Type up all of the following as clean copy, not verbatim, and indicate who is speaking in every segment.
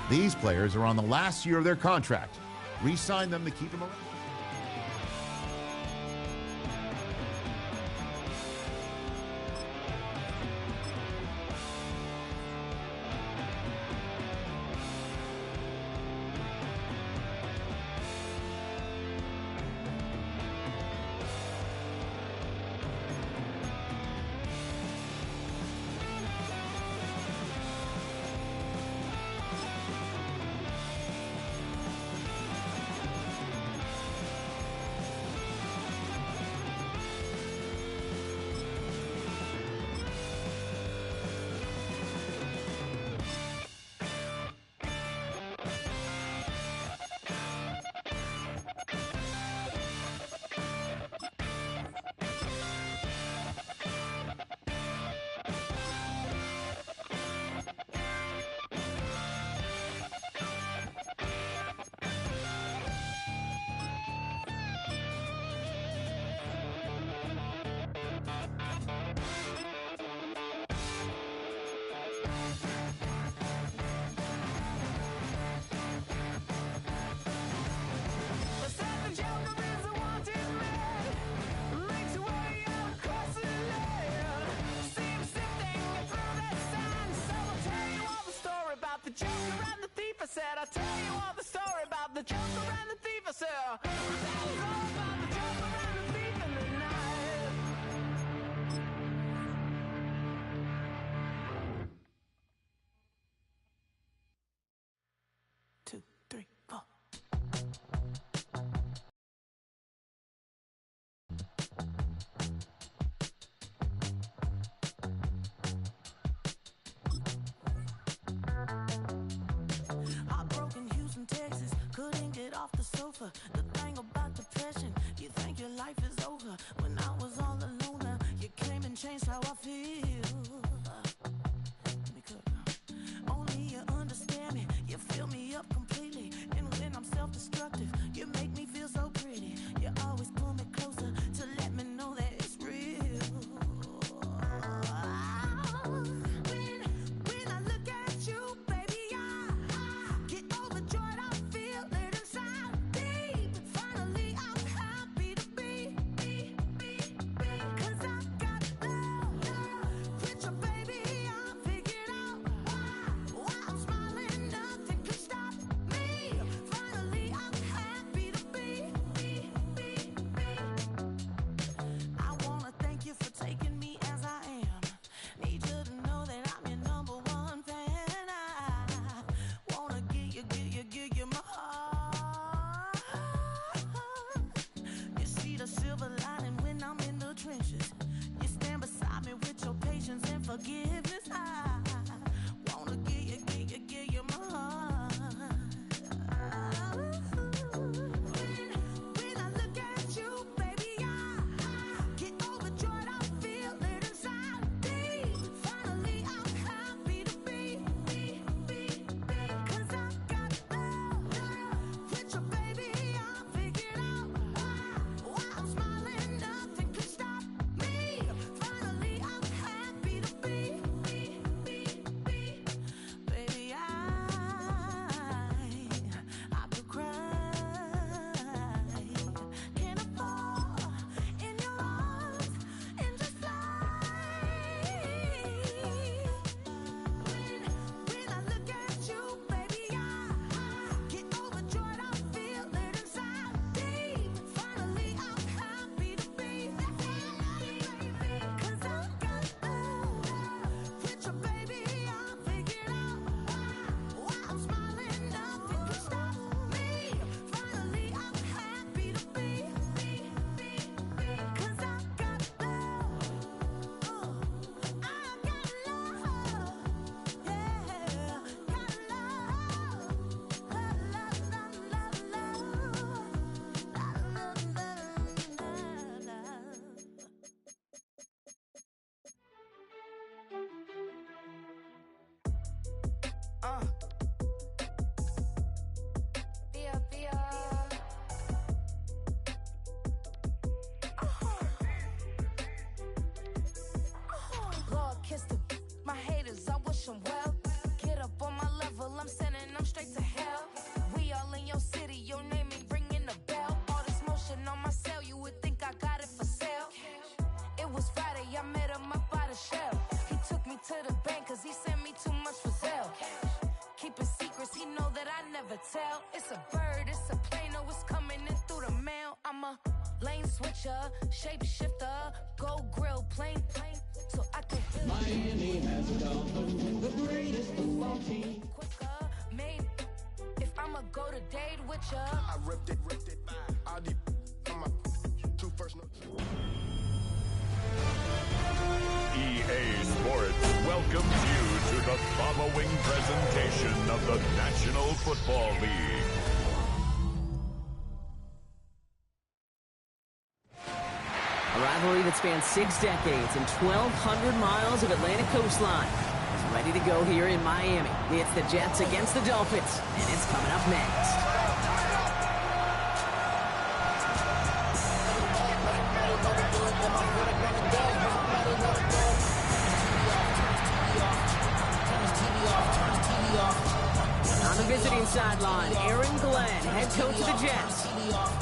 Speaker 1: These players are on the last year of their contract. Re-sign them to keep them around.
Speaker 2: I'll tell you all the story about the Joker and the thief. I said, I'll tell you all about the Joker and the thief in the night. Two, three, four. Heartbroken Houston, Texas, couldn't get off the sofa. The thing about depression, you think your life is over. When I was all alone, you came and changed how I feel. Let me cook. Only you understand me, you fill me up completely. And when I'm self-destructive, you make me feel so pretty. You always pull me closer to let me know that it's real. When I look at you, baby, I get overjoyed. I feel it inside me. Finally, I'm happy to be. 'Cause I got love tell. It's a bird, it's a plane, no, it's coming in through the mail. I'm a lane switcher, shapeshifter, go grill, plane, so I can feel
Speaker 3: Miami has a Dolphin, the greatest football team.
Speaker 2: quicker, maybe if I'ma go to date with ya.
Speaker 4: I ripped it, I deep on my two first notes.
Speaker 1: EA Sports welcomes you to the following presentation of the National Football League.
Speaker 5: A rivalry that spans 6 decades and 1,200 miles of Atlantic coastline is ready to go here in Miami. It's the Jets against the Dolphins, and it's coming up next. On the visiting sideline, Aaron Glenn, head coach of the Jets.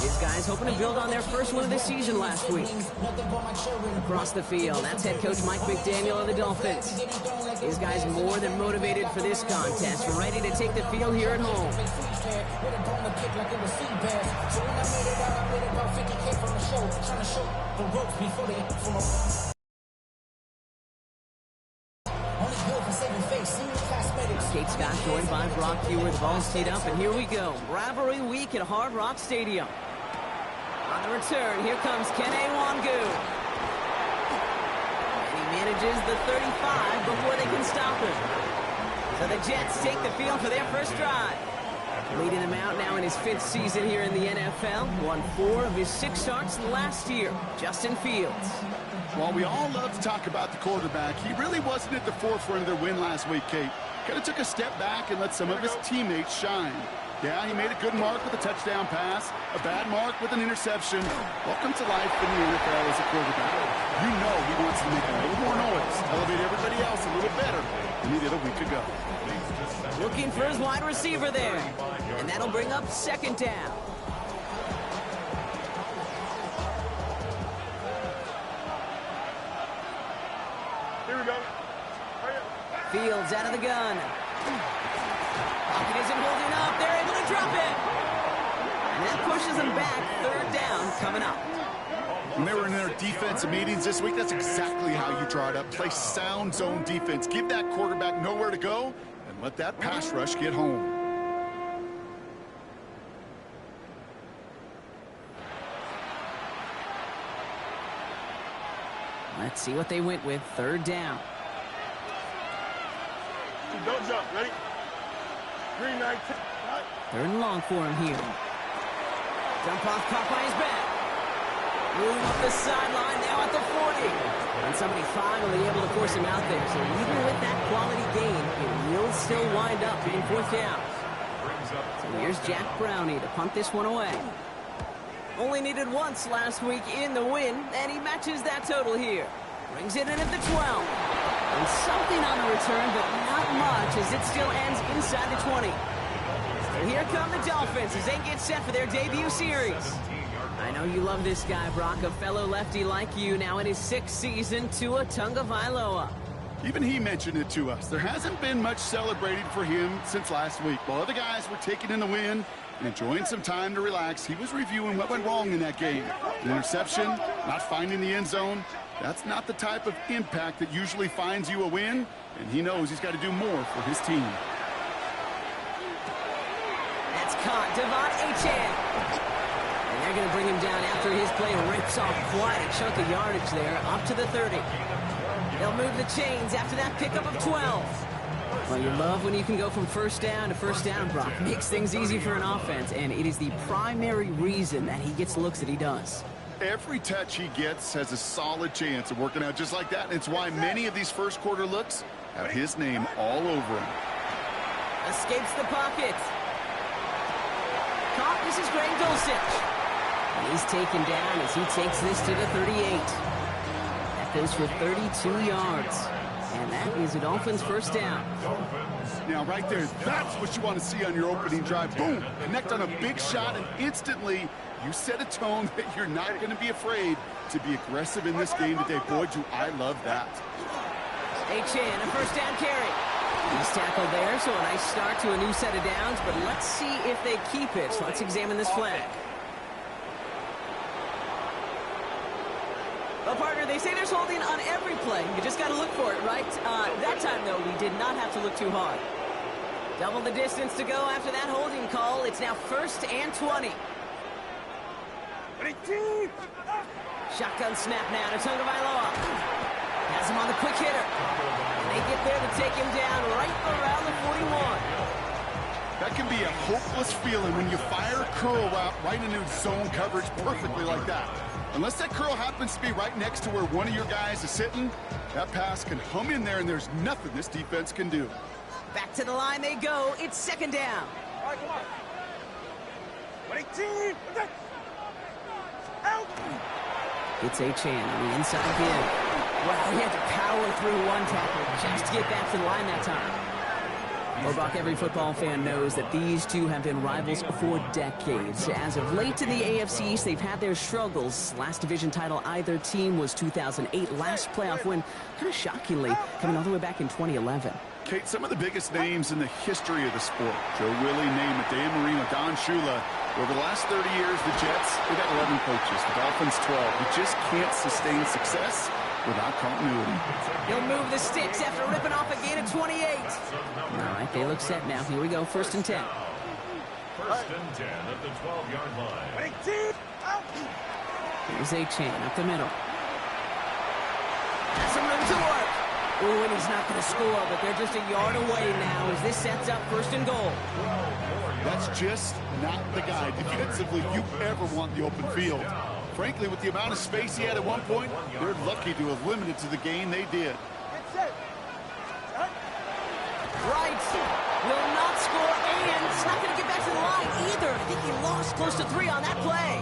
Speaker 5: His guys hoping to build on their first win of the season last week. Across the field, that's head coach Mike McDaniel of the Dolphins. His guys more than motivated for this contest, ready to take the field here at home. Kate Scott joined by Brock Hewer. The ball's teed up, and here we go. Rivalry week at Hard Rock Stadium. On the return, here comes Kene Wangu. And he manages the 35 before they can stop him. So the Jets take the field for their first drive. Leading him out now in his 5th season here in the NFL. Won 4 of his 6 starts last year. Justin Fields.
Speaker 6: While we all love to talk about the quarterback, he really wasn't at the forefront of their win last week, Kate. Kind of took a step back and let some of his teammates shine. Yeah, he made a good mark with a touchdown pass, a bad mark with an interception. Welcome to life in the NFL as a quarterback. You know he wants to make a little more noise, elevate everybody else a little better than he did a week ago.
Speaker 5: Looking for his wide receiver there. And that'll bring up 2nd down.
Speaker 6: Here we go.
Speaker 5: Fields out of the gun. Pocket isn't holding up. They're able to drop it. And that pushes them back. 3rd down coming up.
Speaker 6: When they were in their defensive meetings this week, that's exactly how you draw it up. Play sound zone defense. Give that quarterback nowhere to go and let that pass rush get home.
Speaker 5: Let's see what they went with. 3rd down.
Speaker 6: Don't jump. Ready? 3-19.
Speaker 5: 3rd and long for him here. Jump off, caught by his back. Moving up the sideline, now at the 40. And somebody finally able to force him out there. So even with that quality gain, it will still wind up being 4th down. So here's Jack Brownie to punt this one away. Only needed once last week in the win, and he matches that total here. Brings it in at the 12. And something on the return, but not much, as it still ends inside the 20. So here come the Dolphins as they get set for their debut series. I know you love this guy, Brock, a fellow lefty like you, now in his 6th season, Tua Tagovailoa.
Speaker 6: Even he mentioned it to us. There hasn't been much celebrated for him since last week. While other guys were taking in the win and enjoying some time to relax, he was reviewing what went wrong in that game. An interception, not finding the end zone. That's not the type of impact that usually finds you a win, and he knows he's got to do more for his team.
Speaker 5: That's caught. Devon Achane. And they're going to bring him down after his play rips off quite a chunk of yardage there, up to the 30. They'll move the chains after that pickup of 12. Well, you love when you can go from 1st down to 1st down, Brock. Makes things easy for an offense, and it is the primary reason that he gets looks that he does.
Speaker 6: Every touch he gets has a solid chance of working out just like that. And it's why many of these first quarter looks have his name all over them.
Speaker 5: Escapes the pocket. Caught. This is Greg Dulcich. And he's taken down as he takes this to the 38. That goes for 32 yards. And that is the Dolphins' 1st down.
Speaker 6: Now, right there, that's what you want to see on your opening drive. Boom! Connect on a big shot, and instantly you set a tone that you're not going to be afraid to be aggressive in this game today. Boy, do I love that.
Speaker 5: Achane, a 1st down carry. He's tackled there, so a nice start to a new set of downs, but let's see if they keep it. Let's examine this flag. Well, partner, they say there's holding on every play. You just got to look for it, right? That time, though, we did not have to look too hard. Double the distance to go after that holding call. It's now 1st and 20. Shotgun snap now to Tagovailoa. Has him on the quick hitter. And they get there to take him down right around the 41.
Speaker 6: That can be a hopeless feeling when you fire a curl route right into zone coverage perfectly like that. Unless that curl happens to be right next to where one of your guys is sitting, that pass can hum in there and there's nothing this defense can do.
Speaker 5: Back to the line they go. It's 2nd down.
Speaker 4: All right, come on.
Speaker 5: It's Achane on the inside again. Wow, he had to power through one tackle just to get back to the line that time. Buck, every football fan knows that these two have been rivals for decades. As of late in the AFC East, they've had their struggles. Last division title either team was 2008. Last playoff win, kind of shockingly, coming all the way back in 2011.
Speaker 6: Kate, some of the biggest names in the history of the sport. Joe Willie, name it, Dan Marino, Don Shula. Over the last 30 years, the Jets, they've got 11 coaches. The Dolphins, 12. You just can't sustain success without continuity.
Speaker 5: He'll move the sticks after ripping off a gain of 28. All right, they look set now. Here we go, 1st and 10.
Speaker 1: 1st and 10 at the 12-yard line.
Speaker 5: Here's Achane up the middle. Has some room to work. Ooh, and he's not going to score, but they're just a yard away now as this sets up 1st and goal.
Speaker 6: That's just not the guy defensively you ever want the open field. Frankly, with the amount of space he had at one point, they're lucky to have limited to the game they did.
Speaker 5: Right. Will not score, and it's not going to get back to the line either. I think he lost close to 3 on that play.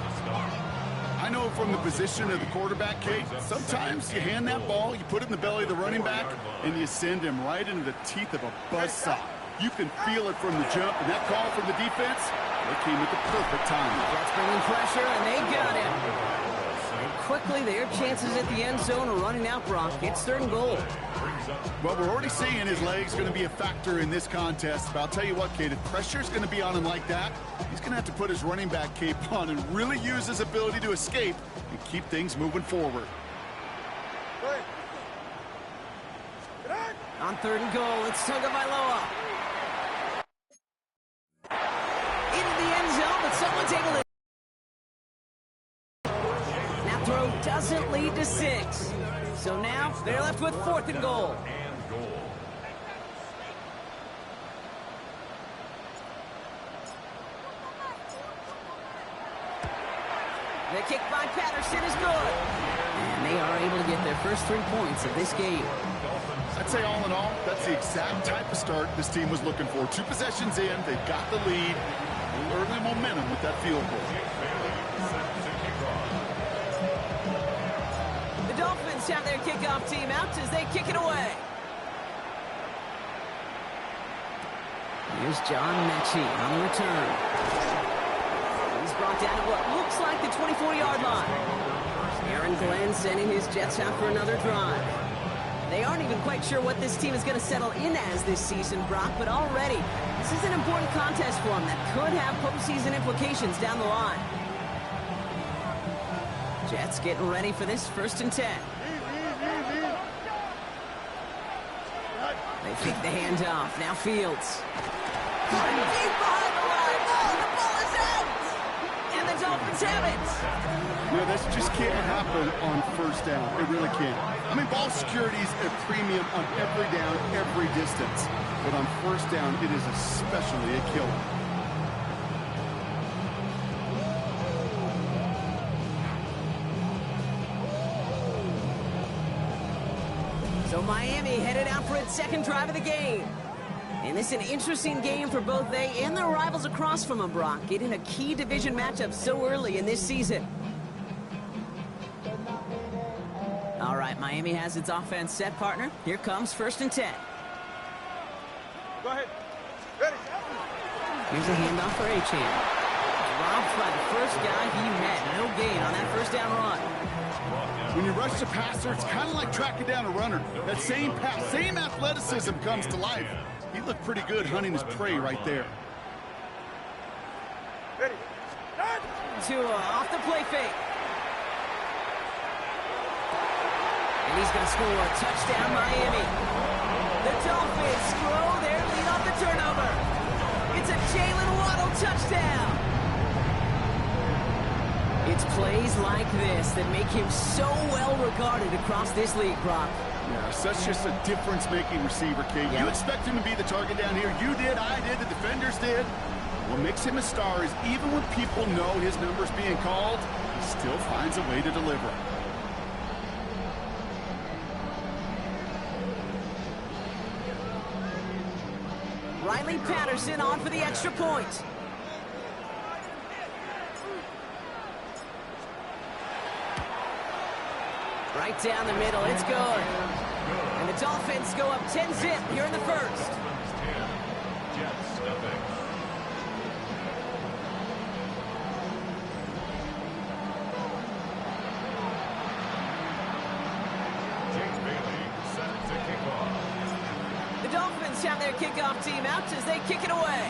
Speaker 6: I know from the position of the quarterback, Kate, sometimes you hand that ball, you put it in the belly of the running back, and you send him right into the teeth of a buzzsaw. You can feel it from the jump, and that call from the defense, they came at the perfect time.
Speaker 5: That's bringing pressure, and they got him. And quickly, their chances at the end zone are running out, Brock. It's 3rd and goal.
Speaker 6: Well, we're already seeing his leg's going to be a factor in this contest. But I'll tell you what, Kate, if pressure's going to be on him like that, he's going to have to put his running back cape on and really use his ability to escape and keep things moving forward.
Speaker 5: On 3rd and goal, it's Tagovailoa. Into the end zone, but someone's able to... That throw doesn't lead to 6. So now they're left with 4th and goal. The kick by Patterson is good. And they are able to get their first 3 points of this game.
Speaker 6: I'd say all in all, that's the exact type of start this team was looking for. 2 possessions in, they've got the lead. Early momentum with that field goal.
Speaker 5: The Dolphins have their kickoff team out as they kick it away. Here's John Mechie on the return. He's brought down to what looks like the 24-yard line. Aaron Glenn sending his Jets out for another drive. They aren't even quite sure what this team is going to settle in as this season, Brock, but already this is an important contest for them that could have postseason implications down the line. Jets getting ready for this 1st and 10. They kick the handoff. Now Fields. Deep behind the line. Oh, the ball is out! And the Dolphins have it.
Speaker 6: No, this just can't happen on 1st down. It really can't. I mean, ball security's a premium on every down, every distance. But on 1st down, it is especially a killer.
Speaker 5: So Miami headed out for its 2nd drive of the game. And this is an interesting game for both they and their rivals across from them, Brock, getting a key division matchup so early in this season. All right, Miami has its offense set, partner. Here comes 1st and 10.
Speaker 4: Go ahead. Ready.
Speaker 5: Here's a handoff for Achane. Robbed by the first guy he met. No gain on that first down run.
Speaker 6: When you rush the passer, it's kind of like tracking down a runner. That same pass, same athleticism comes to life. He looked pretty good hunting his prey right there.
Speaker 5: Tua off the play fake. And he's going to score a touchdown, Miami. The Dolphins throw their lead off the turnover. It's a Jalen Waddle touchdown. It's plays like this that make him so well regarded across this league, Brock.
Speaker 6: Yeah, such just a difference-making receiver, Kate.
Speaker 5: Yeah.
Speaker 6: You expect him to be the target down here. You did, I did, the defenders did. What makes him a star is even when people know his number's being called, he still finds a way to deliver.
Speaker 5: Riley Patterson on for the extra point. Right down the middle, it's good. And the Dolphins go up 10-zip here in the first.
Speaker 1: Jets nothing. Jake Bailey set to kick off.
Speaker 5: The Dolphins have their kickoff team out as they kick it away.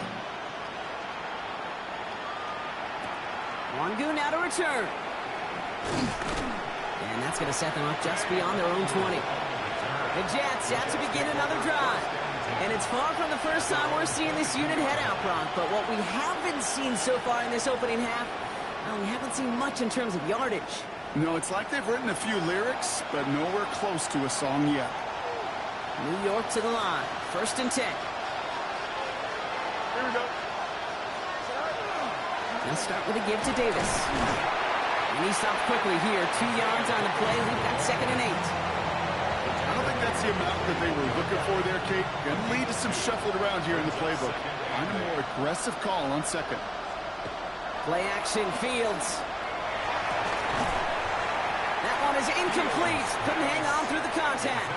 Speaker 5: Wangu now to return. And that's going to set them up just beyond their own 20. The Jets out to begin another drive. And it's far from the first time we're seeing this unit head out, Brock. But what we haven't seen so far in this opening half, well, we haven't seen much in terms of yardage.
Speaker 6: No, it's like they've written a few lyrics, but nowhere close to a song yet.
Speaker 5: New York to the line. 1st and 10.
Speaker 4: Here we go.
Speaker 5: They'll start with a give to Davis. And he stopped quickly here. 2 yards on the play. We've got 2nd and 8.
Speaker 6: I don't think that's the amount that they were looking for there, Kate. Going to lead to some shuffling around here in the playbook. Find a more aggressive call on 2nd.
Speaker 5: Play action, Fields. That one is incomplete. Couldn't hang on through the contact.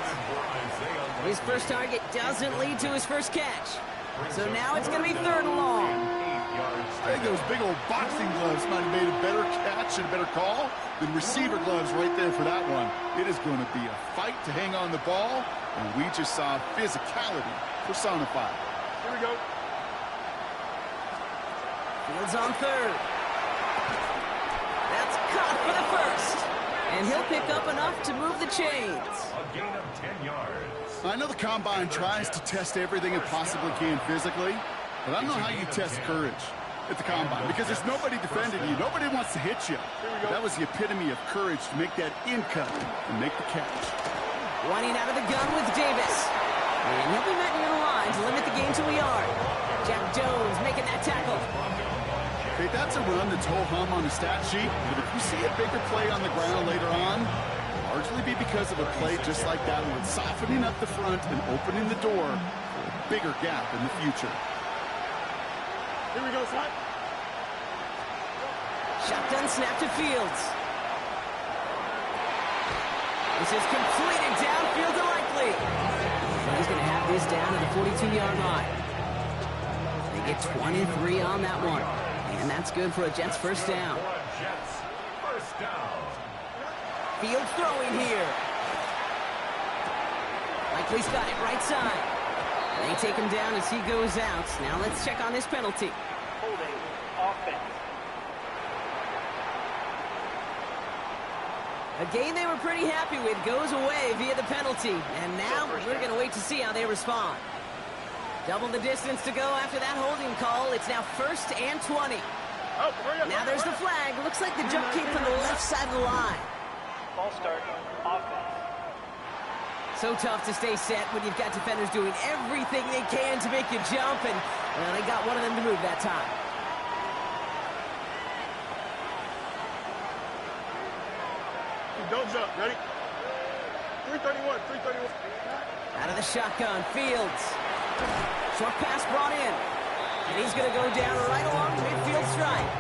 Speaker 5: His first target doesn't lead to his first catch. So now it's going to be 3rd and long.
Speaker 6: I think those big old boxing gloves might have made a better catch and a better call than receiver gloves right there for that one. It is going to be a fight to hang on the ball, and we just saw physicality personified.
Speaker 4: Here we go.
Speaker 5: Fields on 3rd. That's caught for the first. And he'll pick up enough to move the chains.
Speaker 1: A gain of 10 yards.
Speaker 6: I know the Combine tries to test everything it possibly can physically, but I don't know how you test courage at the Combine, because there's nobody defending you. Nobody wants to hit you. That was the epitome of courage to make that in cut and make the catch.
Speaker 5: Running out of the gun with Davis. And he'll be met near the line to limit the gain to a yard. Jack Jones making that tackle.
Speaker 6: Okay, that's a run that's ho-hum on the stat sheet, but if you see a bigger play on the ground later on, it'll largely be because of a play just like that one, softening up the front and opening the door for a bigger gap in the future.
Speaker 4: Here we go, son.
Speaker 5: Shotgun snap to Fields. This is completed downfield to Likely. And he's going to have this down at the 42-yard line. They get 23 on that one. And that's good for a Jets first down.
Speaker 1: Jets first down.
Speaker 5: Fields throwing here. Likely's got it right side. They take him down as he goes out. Now let's check on this penalty.
Speaker 7: Holding offense.
Speaker 5: A game they were pretty happy with goes away via the penalty. And now we're going to wait to see how they respond. Double the distance to go after that holding call. It's now 1st and 20.
Speaker 4: Oh, hurry up.
Speaker 5: Now there's the flag. Looks like the jump came from the left side of the line.
Speaker 7: Ball start. Offense.
Speaker 5: So tough to stay set when you've got defenders doing everything they can to make you jump. And well, they got one of them to move that time.
Speaker 4: Don't jump. Ready? 331. 331.
Speaker 5: Out of the shotgun, Fields. Short pass brought in. And he's going to go down right along the midfield strike.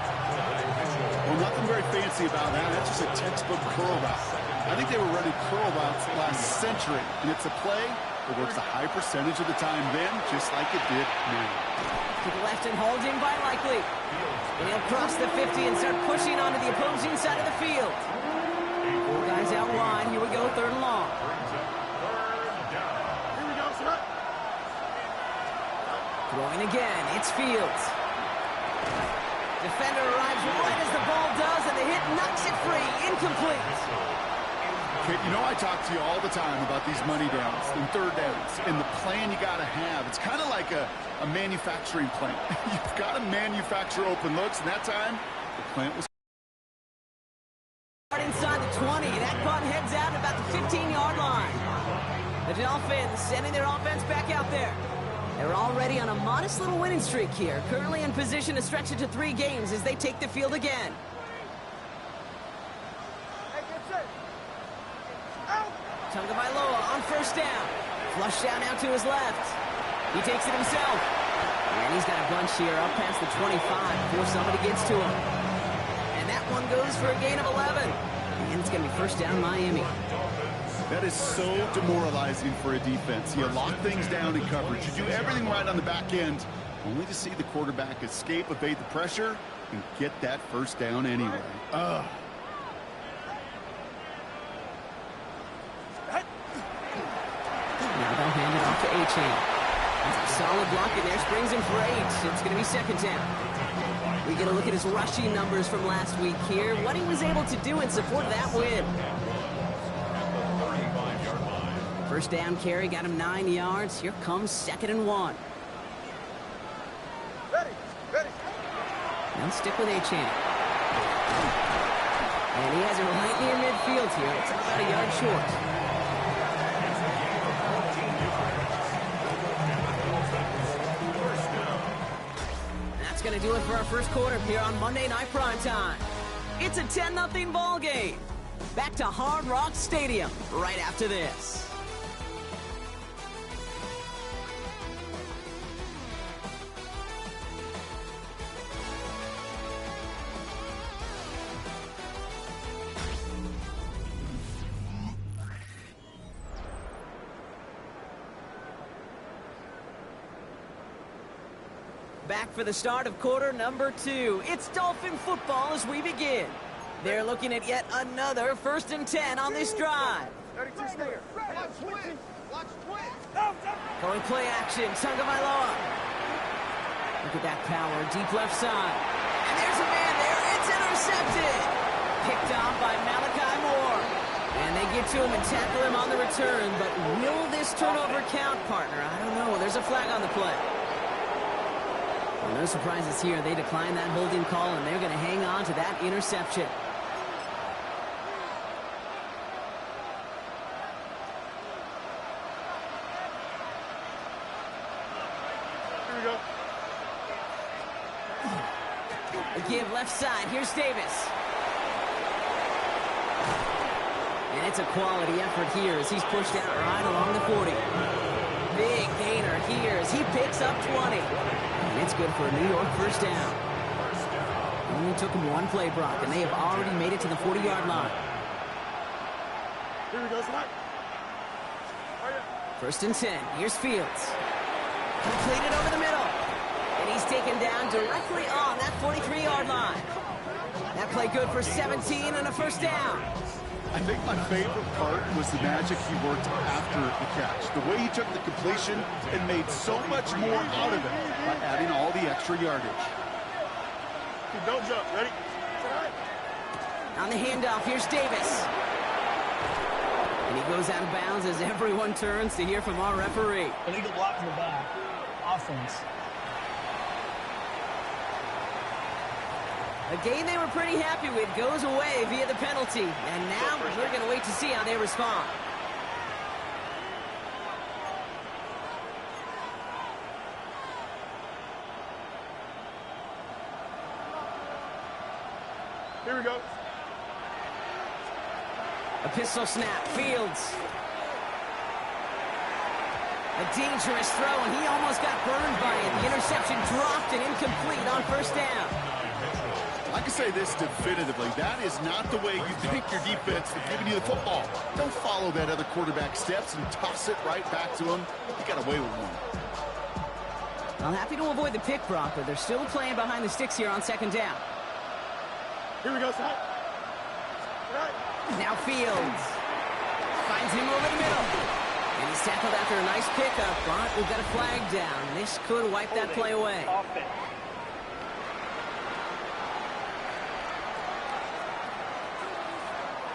Speaker 6: Well, nothing very fancy about that. That's just a textbook curl route. I think they were running curl routes last century, and it's a play It works a high percentage of the time then, just like it did now.
Speaker 5: To the left and hauled in by Likely. And he'll cross the 50 and start pushing onto the opposing side of the field. 4 guys out wide. Here we go, 3rd and long.
Speaker 4: Here we go, sir.
Speaker 5: Throwing again, it's Fields. Defender arrives right as the ball does, and the hit knocks it free. Incomplete.
Speaker 6: Okay, you know I talk to you all the time about these money downs and 3rd downs and the plan you got to have. It's kind of like a manufacturing plant. You've got to manufacture open looks, and that time the plant was
Speaker 5: Inside the 20, that punt heads out about the 15-yard line. The Dolphins sending their offense back out there. They're already on a modest little winning streak here, currently in position to stretch it to 3 games as they take the field again. Tagovailoa on 1st down. Flush down out to his left. He takes it himself. And he's got a bunch here up past the 25 before somebody gets to him. And that one goes for a gain of 11. And it's going to be 1st down Miami.
Speaker 6: That is so demoralizing for a defense. You lock things down in coverage. You do everything right on the back end, only to see the quarterback escape, evade the pressure, and get that 1st down anyway. Ugh.
Speaker 5: Now they'll hand it off to A-Chain. That's a solid block in there. Springs him for 8. It's going to be 2nd down. We get a look at his rushing numbers from last week here. What he was able to do in support of that win. 1st down carry got him 9 yards. Here comes 2nd and 1.
Speaker 4: Ready.
Speaker 5: Now stick with A-Chain. And he has it right near midfield here. It's about a yard short. Going to do it for our 1st quarter here on Monday Night Primetime. It's a 10-0 ball game. Back to Hard Rock Stadium right after this. Back for the start of quarter number 2. It's Dolphin football as we begin. They're looking at yet another 1st and 10 on this drive.
Speaker 4: 32 stay. Watch twins.
Speaker 5: Going play action, Tagovailoa. Look at that power, deep left side. And there's a man there, it's intercepted. Picked off by Malachi Moore. And they get to him and tackle him on the return, but will this turnover count, partner? I don't know, there's a flag on the play. Well, no surprises here. They decline that holding call, and they're going to hang on to that interception.
Speaker 4: Here we go.
Speaker 5: A give left side. Here's Davis. And it's a quality effort here as he's pushed out right along the 40. Big gainer here as he picks up 20. And it's good for a New York 1st down. Only took him 1 play, Brock, and they have already made it to the 40-yard line.
Speaker 4: Here we go, Smack.
Speaker 5: 1st and 10. Here's Fields. Completed over the middle. And he's taken down directly on that 43-yard line. That play good for 17 and a 1st down.
Speaker 6: I think my favorite part was the magic he worked after the catch. The way he took the completion and made so much more out of it by adding all the extra yardage.
Speaker 4: Don't jump. Ready?
Speaker 5: On the handoff, here's Davis. And he goes out of bounds as everyone turns to hear from our referee.
Speaker 8: Illegal block in the back. Offense.
Speaker 5: A game they were pretty happy with goes away via the penalty. And now we're going to wait to see how they respond.
Speaker 4: Here we go.
Speaker 5: A pistol snap. Fields. A dangerous throw, and he almost got burned by it. The interception dropped and incomplete on 1st down.
Speaker 6: I can say this definitively. That is not the way you thank your defense for giving you the football. Don't follow that other quarterback steps and toss it right back to him. You got away with one.
Speaker 5: Well, happy to avoid the pick, Brock, but they're still playing behind the sticks here on second down.
Speaker 4: Here we go, son.
Speaker 5: Now Fields finds him over the middle. And he's tackled after a nice pickup, but we've got a flag down. This could wipe that play away.
Speaker 7: Offense.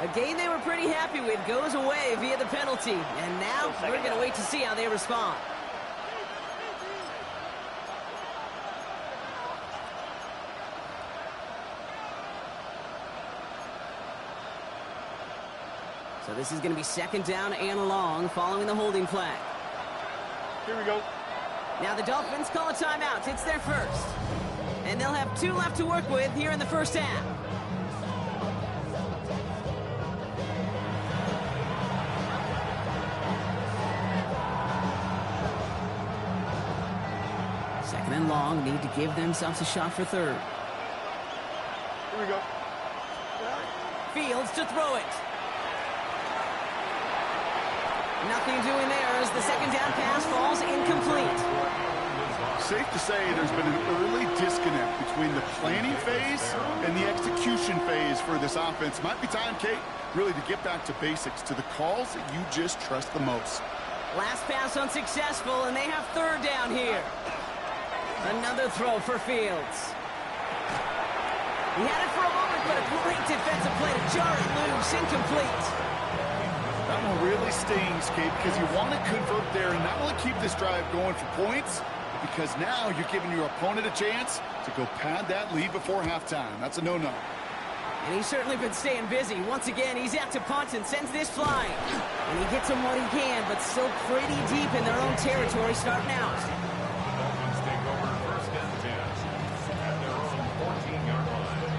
Speaker 5: A game they were pretty happy with goes away via the penalty. And now we're going to wait to see how they respond. So this is going to be second down and long following the holding flag.
Speaker 4: Here we go.
Speaker 5: Now the Dolphins call a timeout. It's their first. And they'll have 2 left to work with here in the first half. Second and long, need to give themselves a shot for third.
Speaker 4: Here we go.
Speaker 5: Fields to throw it. Nothing doing there as the second down pass falls incomplete.
Speaker 6: Safe to say there's been an early disconnect between the planning phase and the execution phase for this offense. Might be time, Kate, really to get back to basics, to the calls that you just trust the most.
Speaker 5: Last pass unsuccessful, and they have third down here. Another throw for Fields. He had it for a moment, but a great defensive play to jar it loose, incomplete.
Speaker 6: That one really stings, Kate, because you want to convert there and not only keep this drive going for points, but because now you're giving your opponent a chance to go pad that lead before halftime. That's a no-no.
Speaker 5: And he's certainly been staying busy. Once again, he's out to punt and sends this flying. And he gets them what he can, but still pretty deep in their own territory starting out.
Speaker 1: Dolphins take over first and 10 at their own 14-yard line.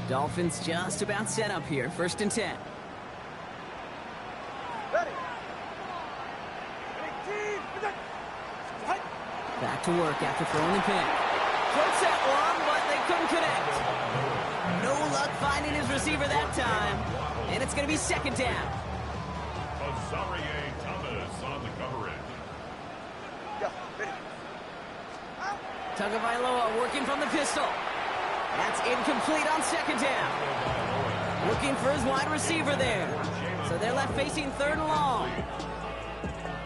Speaker 5: Dolphins just about set up here. First and 10. Back to work after throwing the pick. Puts that one, but they couldn't connect. No luck finding his receiver that time. And it's going to be second down.
Speaker 1: Azarie Thomas on the coverage.
Speaker 5: Tagovailoa working from the pistol. That's incomplete on second down. Looking for his wide receiver there. So they're left facing third and long.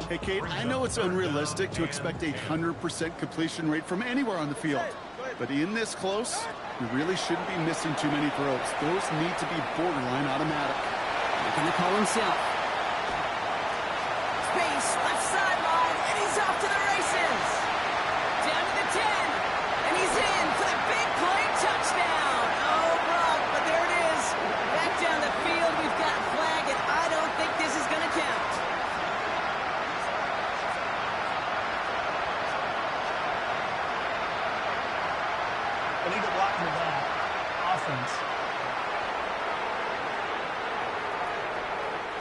Speaker 6: Hey, Kate, I know it's unrealistic to expect a 100% completion rate from anywhere on the field. But in this close, you really shouldn't be missing too many throws. Those need to be borderline automatic.
Speaker 5: Making the call himself. Space, left sideline, and he's off to the races. Down to the 10, and he's in for the big play touchdown. Oh, Brock, but there it is. Back down the field, we've got a flag, and I don't think this is going to count.
Speaker 8: Illegal block in the back. Offense.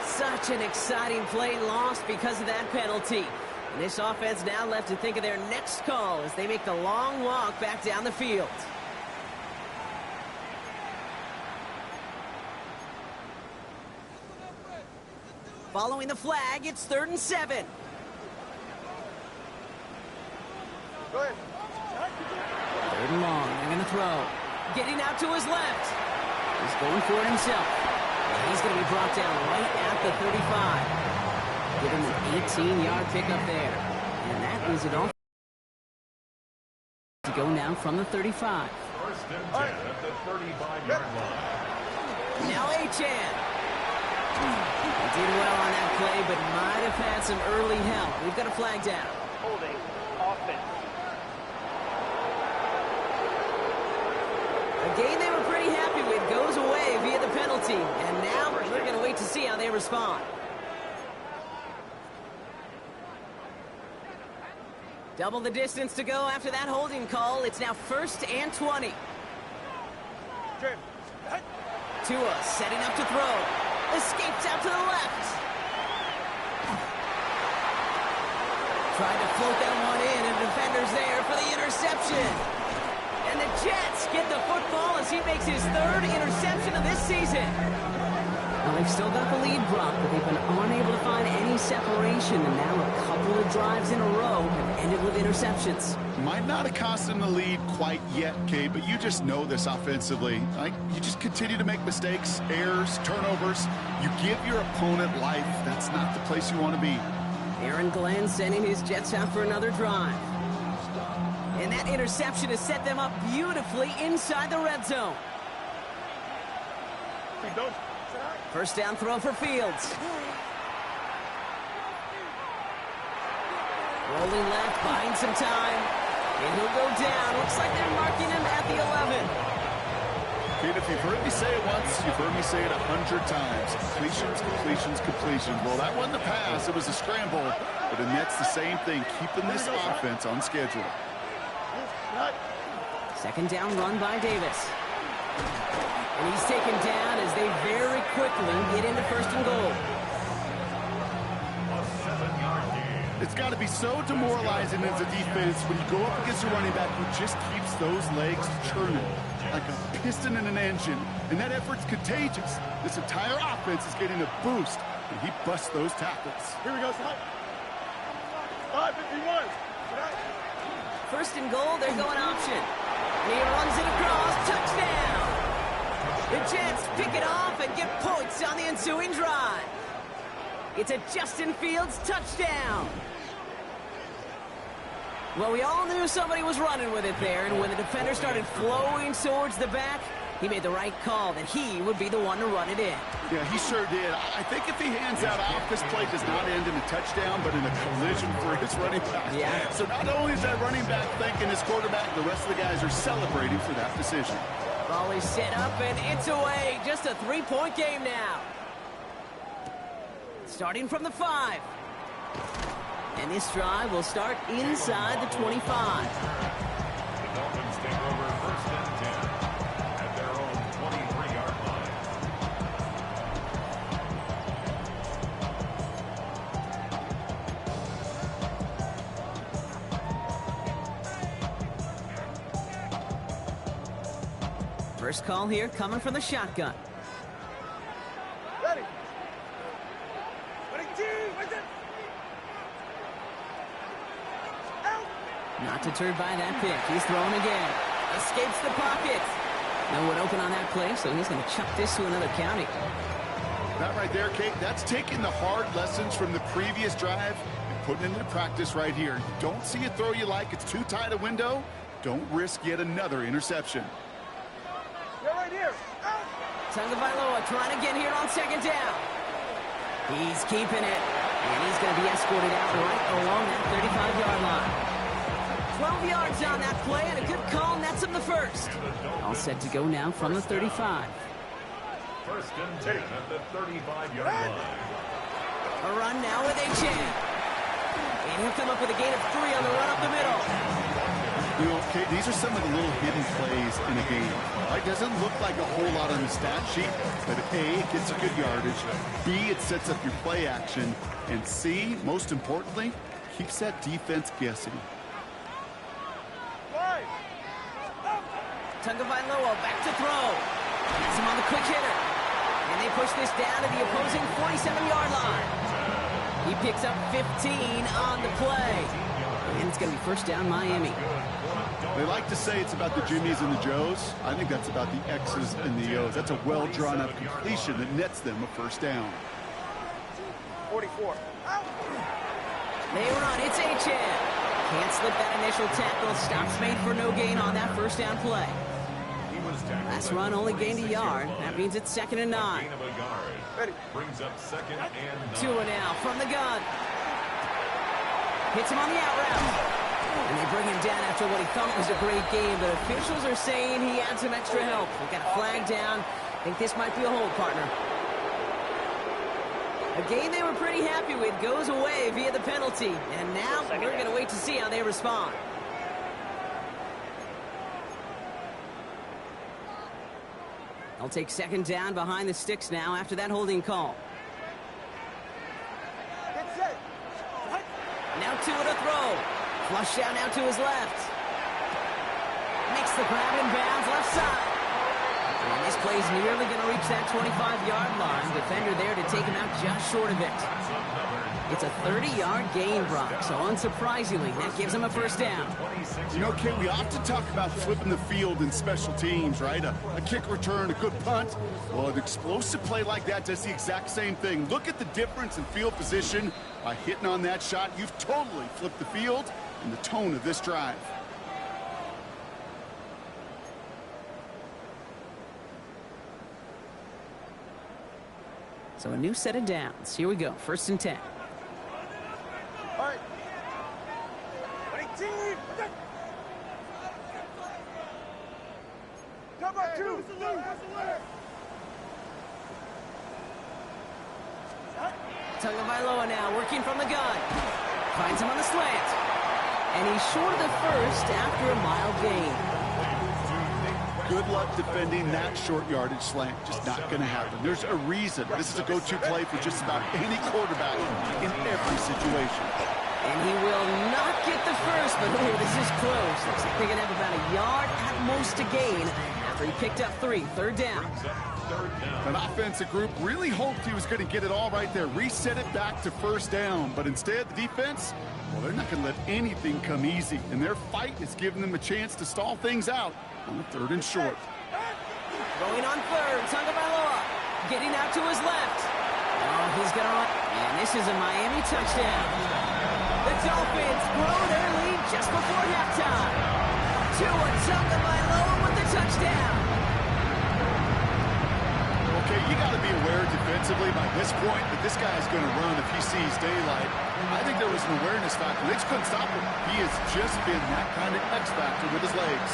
Speaker 5: Such an exciting play lost because of that penalty. And this offense now left to think of their next call as they make the long walk back down the field. Following the flag, it's 3rd and 7.
Speaker 4: Go ahead.
Speaker 5: 3rd and long, they're going to throw. Getting out to his left. He's going for it himself. And he's going to be brought down right at the 35. Give him an 18-yard pickup there. And that is it all. To go now from the 35.
Speaker 1: First and 10 at the 35-yard line.
Speaker 5: Now Achan. He did well on that play, but might have had some early help. We've got a flag down.
Speaker 7: Holding. Offense.
Speaker 5: A game they were pretty happy with goes away via the penalty. And now we're going to wait to see how they respond. Double the distance to go after that holding call. It's now 1st and 20. Tua setting up to throw. Escapes out to the left. Tried to float that one in, and the defender's there for the interception. And the Jets get the football as he makes his 3rd interception of this season. Well, they've still got the lead, Brock, but they've been unable to find any separation, and now a couple of drives in a row have ended with interceptions.
Speaker 6: Might not have cost them the lead quite yet, Kate, but you just know this offensively. You just continue to make mistakes, errors, turnovers. You give your opponent life. That's not the place you want to be.
Speaker 5: Aaron Glenn sending his Jets out for another drive. And that interception has set them up beautifully inside the red zone. First down throw for Fields. Rolling left, buying some time. And he'll go down. Looks like they're marking him at the 11.
Speaker 6: Kate, if you've heard me say it once, you've heard me say it 100 times. Completions, completions, completions. Well, that wasn't a pass. It was a scramble. But the Nets, the same thing, keeping this offense on schedule.
Speaker 5: Second down run by Davis. And he's taken down as they very quickly get into 1st and goal.
Speaker 6: It's got to be so demoralizing as a defense when you go up against a running back who just keeps those legs churning like a piston in an engine. And that effort's contagious. This entire offense is getting a boost, and he busts those tackles.
Speaker 4: Here we go, son. 551.
Speaker 5: 1st and goal, they're going option. And he runs it across, touchdown! The Jets pick it off and get points on the ensuing drive. It's a Justin Fields touchdown. Well, we all knew somebody was running with it there, and when the defender started flowing towards the back, he made the right call that he would be the one to run it in.
Speaker 6: Yeah, he sure did. I think if he hands that off, this play does not end in a touchdown, but in a collision for his running back.
Speaker 5: Yeah.
Speaker 6: So not only is that running back thanking his quarterback, the rest of the guys are celebrating for that decision.
Speaker 5: Ball is set up, and it's away. Just a 3-point game now. Starting from the 5. And this drive will start inside the 25.
Speaker 1: The Dolphins take over 1st and 10 at their own 23-yard line.
Speaker 5: First call here coming from the shotgun.
Speaker 4: Ready. Ready, two, right there.
Speaker 5: Not deterred by that pick. He's throwing again. Escapes the pocket. No one open on that play, so he's going to chuck this to another county.
Speaker 6: That right there, Kate, that's taking the hard lessons from the previous drive and putting it into practice right here. You don't see a throw you like, it's too tight a window, don't risk yet another interception.
Speaker 4: You're right here.
Speaker 5: Tagovailoa trying to get here on 2nd down. He's keeping it, and he's going to be escorted out right along that 35-yard line. 12 yards on that play, and a good call nets him the 1st. All set to go now from the 35.
Speaker 1: 1st and 10 at the 35-yard line.
Speaker 5: A run now with Achan. And he'll come up with a gain of 3 on the run up the middle.
Speaker 6: You know, Kate, these are some of the little hidden plays in a game. It doesn't look like a whole lot on the stat sheet, but A, it gets a good yardage, B, it sets up your play action, and C, most importantly, keeps that defense guessing.
Speaker 5: Tagovailoa back to throw. Gets him on the quick hitter. And they push this down to the opposing 47-yard line. He picks up 15 on the play. And it's going to be 1st down Miami.
Speaker 6: They like to say it's about the Jimmies and the Joes. I think that's about the X's and the O's. That's a well-drawn-up completion that nets them a 1st down.
Speaker 4: 44.
Speaker 5: They run. It's Achan. Can't slip that initial tackle. Stops made for no gain on that 1st down play. Last run only gained a yard. That means it's 2nd and 9.
Speaker 1: Gain of a yard. Brings up second and 9.
Speaker 5: Two and out from the gun. Hits him on the out route. And they bring him down after what he thought was a great game, but officials are saying he had some extra help. We got a flag down. I think this might be a hold, partner. A game they were pretty happy with goes away via the penalty. And now we're going to wait to see how they respond. They'll take second down behind the sticks now after that holding call. Now two to throw. Flush out now to his left. Makes the grab in bounds left side. And this play's nearly going to reach that 25-yard line. Defender there to take him out just short of it. It's a 30-yard gain, Brock, so unsurprisingly, that gives him a first down.
Speaker 6: You know, Kate, we often talk about flipping the field in special teams, right? A kick return, a good punt. Well, an explosive play like that does the exact same thing. Look at the difference in field position. By hitting on that shot, you've totally flipped the field and the tone of this drive.
Speaker 5: So a new set of downs. Here we go, 1st and 10.
Speaker 4: All right. Cover two.
Speaker 5: Tagovailoa now working from the gun. Finds him on the slant. And he's short of the first after a mild gain.
Speaker 6: Good luck defending that short yardage slant. Just not going to happen. There's a reason. This is a go-to play for just about any quarterback in every situation.
Speaker 5: And he will not get the first, but oh, this is close. Looks like they're going to have about a yard at most to gain after he picked up 3. 3rd down.
Speaker 6: That offensive group really hoped he was going to get it all right there. Reset it back to 1st down. But instead, the defense, well, they're not going to let anything come easy. And their fight is giving them a chance to stall things out on the 3rd and short.
Speaker 5: Going on 3rd, Tagovailoa getting out to his left. Oh, he's going to run. And this is a Miami touchdown. The Dolphins grow their lead just before halftime. Tua Tagovailoa with the touchdown.
Speaker 6: Okay, you got to be aware defensively by this point that this guy's going to run if he sees daylight. I think there was an awareness factor. They just couldn't stop him. He has just been that kind of X factor with his legs.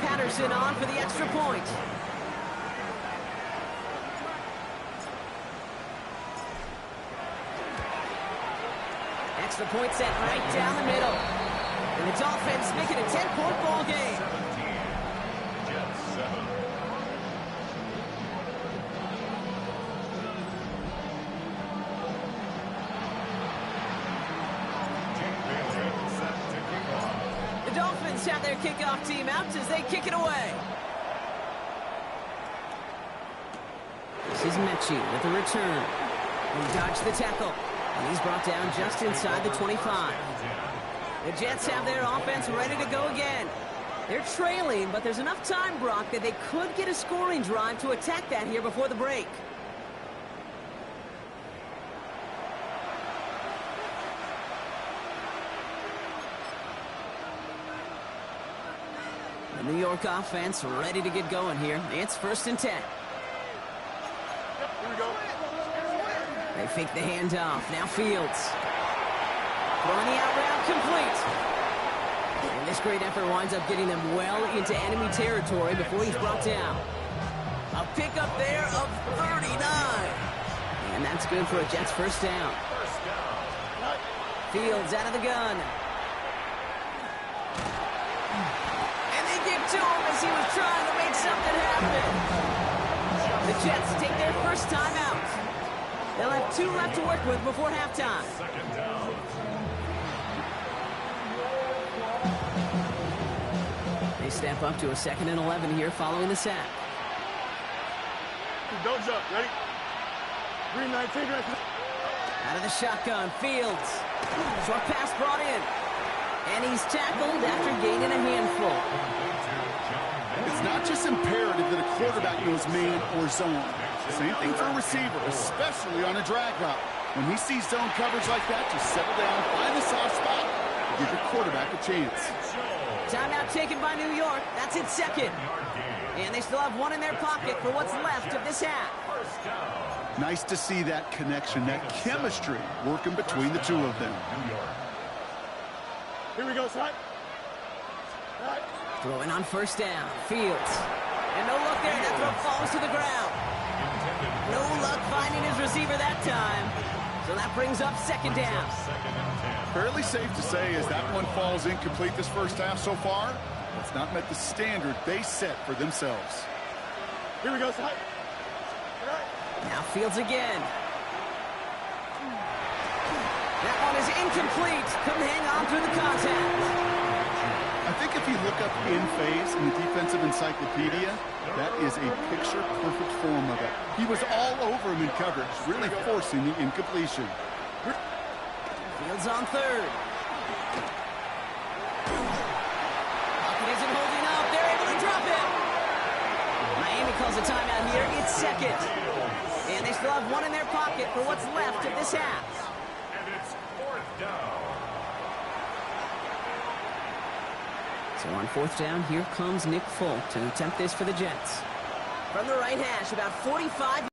Speaker 5: Patterson on for the extra point. Extra point set right down the middle. And the Dolphins make it a 10-point ball game.
Speaker 1: Jets 7.
Speaker 5: The Dolphins have their kickoff team out as they kick it away. This is Mechie with the return. He dodged the tackle. And he's brought down just inside the 25. The Jets have their offense ready to go again. They're trailing, but there's enough time, Brock, that they could get a scoring drive to attack that here before the break. The New York offense ready to get going here. It's 1st and 10.
Speaker 4: Here we go.
Speaker 5: They fake the handoff. Now Fields. Throwing the out route complete. And this great effort winds up getting them well into enemy territory before he's brought down. A pickup there of 39. And that's good for a Jets 1st down. Fields out of the gun. And they give to him as he was trying to make something happen. The Jets take their first time out. They'll have 2 left to work with before halftime.
Speaker 1: Second down.
Speaker 5: They step up to a 2nd and 11 here following the sack.
Speaker 4: Don't jump. Ready? Green 19.
Speaker 5: Out of the shotgun, Fields. Short pass brought in. And he's tackled after gaining a handful.
Speaker 6: It's not just imperative that a quarterback knows man or zone. Same thing for a receiver, especially on a drag route. When he sees zone coverage like that, just settle down, find the soft spot, and give your quarterback a chance.
Speaker 5: Timeout taken by New York. That's its 2nd. And they still have one in their pocket for what's left of this half.
Speaker 6: Nice to see that connection, that chemistry working between the two of them.
Speaker 8: Here we go, son.
Speaker 5: Throwing on first down. Fields. And no luck there. That throw falls to the ground. No luck finding his receiver that time. So that brings up second down.
Speaker 6: Fairly safe to say as that one falls incomplete this first half so far, it's not met the standard they set for themselves.
Speaker 8: Here we go, son.
Speaker 5: Now Fields again. That one is incomplete. Couldn't hang on through the contact.
Speaker 6: I think if you look up in phase in the defensive encyclopedia, that is a picture-perfect form of it. He was all over him in coverage, really forcing the incompletion.
Speaker 5: Fields on third. Pocket isn't holding up. They're able to drop it. Miami calls a timeout here. It's second. And they still have one in their pocket for what's left of this half.
Speaker 1: And it's fourth down.
Speaker 5: So on fourth down, here comes Nick Folk to attempt this for the Jets. From the right hash, about 45.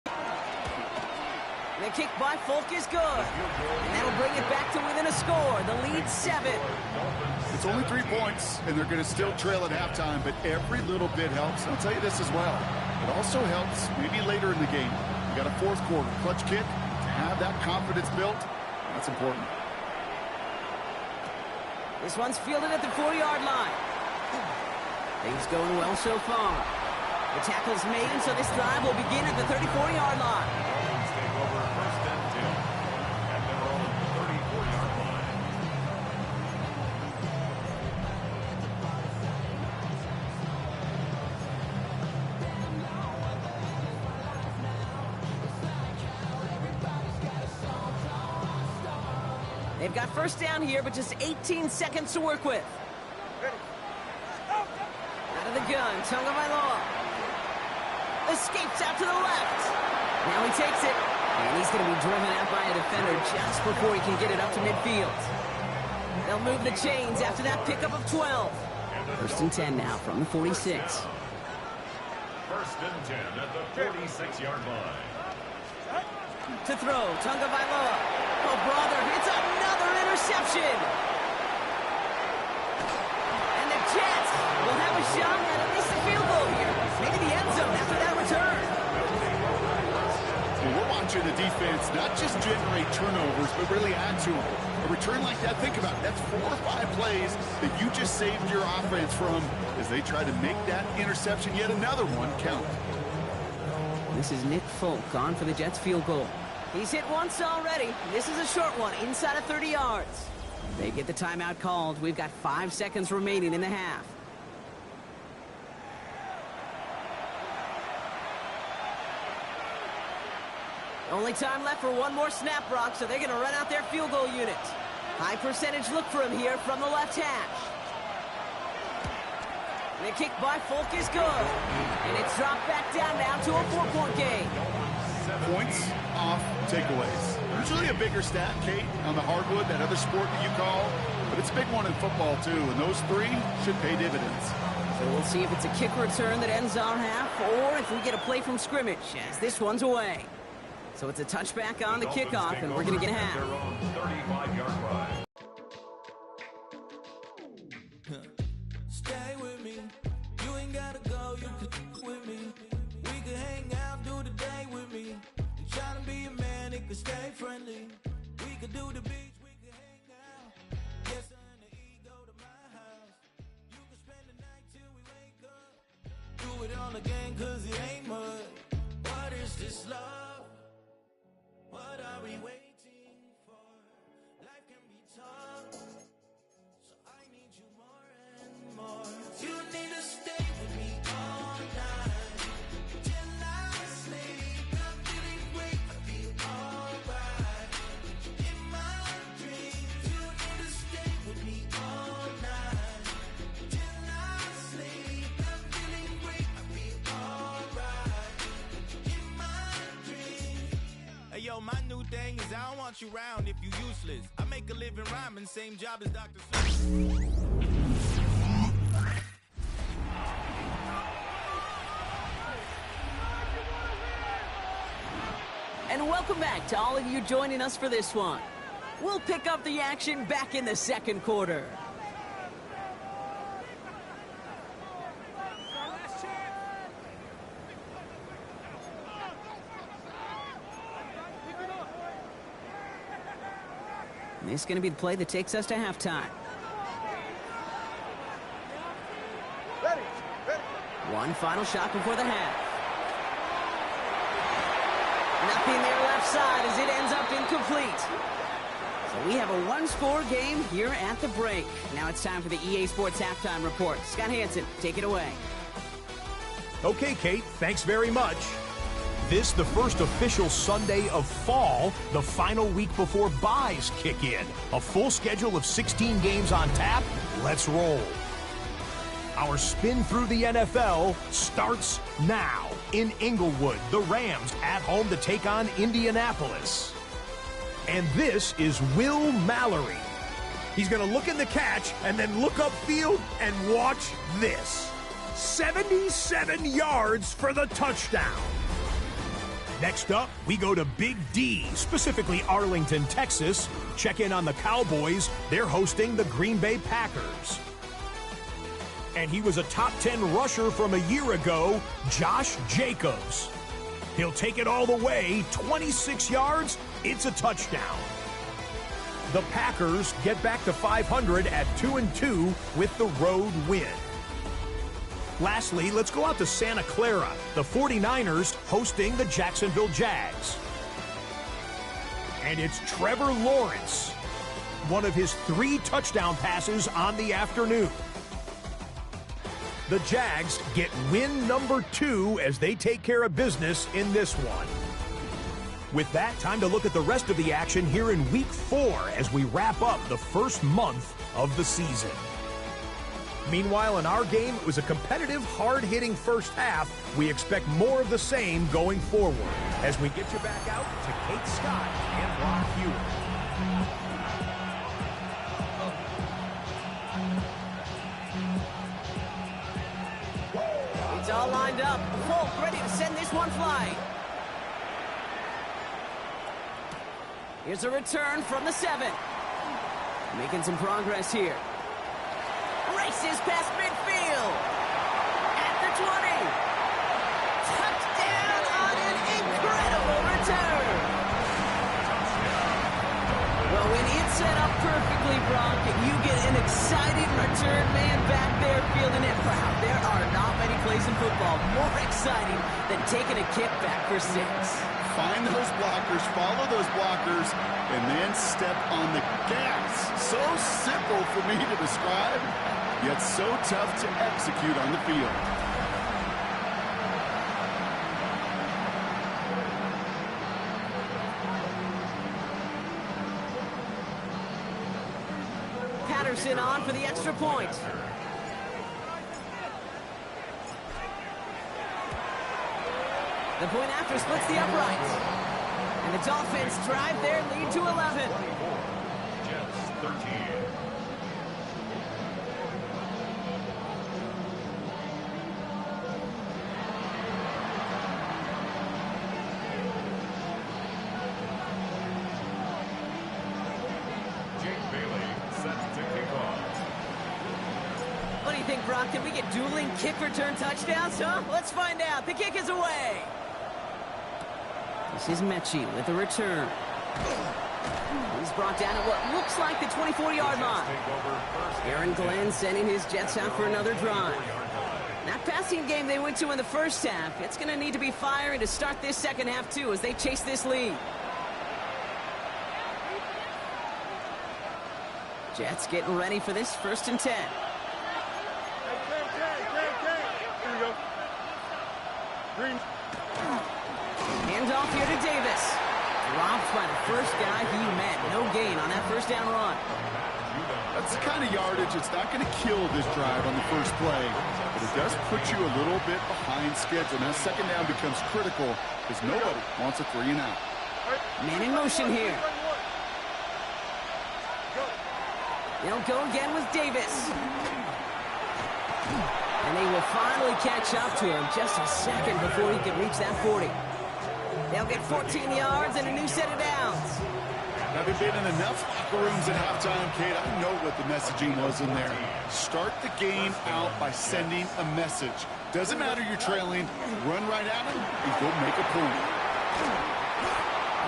Speaker 5: The kick by Folk is good. And that'll bring it back to within a score. The lead 7.
Speaker 6: It's only 3 points, and they're going to still trail at halftime, but every little bit helps. I'll tell you this as well. It also helps maybe later in the game. You got a fourth quarter clutch kick. To have that confidence built, that's important.
Speaker 5: This one's fielded at the 4-yard line. Things going well so far. The tackle's made, so this drive will begin at the 34-yard line.
Speaker 1: Dolphins take over first and 10 at their own 34-yard line.
Speaker 5: They've got first down here, but just 18 seconds to work with. Out of the gun, Tonga Vailoa. Escapes out to the left. Now he takes it, and he's going to be driven out by a defender just before he can get it up to midfield. They'll move the chains after that pickup of 12. First and 10 now from the 46.
Speaker 1: First and 10 at the 46-yard line.
Speaker 5: To throw, Tonga Vailoa. Oh, brother, it's another interception. And the Jets will have a shot at least a field goal here. Maybe the end zone after that return.
Speaker 6: Well, we're watching the defense not just generate turnovers, but really add to them. A return like that, think about it. That's 4 or 5 plays that you just saved your offense from as they try to make that interception, yet another one, count.
Speaker 5: This is Nick Folk on for the Jets field goal. He's hit once already. This is a short one, inside of 30 yards. They get the timeout called. We've got 5 seconds remaining in the half. Only time left for one more snap, Brock, so they're going to run out their field goal unit. High percentage look for him here from the left hash. The kick by Folk is good. And it's dropped back down now to a 4-point game.
Speaker 6: Points off takeaways. Usually a bigger stat, Kate, on the hardwood, that other sport that you call. But it's a big one in football, too. And those 3 should pay dividends.
Speaker 5: So we'll see if it's a kick return that ends our half or if we get a play from scrimmage as this one's away. So it's a touchback on the kickoff, and we're going to get a half.
Speaker 1: 35-yard line.
Speaker 2: Stay with me. You ain't gotta go, you could with me. We could hang out, do the day with me. You tryna be a man, it could stay friendly. We could do the beach, we could hang out. Yes, and the ego to my house. You could spend the night till we wake up. Do it all again, cause it ain't mud. What is this love? What are we waiting for? Life can be tough, so I need you more and more. You need to stay with me all night till I sleep. I'm feeling great, I feel alright. In my dreams, you need to stay with me all night till I sleep. I'm feeling great, I feel alright. In my dreams.
Speaker 9: Hey yo, my new thing is I don't want you around if you useless. I make a living rhyming, same job as Dr. Seuss.
Speaker 5: And welcome back to all of you joining us for this one. We'll pick up the action back in the second quarter. This is going to be the play that takes us to halftime. One final shot before the half. Nothing there left side as it ends up incomplete. So we have a one-score game here at the break. Now it's time for the EA Sports Halftime Report. Scott Hansen, take it away.
Speaker 10: Okay, Kate, thanks very much. This, the first official Sunday of fall, the final week before buys kick in. A full schedule of 16 games on tap. Let's roll. Our spin through the NFL starts now. In Inglewood, the Rams at home to take on Indianapolis. And this is Will Mallory. He's going to look in the catch and then look upfield and watch this. 77 yards for the touchdown. Next up, we go to Big D, specifically Arlington, Texas. Check in on the Cowboys. They're hosting the Green Bay Packers. And he was a top 10 rusher from a year ago, Josh Jacobs. He'll take it all the way, 26 yards, it's a touchdown. The Packers get back to 500 at 2-2 with the road win. Lastly, let's go out to Santa Clara, the 49ers hosting the Jacksonville Jags. And it's Trevor Lawrence, one of his 3 touchdown passes on the afternoon. The Jags get win number 2 as they take care of business in this one. With that, time to look at the rest of the action here in Week 4 as we wrap up the first month of the season. Meanwhile, in our game, it was a competitive, hard-hitting first half. We expect more of the same going forward as we get you back out to Kate Scott and Brock Hewitt.
Speaker 5: It's all lined up. Folk ready to send this one flying. Here's a return from the 7. Making some progress here. Races past midfield. At the 20. Touchdown on an incredible return. Well, when it's set up perfectly, Brock, and you get an exciting return man back there fielding it proud, there are not many plays in football more exciting than taking a kick back for 6.
Speaker 6: Find those blockers, follow those blockers, and then step on the gas. So simple for me to describe, yet so tough to execute on the field.
Speaker 5: Patterson on for the extra point. The point after splits the uprights. And the Dolphins drive their lead to 11.
Speaker 1: Jets 13. Jake Bailey set to kick off.
Speaker 5: What do you think, Brock? Can we get dueling kick return touchdowns, huh? Let's find out. The kick is away. This is Mechie with the return. He's brought down at what looks like the 24-yard line. Aaron Glenn sending his Jets out for another drive. That passing game they went to in the first half, it's going to need to be firing to start this second half, too, as they chase this lead. Jets getting ready for this 1st and 10.
Speaker 4: Here we go. Green.
Speaker 5: Handoff here to Davis. Dropped by the first guy he met. No gain on that first down run.
Speaker 6: That's the kind of yardage it's not going to kill this drive on the first play, but it does put you a little bit behind schedule. Now second down becomes critical because nobody wants a 3 and out.
Speaker 5: Man in motion here. They'll go again with Davis. And they will finally catch up to him just a second before he can reach that 40. They'll get 14 yards and a new set of downs.
Speaker 6: Having been in enough locker rooms at halftime, Kate, I know what the messaging was in there. Start the game out by sending a message. Doesn't matter you're trailing, run right at him and go make a point.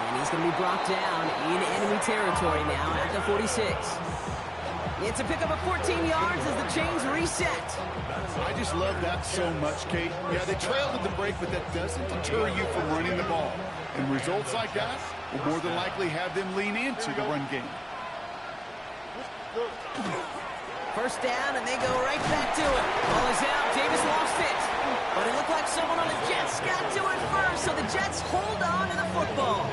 Speaker 5: And he's going to be brought down in enemy territory now at the 46. It's a pickup of 14 yards as the chains reset.
Speaker 6: I just love that so much, Kate. Yeah, they trailed at the break, but that doesn't deter you from running the ball. And results like that will more than likely have them lean into the run game.
Speaker 5: First down, and they go right back to it. Ball is out. Davis lost it. But it looked like someone on the Jets got to it first, so the Jets hold on to the football.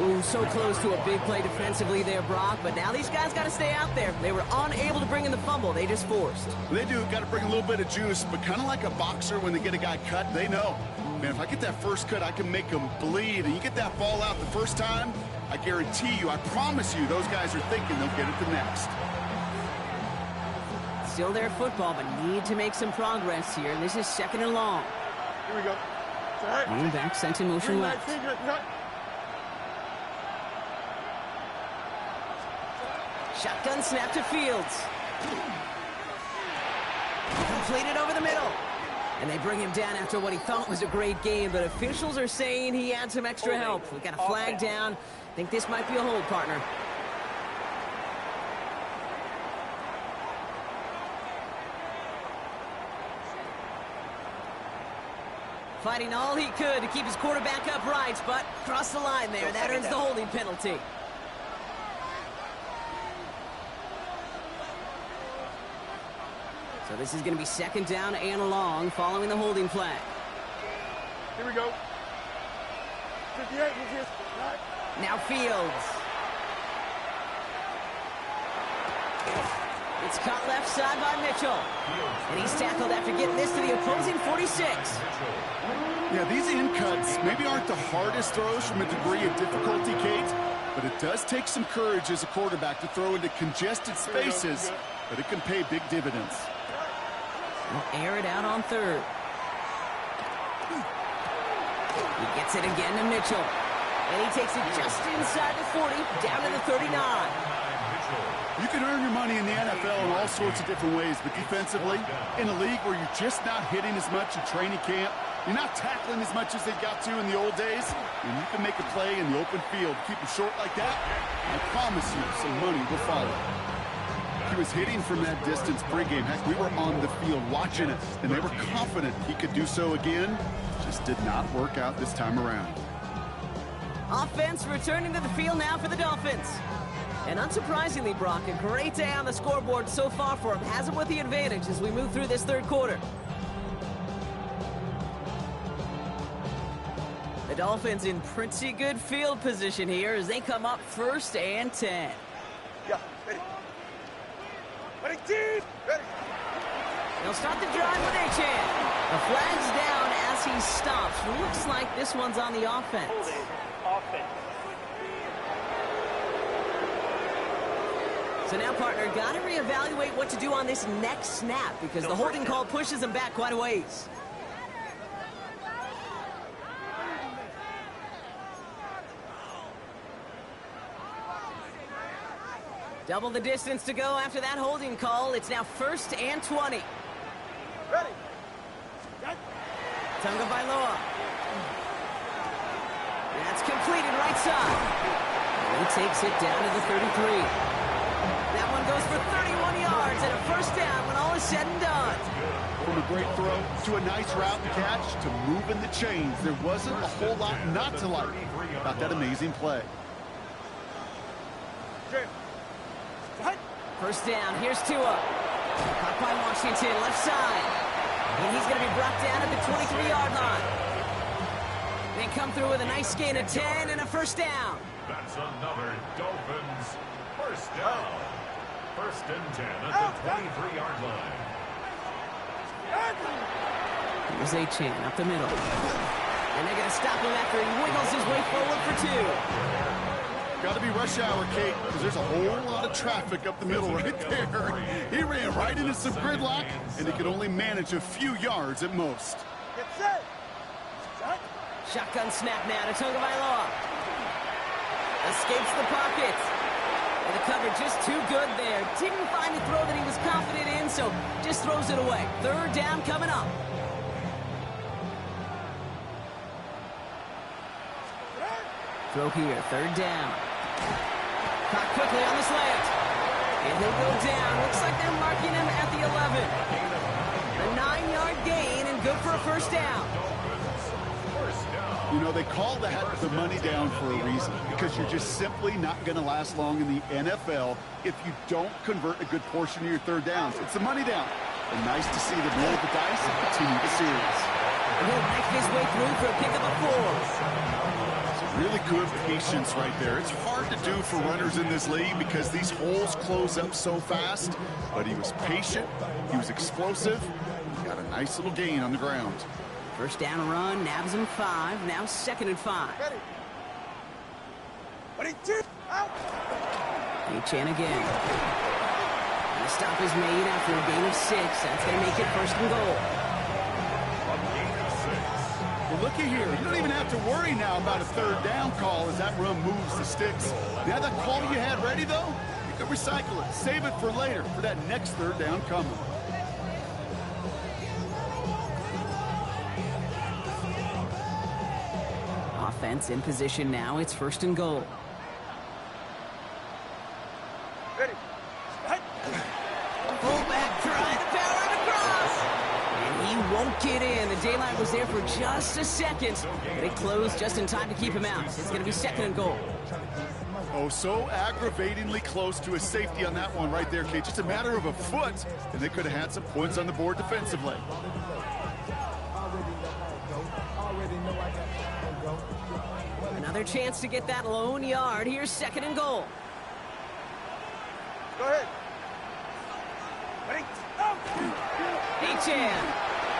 Speaker 5: Ooh, so close to a big play defensively there, Brock, but now these guys got to stay out there. They were unable to bring in the fumble. They just forced.
Speaker 6: They do. Got to bring a little bit of juice, but kind of like a boxer when they get a guy cut, they know. Man, if I get that first cut, I can make them bleed. And you get that ball out the first time, I guarantee you, I promise you, those guys are thinking they'll get it the next.
Speaker 5: Still their football, but need to make some progress here. This is second and long.
Speaker 4: Here we go.
Speaker 5: Running back sent in motion left. Shotgun snap to Fields. Completed over the middle. And they bring him down after what he thought was a great game, but officials are saying he had some extra help. We got a flag down. Think this might be a hold, partner. Fighting all he could to keep his quarterback upright, but crossed the line there. That earns the holding penalty. So this is going to be second down and long following the holding flag.
Speaker 4: Here we go. 58.
Speaker 5: Now Fields. It's caught left side by Mitchell. And he's tackled after getting this to the opposing 46.
Speaker 6: Yeah, these in cuts maybe aren't the hardest throws from a degree of difficulty, Kate, but it does take some courage as a quarterback to throw into congested spaces, but it can pay big dividends.
Speaker 5: We'll air it out on third. He gets it again to Mitchell. And he takes it just inside the 40, down to the 39.
Speaker 6: You can earn your money in the NFL in all sorts of different ways, but defensively, in a league where you're just not hitting as much in training camp, you're not tackling as much as they got to in the old days, and you can make a play in the open field. Keep it short like that, I promise you some money will follow. He was hitting from that distance pregame. Heck, we were on the field watching it, and they were confident he could do so again. Just did not work out this time around.
Speaker 5: Offense returning to the field now for the Dolphins. And unsurprisingly, Brock, a great day on the scoreboard so far for him. Has him with the advantage as we move through this third quarter. The Dolphins in pretty good field position here as they come up first and 10.
Speaker 4: Yeah, ready. Ready, team! Ready.
Speaker 5: They'll start the drive with Achan. The flag's down as he stops. Looks like this one's on the offense.
Speaker 7: Offense.
Speaker 5: So now, partner, got to reevaluate what to do on this next snap because the holding call pushes him back quite a ways. Double the distance to go after that holding call. It's now first and 20.
Speaker 4: Ready.
Speaker 5: Tunga Bailoa. That's completed right side. He takes it down to the 33. That one goes for 31 yards and a first down when all is said and done.
Speaker 6: From a great throw to a nice route and catch to moving the chains, there wasn't a whole lot not to like about that amazing play.
Speaker 5: First down, here's Tua. Caught by Washington, left side. And he's going to be brought down at the 23-yard line. They come through with a nice gain of 10 and a first down.
Speaker 1: That's another Dolphins first down. First and 10 at the 23-yard line.
Speaker 5: Here's Achan up the middle. And they're going to stop him after he wiggles his way forward for 2.
Speaker 6: Got to be rush hour, Kate, because there's a whole lot of traffic up the middle right there. He ran right into some gridlock, and he could only manage a few yards at most.
Speaker 5: Shotgun snap now to Tagovailoa. Escapes the pocket. And the cover just too good there. Didn't find a throw that he was confident in, so just throws it away. Third down coming up. Throw here, third down. Caught quickly on the slant. And he'll go down. Looks like they're marking him at the 11. A 9-yard gain and good for a first down.
Speaker 6: You know, they call that the money down for a reason, because you're just simply not going to last long in the NFL if you don't convert a good portion of your third downs. It's the money down. And nice to see them roll the dice and continue the series.
Speaker 5: And he'll make his way through for a pick of the 4.
Speaker 6: Really good patience right there. It's hard to do for runners in this league because these holes close up so fast. But he was patient. He was explosive. He got a nice little gain on the ground.
Speaker 5: First down run, nabs him 5. Now 2nd and 5. H-Chan again. And the stop is made after a gain of 6. That's going to make it 1st and goal.
Speaker 6: Well, looky here. You don't even have to worry now about a third down call as that run moves the sticks. Now that call you had ready, though, you can recycle it. Save it for later for that next third down coming.
Speaker 5: Offense in position now. It's 1st and goal. Fullback trying to power it across. And he won't get in. The daylight was there for just a second, but it closed just in time to keep him out. It's going to be 2nd and goal.
Speaker 6: Oh, so aggravatingly close to a safety on that one right there, Kate. Just a matter of a foot, and they could have had some points on the board defensively.
Speaker 5: Another chance to get that lone yard. Here's 2nd and goal.
Speaker 4: Go ahead.
Speaker 5: H-Chan.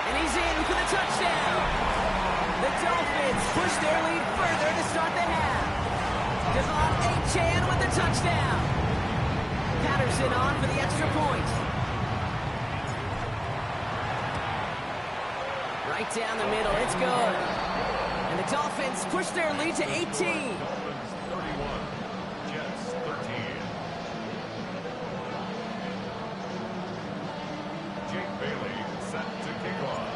Speaker 5: And he's in for the touchdown. The Dolphins push their lead further to start the half. Devon H-Chan with the touchdown. Patterson on for the extra point. Right down the middle. It's good. And the Dolphins push their lead to 18.
Speaker 1: Dolphins 31, Jets 13. Jake Bailey set to kick off.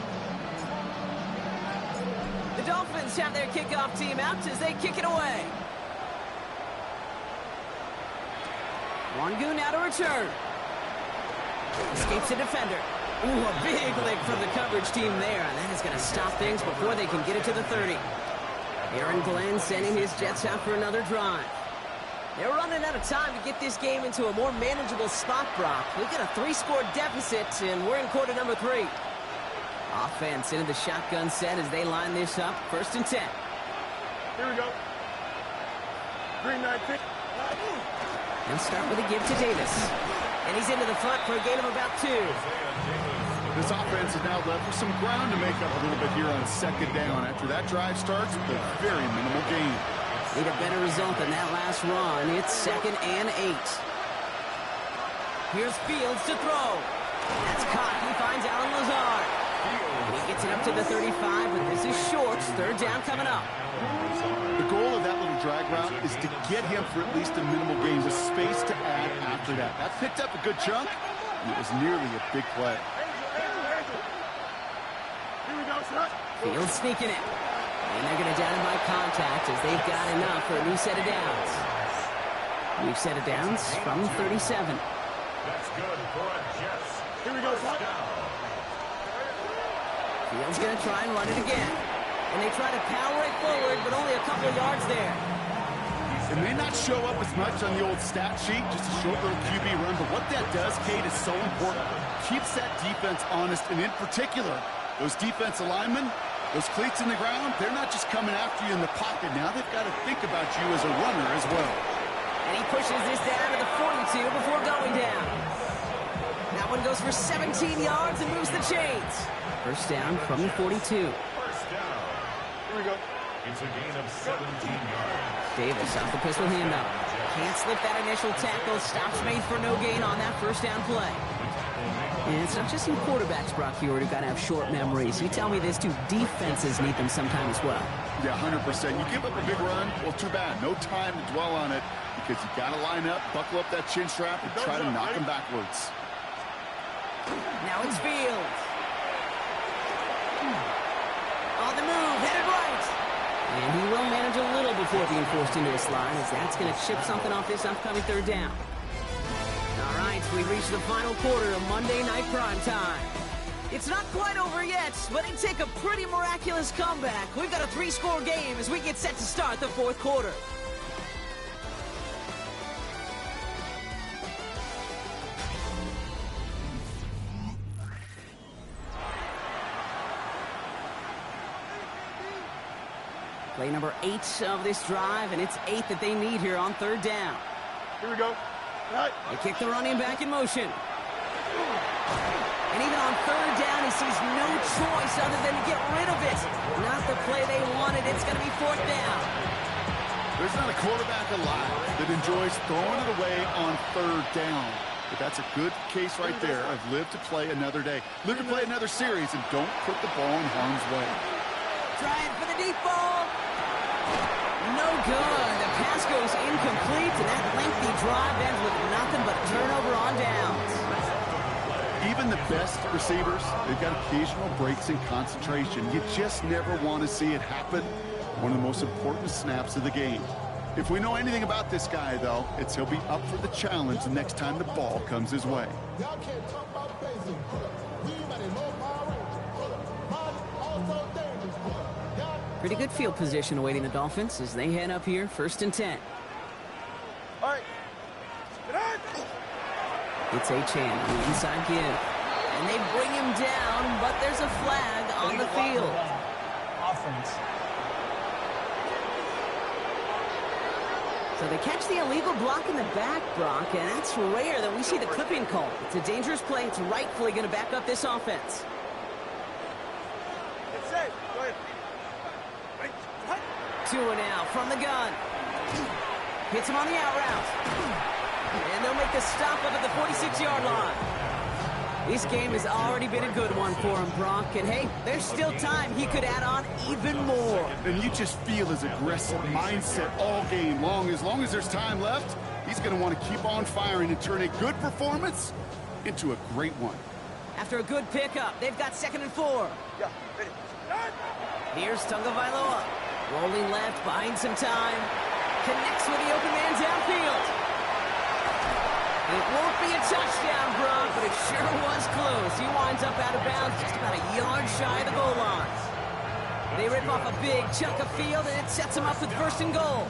Speaker 5: The Dolphins have their kickoff team out as they kick it away. Wangu now to return. Escapes the defender. Ooh, a big lick from the coverage team there. And that is going to stop things before they can get it to the 30. Aaron Glenn sending his Jets out for another drive. They're running out of time to get this game into a more manageable spot, Brock. We've got a 3-score deficit, and we're in quarter number 3. Offense into the shotgun set as they line this up. 1st and 10.
Speaker 4: Here we go. Green 9 pick.
Speaker 5: They'll start with a give to Davis. And he's into the front for a gain of about 2.
Speaker 6: This offense is now left with some ground to make up a little bit here on 2nd down. After that drive starts with a very minimal gain.
Speaker 5: Need a better result than that last run. It's 2nd and 8. Here's Fields to throw. That's caught. He finds Alan Lazard. And he gets it up to the 35, but this is short. 3rd down coming up.
Speaker 6: The goal of that little drag route is to get him for at least a minimal gain with space to add after that. That picked up a good chunk, and it was nearly a big play.
Speaker 5: Fields sneaking it. And they're going to down him by contact as they've got enough for a new set of downs. New set of downs from 37.
Speaker 1: That's good for a Jets.
Speaker 4: Here we go, son.
Speaker 5: Fields going to try and run it again. And they try to power it forward, but only a couple yards there.
Speaker 6: It may not show up as much on the old stat sheet, just a short little QB run, but what that does, Kate, is so important. Keeps that defense honest, and in particular, those defense linemen, those cleats in the ground, they're not just coming after you in the pocket. Now they've got to think about you as a runner as well.
Speaker 5: And he pushes this down to the 42 before going down. That one goes for 17 yards and moves the chains. 1st down from the 42.
Speaker 1: 1st down.
Speaker 4: Here we go.
Speaker 1: It's a gain of 17 yards.
Speaker 5: Davis off the pistol handoff. Can't slip that initial tackle. Stops made for no gain on that 1st down play. And it's not just some quarterbacks, Brock Heward, who got to have short memories. You tell me this too, defenses need them sometime as well.
Speaker 6: Yeah, 100%. You give up a big run, well, too bad. No time to dwell on it because you got to line up, buckle up that chin strap, and try to knock him backwards.
Speaker 5: Now it's Fields. On the move, headed right. And he will manage a little before being forced into a slide, as that's going to chip something off this upcoming third down. All right, we reach the final quarter of Monday Night Prime Time. It's not quite over yet, but it'd take a pretty miraculous comeback. We've got a 3-score game as we get set to start the fourth quarter. Play number 8 of this drive, and it's 8 that they need here on third down.
Speaker 8: Here we go. Right.
Speaker 5: They kick the running back in motion. And even on third down, he sees no choice other than to get rid of it. Not the play they wanted. It's going to be fourth down.
Speaker 6: There's not a quarterback alive that enjoys throwing it away on third down. But that's a good case right there of live to play another day. Live to play another series, and don't put the ball in harm's way.
Speaker 5: Trying for the deep ball. No good. The pass goes incomplete, and that lengthy drive ends with nothing but a turnover on downs.
Speaker 6: Even the best receivers, they've got occasional breaks in concentration. You just never want to see it happen. One of the most important snaps of the game. If we know anything about this guy, though, it's he'll be up for the challenge the next time the ball comes his way.
Speaker 5: Pretty good field position awaiting the Dolphins as they head up here, 1st and 10.
Speaker 8: All right.
Speaker 5: It's Achane on the inside give. And they bring him down, but there's a flag on the field.
Speaker 8: Offense.
Speaker 5: So they catch the illegal block in the back, Brock, and that's rare that we see the clipping call. It's a dangerous play. It's rightfully going to back up this offense.
Speaker 8: It's safe. Go ahead.
Speaker 5: 2 and out from the gun. Hits him on the out route. And they'll make the stop up at the 46-yard line. This game has already been a good one for him, Brock. And, hey, there's still time. He could add on even more.
Speaker 6: And you just feel his aggressive mindset all game long. As long as there's time left, he's going to want to keep on firing and turn a good performance into a great one.
Speaker 5: After a good pickup, they've got 2nd and 4.
Speaker 8: Yeah, ready.
Speaker 5: Here's Tagovailoa. Rolling left, buying some time. Connects with the open man downfield. It won't be a touchdown, Brock, but it sure was close. He winds up out of bounds just about a yard shy of the goal line. They rip off a big chunk of field, and it sets him up with 1st and goal.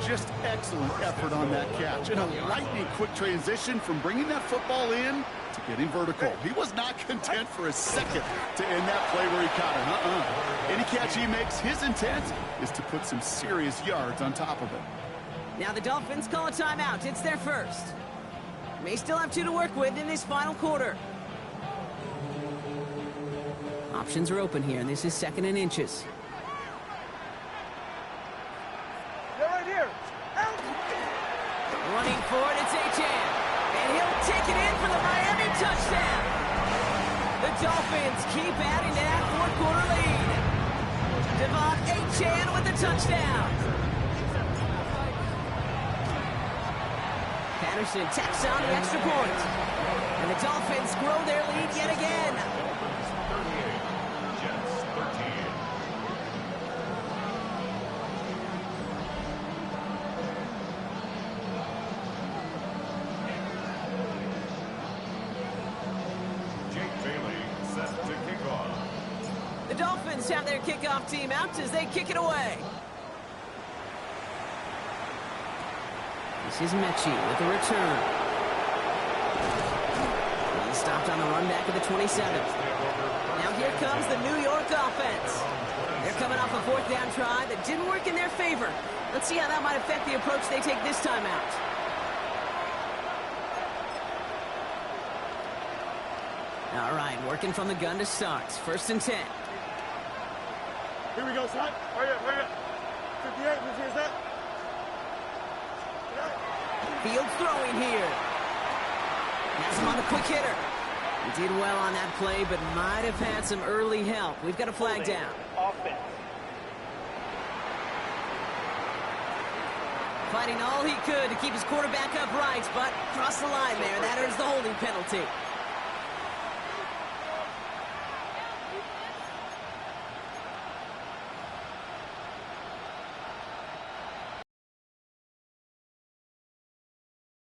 Speaker 6: Just excellent effort on that catch. And a lightning quick transition from bringing that football in to getting vertical. He was not content for a second to end that play where he caught it. Any catch he makes, his intent is to put some serious yards on top of it.
Speaker 5: Now the Dolphins call a timeout. It's their first. May still have 2 to work with in this final quarter. Options are open here, and this is 2nd and inches.
Speaker 8: They're right here.
Speaker 5: Running for it, it's Achane. And he'll take it in for the Miami touchdown. The Dolphins keep adding to that fourth quarter lead. Devon Achane with the touchdown. Patterson tacks on the extra point. And the Dolphins grow their lead yet again.
Speaker 1: Jets 13. Jake Bailey set to kick off.
Speaker 5: The Dolphins have their kickoff team out as they kick it away. This is Mechie with the return. He stopped on the run back at the 27th. Now here comes the New York offense. They're coming off a 4th down try that didn't work in their favor. Let's see how that might affect the approach they take this time out. All right, working from the gun to start. 1st and 10.
Speaker 8: Here we go, son. Hurry up, hurry up. 58, who's that?
Speaker 5: Field throwing here. Has him on the quick hitter. He did well on that play, but might have had some early help. We've got a flag down.
Speaker 7: Offense.
Speaker 5: Fighting all he could to keep his quarterback upright, but crossed the line there. That earns the holding penalty.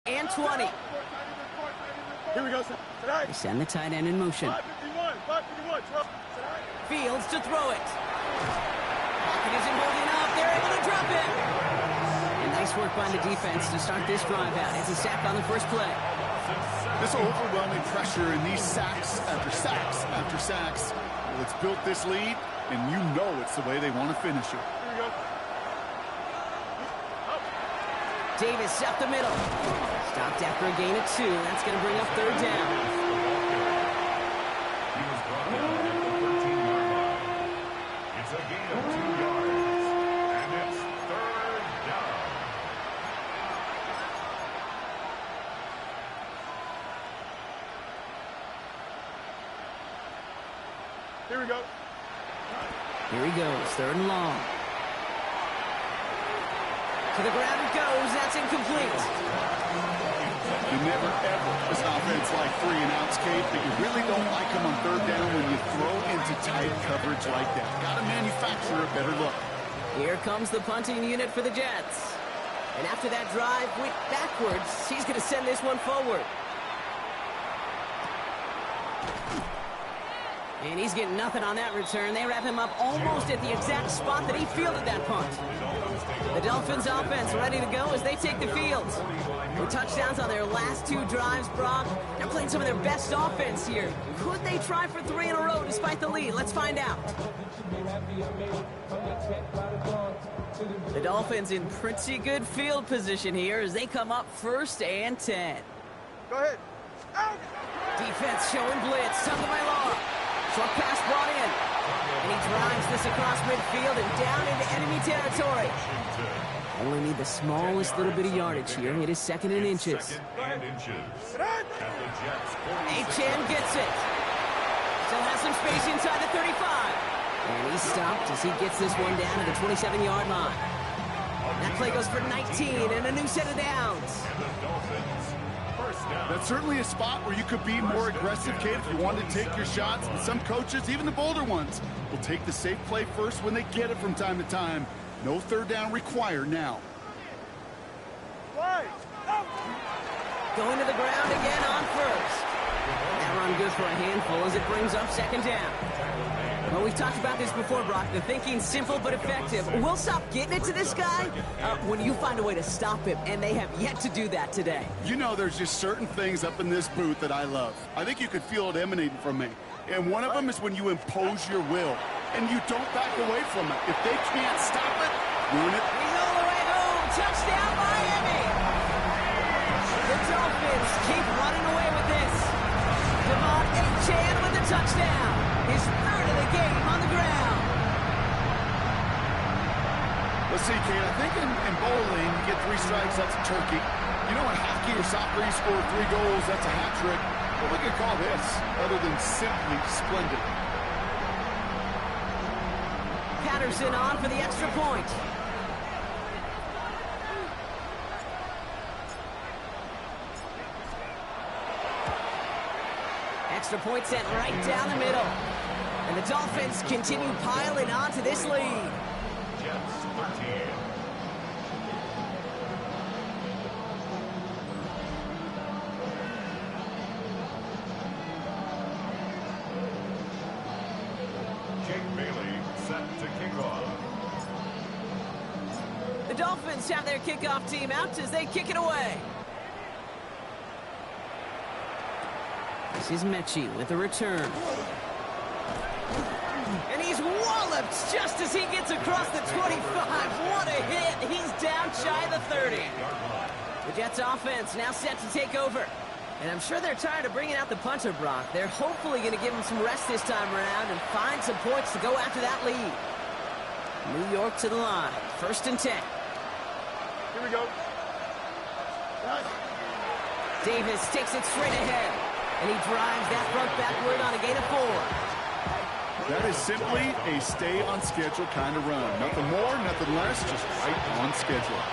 Speaker 5: And 20.
Speaker 8: Here we go, sir.
Speaker 5: They send the tight end in motion.
Speaker 8: 551.
Speaker 5: Fields to throw it. Pocket isn't holding up. They're able to drop it. And nice work by the defense to start this drive out. It's a sack on the first play.
Speaker 6: This overwhelming pressure and these sacks after sacks after sacks. Well, it's built this lead, and you know it's the way they want to finish it.
Speaker 8: Here we go.
Speaker 5: Davis up the middle. Stopped after a gain of 2. That's going to bring up third down.
Speaker 1: He was brought down at the 13-yard line. It's a gain of 2 yards, and it's third down.
Speaker 8: Here we go.
Speaker 5: Here he goes, third and long. To the ground it goes. That's incomplete.
Speaker 6: You never, ever, as an offense like 3 and outs, Kate, but you really don't like them on third down when you throw into tight coverage like that. Got to manufacture a better look.
Speaker 5: Here comes the punting unit for the Jets. And after that drive went backwards, he's going to send this one forward. And he's getting nothing on that return. They wrap him up almost at the exact spot that he fielded that punt. The Dolphins offense ready to go as they take the field. With touchdowns on their last 2 drives, Brock, they're playing some of their best offense here. Could they try for 3 in a row despite the lead? Let's find out. The Dolphins in pretty good field position here as they come up 1st and 10.
Speaker 8: Go ahead. Out.
Speaker 5: Defense showing blitz. Tugged by Law. Short pass brought in. And he drives this across midfield and down into enemy territory. Only need the smallest little bit of yardage here. It is 2nd and inches. Achane gets it. Still has some space inside the 35. And he's stopped as he gets this one down to the 27-yard line. That play goes for 19 and a new set of downs.
Speaker 6: That's certainly a spot where you could be more aggressive, Kate, if you wanted to take your shots. And some coaches, even the bolder ones, will take the safe play first when they get it from time to time. No third down required now.
Speaker 5: Going to the ground again on first. That run good for a handful as it brings up 2nd down. Well, we've talked about this before, Brock. The thinking's simple but effective. We'll stop getting it to this guy when you find a way to stop him, and they have yet to do that today.
Speaker 6: You know, there's just certain things up in this booth that I love. I think you could feel it emanating from me. And one of them is when you impose your will, and you don't back away from it. If they can't stop it, ruin it.
Speaker 5: He's all the way home. Touchdown, Miami. The Dolphins keep running away with this. Devon Achane with the touchdown. His 3rd of the game on the ground.
Speaker 6: Let's see, Kate, I think in bowling, you get 3 strikes, that's a turkey. You know, in hockey or soccer, you score 3 goals, that's a hat trick. What we could call this, other than simply splendid?
Speaker 5: Patterson on for the extra point. Extra point sent right down the middle. And the Dolphins continue piling on to this lead.
Speaker 1: Jets 13. Jake Bailey set to kick off.
Speaker 5: The Dolphins have their kickoff team out as they kick it away. This is Mechie with a return. And he's walloped just as he gets across the 25. What a hit. He's down shy of the 30. The Jets offense now set to take over. And I'm sure they're tired of bringing out the punter, Brock. They're hopefully going to give him some rest this time around and find some points to go after that lead. New York to the line. 1st and 10.
Speaker 8: Here we go.
Speaker 5: Davis takes it straight ahead. And he drives that front backward on a gain of 4.
Speaker 6: That is simply a stay-on-schedule kind of run. Nothing more, nothing less, just right on schedule.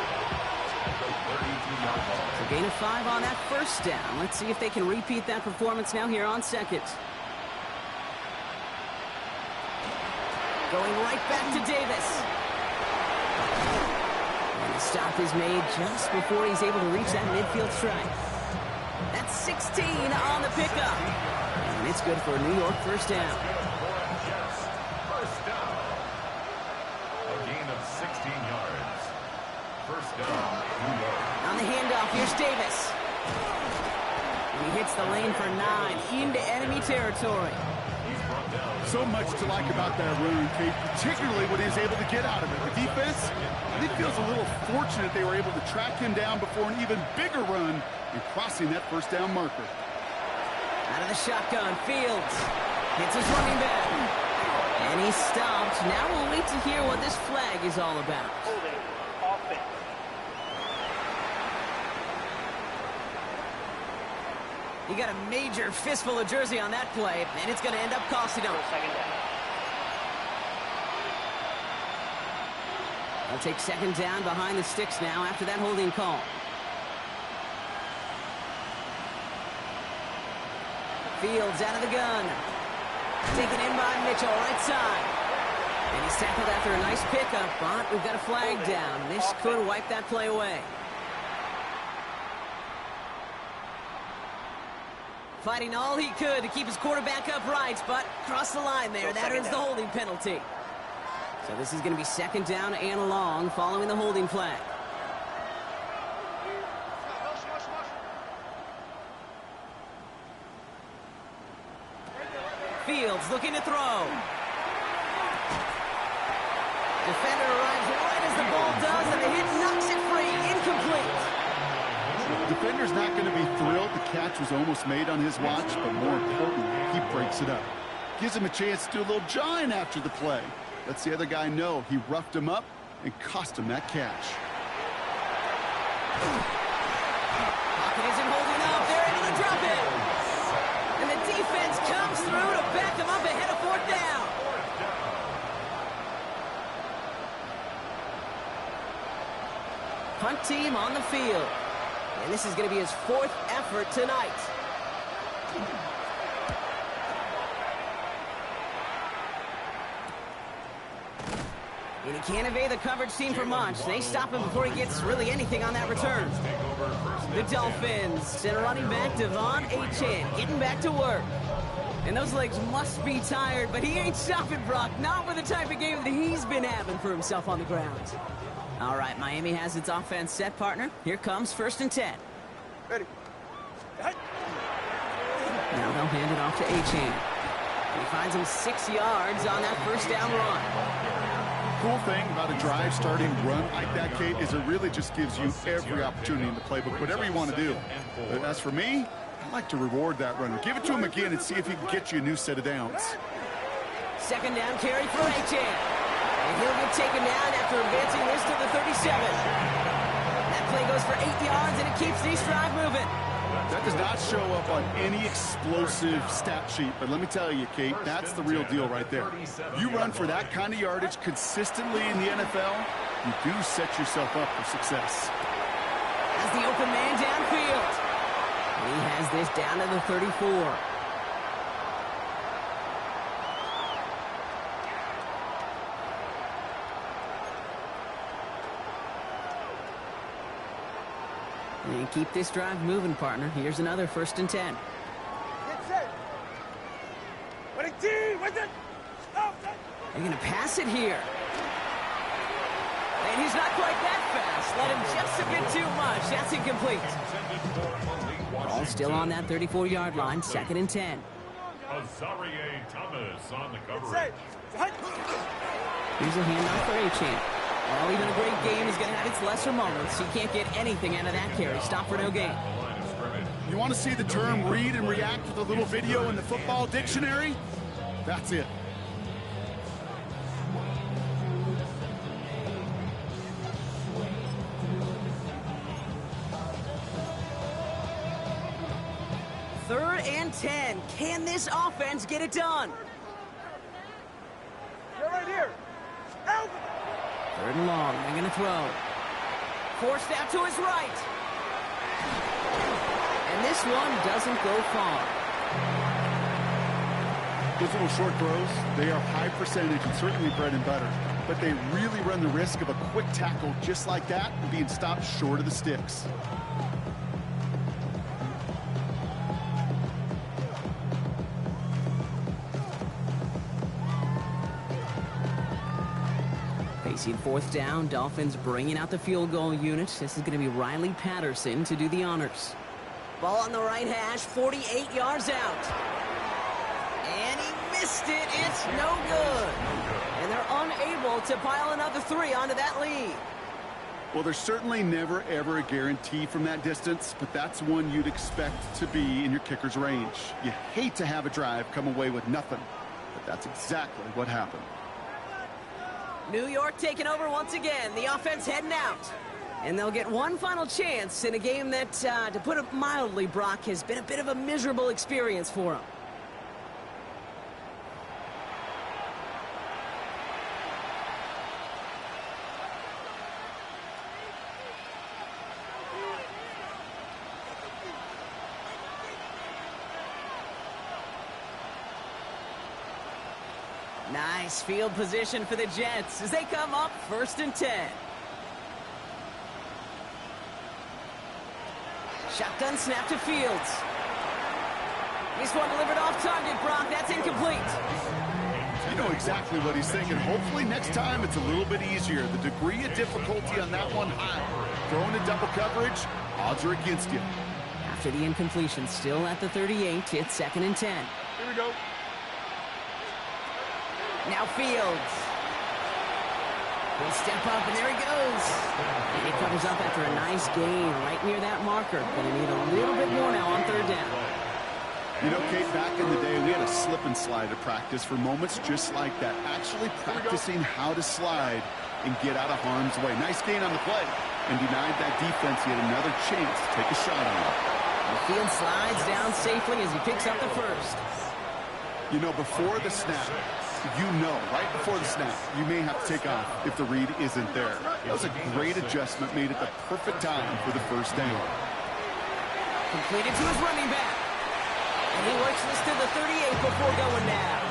Speaker 5: So gain of 5 on that first down. Let's see if they can repeat that performance now here on second. Going right back to Davis. And the stop is made just before he's able to reach that midfield strike. That's 16 on the pickup. And it's good for a New York first down.
Speaker 1: First down. A gain of 16 yards. First down, New York.
Speaker 5: On the handoff, here's Davis. And he hits the lane for 9 into enemy territory.
Speaker 6: So much to like about that run, Kate, particularly what he was able to get out of it. The defense, I think, feels a little fortunate they were able to track him down before an even bigger run and crossing that first down marker.
Speaker 5: Out of the shotgun, Fields hits his running back. And he's stopped. Now we'll wait to hear what this flag is all about.
Speaker 7: Holding offense.
Speaker 5: He got a major fistful of jersey on that play, and it's going to end up costing him.
Speaker 7: Second down.
Speaker 5: They'll take second down behind the sticks now after that holding call. Fields out of the gun. Taken in by Mitchell, right side. And he's tackled after a nice pickup, but we've got a flag down. This could wipe that play away. Fighting all he could to keep his quarterback upright, but crossed the line there. That earns the holding penalty. So this is going to be second down and long following the holding flag. Fields looking to throw. Defender arrives right as the ball does, and the hit knocks it free. Incomplete.
Speaker 6: Defender's not going to be thrilled. The catch was almost made on his watch, but more importantly, he breaks it up. Gives him a chance to do a little jawing after the play. Lets the other guy know he roughed him up and cost him that catch.
Speaker 5: Pocket isn't holding up. They're able to drop it. And the defense comes through to back him up ahead of fourth down. Punt team on the field. And this is going to be his 4th effort tonight. And he can't evade the coverage team for much. They stop him before he gets really anything on that return. The Dolphins send running back Devon Achane getting back to work. And those legs must be tired, but he ain't stopping, Brock. Not with the type of game that he's been having for himself on the ground. All right, Miami has its offense set, partner. Here comes 1st and 10.
Speaker 8: Ready.
Speaker 5: Now they'll hand it off to Achane. He finds him 6 yards on that first down run.
Speaker 6: Cool thing about a drive starting run like that, Kate, is it really just gives you every opportunity in the playbook, whatever you want to do. But as for me, I like to reward that runner. Give it to him again and see if he can get you a new set of downs.
Speaker 5: Second down carry for Achane. And he'll get taken down after advancing this to the 37. That play goes for 8 yards, and it keeps this drive moving.
Speaker 6: That does not show up on any explosive stat sheet, but let me tell you, Kate, that's the real deal right there. You run for that kind of yardage consistently in the NFL, you do set yourself up for success.
Speaker 5: Has the open man downfield. And he has this down to the 34. And keep this drive moving, partner. Here's another 1st and 10.
Speaker 8: Get set. Ready, team. What's it?
Speaker 5: They're going to pass it here. And he's not quite that fast. Let him just a bit too much. That's incomplete. Ball still on that 34-yard line. 2nd and 10.
Speaker 1: Azarie Thomas on the coverage.
Speaker 5: Here's a handoff for Achane. Well, even a great game is going to have its lesser moments. He can't get anything out of that carry. Stop for no gain.
Speaker 6: You want to see the term read and react with a little video in the football dictionary? That's it.
Speaker 5: 3rd and 10. Can this offense get it done?
Speaker 8: They're right here. Help!
Speaker 5: 3rd and long. They're going to throw. Forced out to his right. And this one doesn't go far.
Speaker 6: Those little short throws, they are high percentage and certainly bread and butter. But they really run the risk of a quick tackle just like that and being stopped short of the sticks.
Speaker 5: Facing 4th down, Dolphins bringing out the field goal unit. This is going to be Riley Patterson to do the honors. Ball on the right hash, 48 yards out. And he missed it. It's no good. And they're unable to pile another 3 onto that lead.
Speaker 6: Well, there's certainly never, ever a guarantee from that distance, but that's one you'd expect to be in your kicker's range. You hate to have a drive come away with nothing, but that's exactly what happened.
Speaker 5: New York taking over once again. The offense heading out. And they'll get one final chance in a game that, to put it mildly, Brock, has been a bit of a miserable experience for them. Nice field position for the Jets as they come up 1st and 10. Shotgun snap to Fields. This one delivered off target, Brock. That's incomplete.
Speaker 6: You know exactly what he's thinking. Hopefully next time it's a little bit easier. The degree of difficulty on that one high. Throwing a double coverage, odds are against you.
Speaker 5: After the incompletion, still at the 38, it's 2nd and 10.
Speaker 8: Here we go.
Speaker 5: Now Fields. He'll step up, and there he goes. And he covers up after a nice gain right near that marker. Gonna need a little bit more now on 3rd down.
Speaker 6: You know, Kate, back in the day, we had a slip and slide to practice for moments just like that. Actually practicing how to slide and get out of harm's way. Nice gain on the play. And denied that defense yet another chance to take a shot on him.
Speaker 5: The field slides down safely as he picks up the 1st.
Speaker 6: You know, before the snap, you know, right before the snap, you may have to take off if the read isn't there. That was a great adjustment made at the perfect time for the 1st down.
Speaker 5: Completed to his running back. And he works this to the 38 before going down.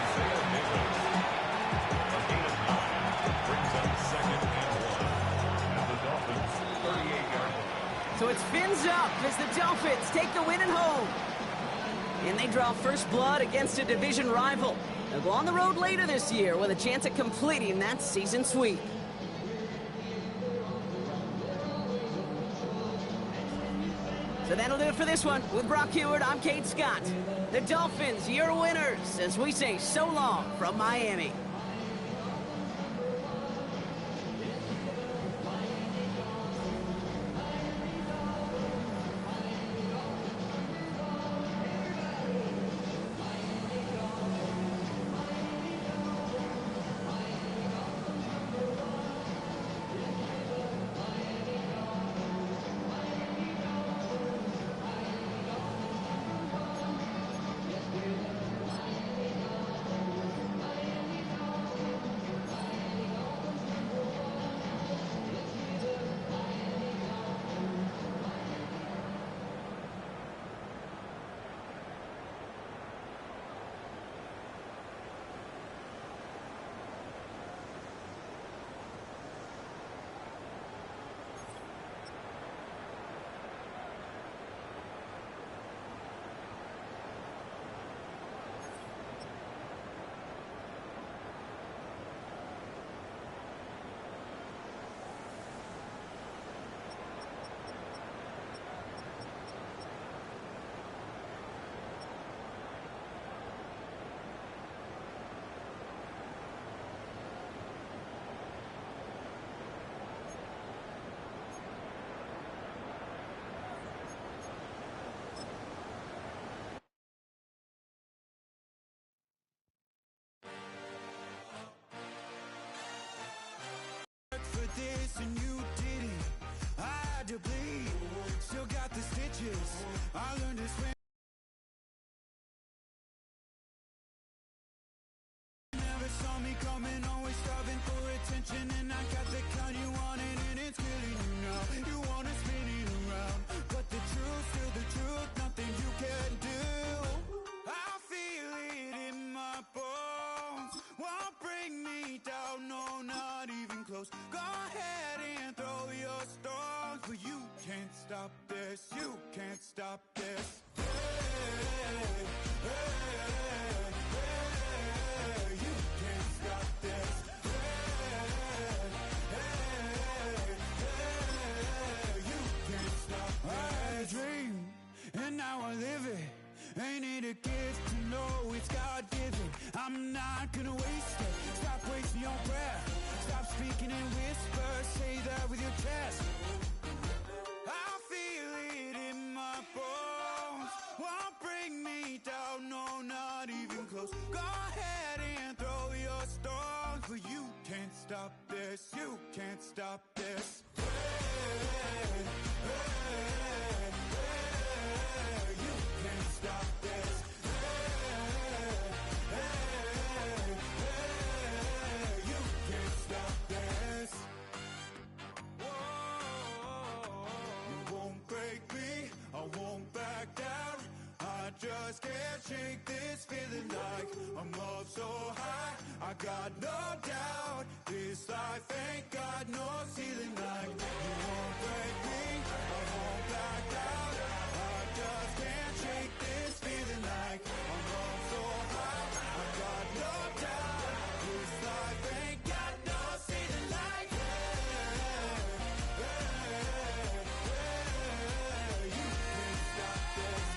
Speaker 5: So it's fins up as the Dolphins take the win at home. And they draw first blood against a division rival. They'll go on the road later this year with a chance at completing that season sweep. So that'll do it for this one. With Brock Heward, I'm Kate Scott. The Dolphins, your winners, as we say so long from Miami.
Speaker 9: this and you did it. I had to bleed, still got the stitches. I learned this when
Speaker 11: not gonna waste it. Stop wasting your breath. Stop speaking in whispers. Say that with your chest. I feel it in my bones. Won't bring me down, no, not even close. Go ahead and throw your stones, but you can't stop this. You can't stop this. Hey, hey, hey, you can't stop this. You can't stop this. You won't break me, I won't back down. I just can't shake this feeling like I'm up so high. I got no doubt this life ain't got no ceiling like. You won't break me, I won't back down. I just can't shake this feeling like I'm up so high. I got no doubt this life ain't got no ceiling like. You can't stop this.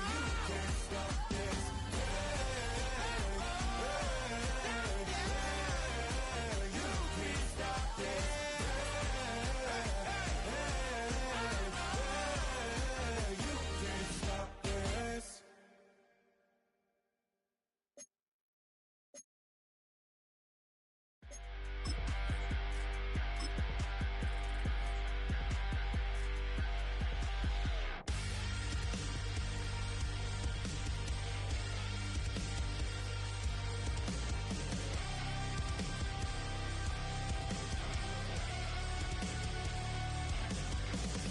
Speaker 11: You can't stop this. You can't stop this. You can't stop this.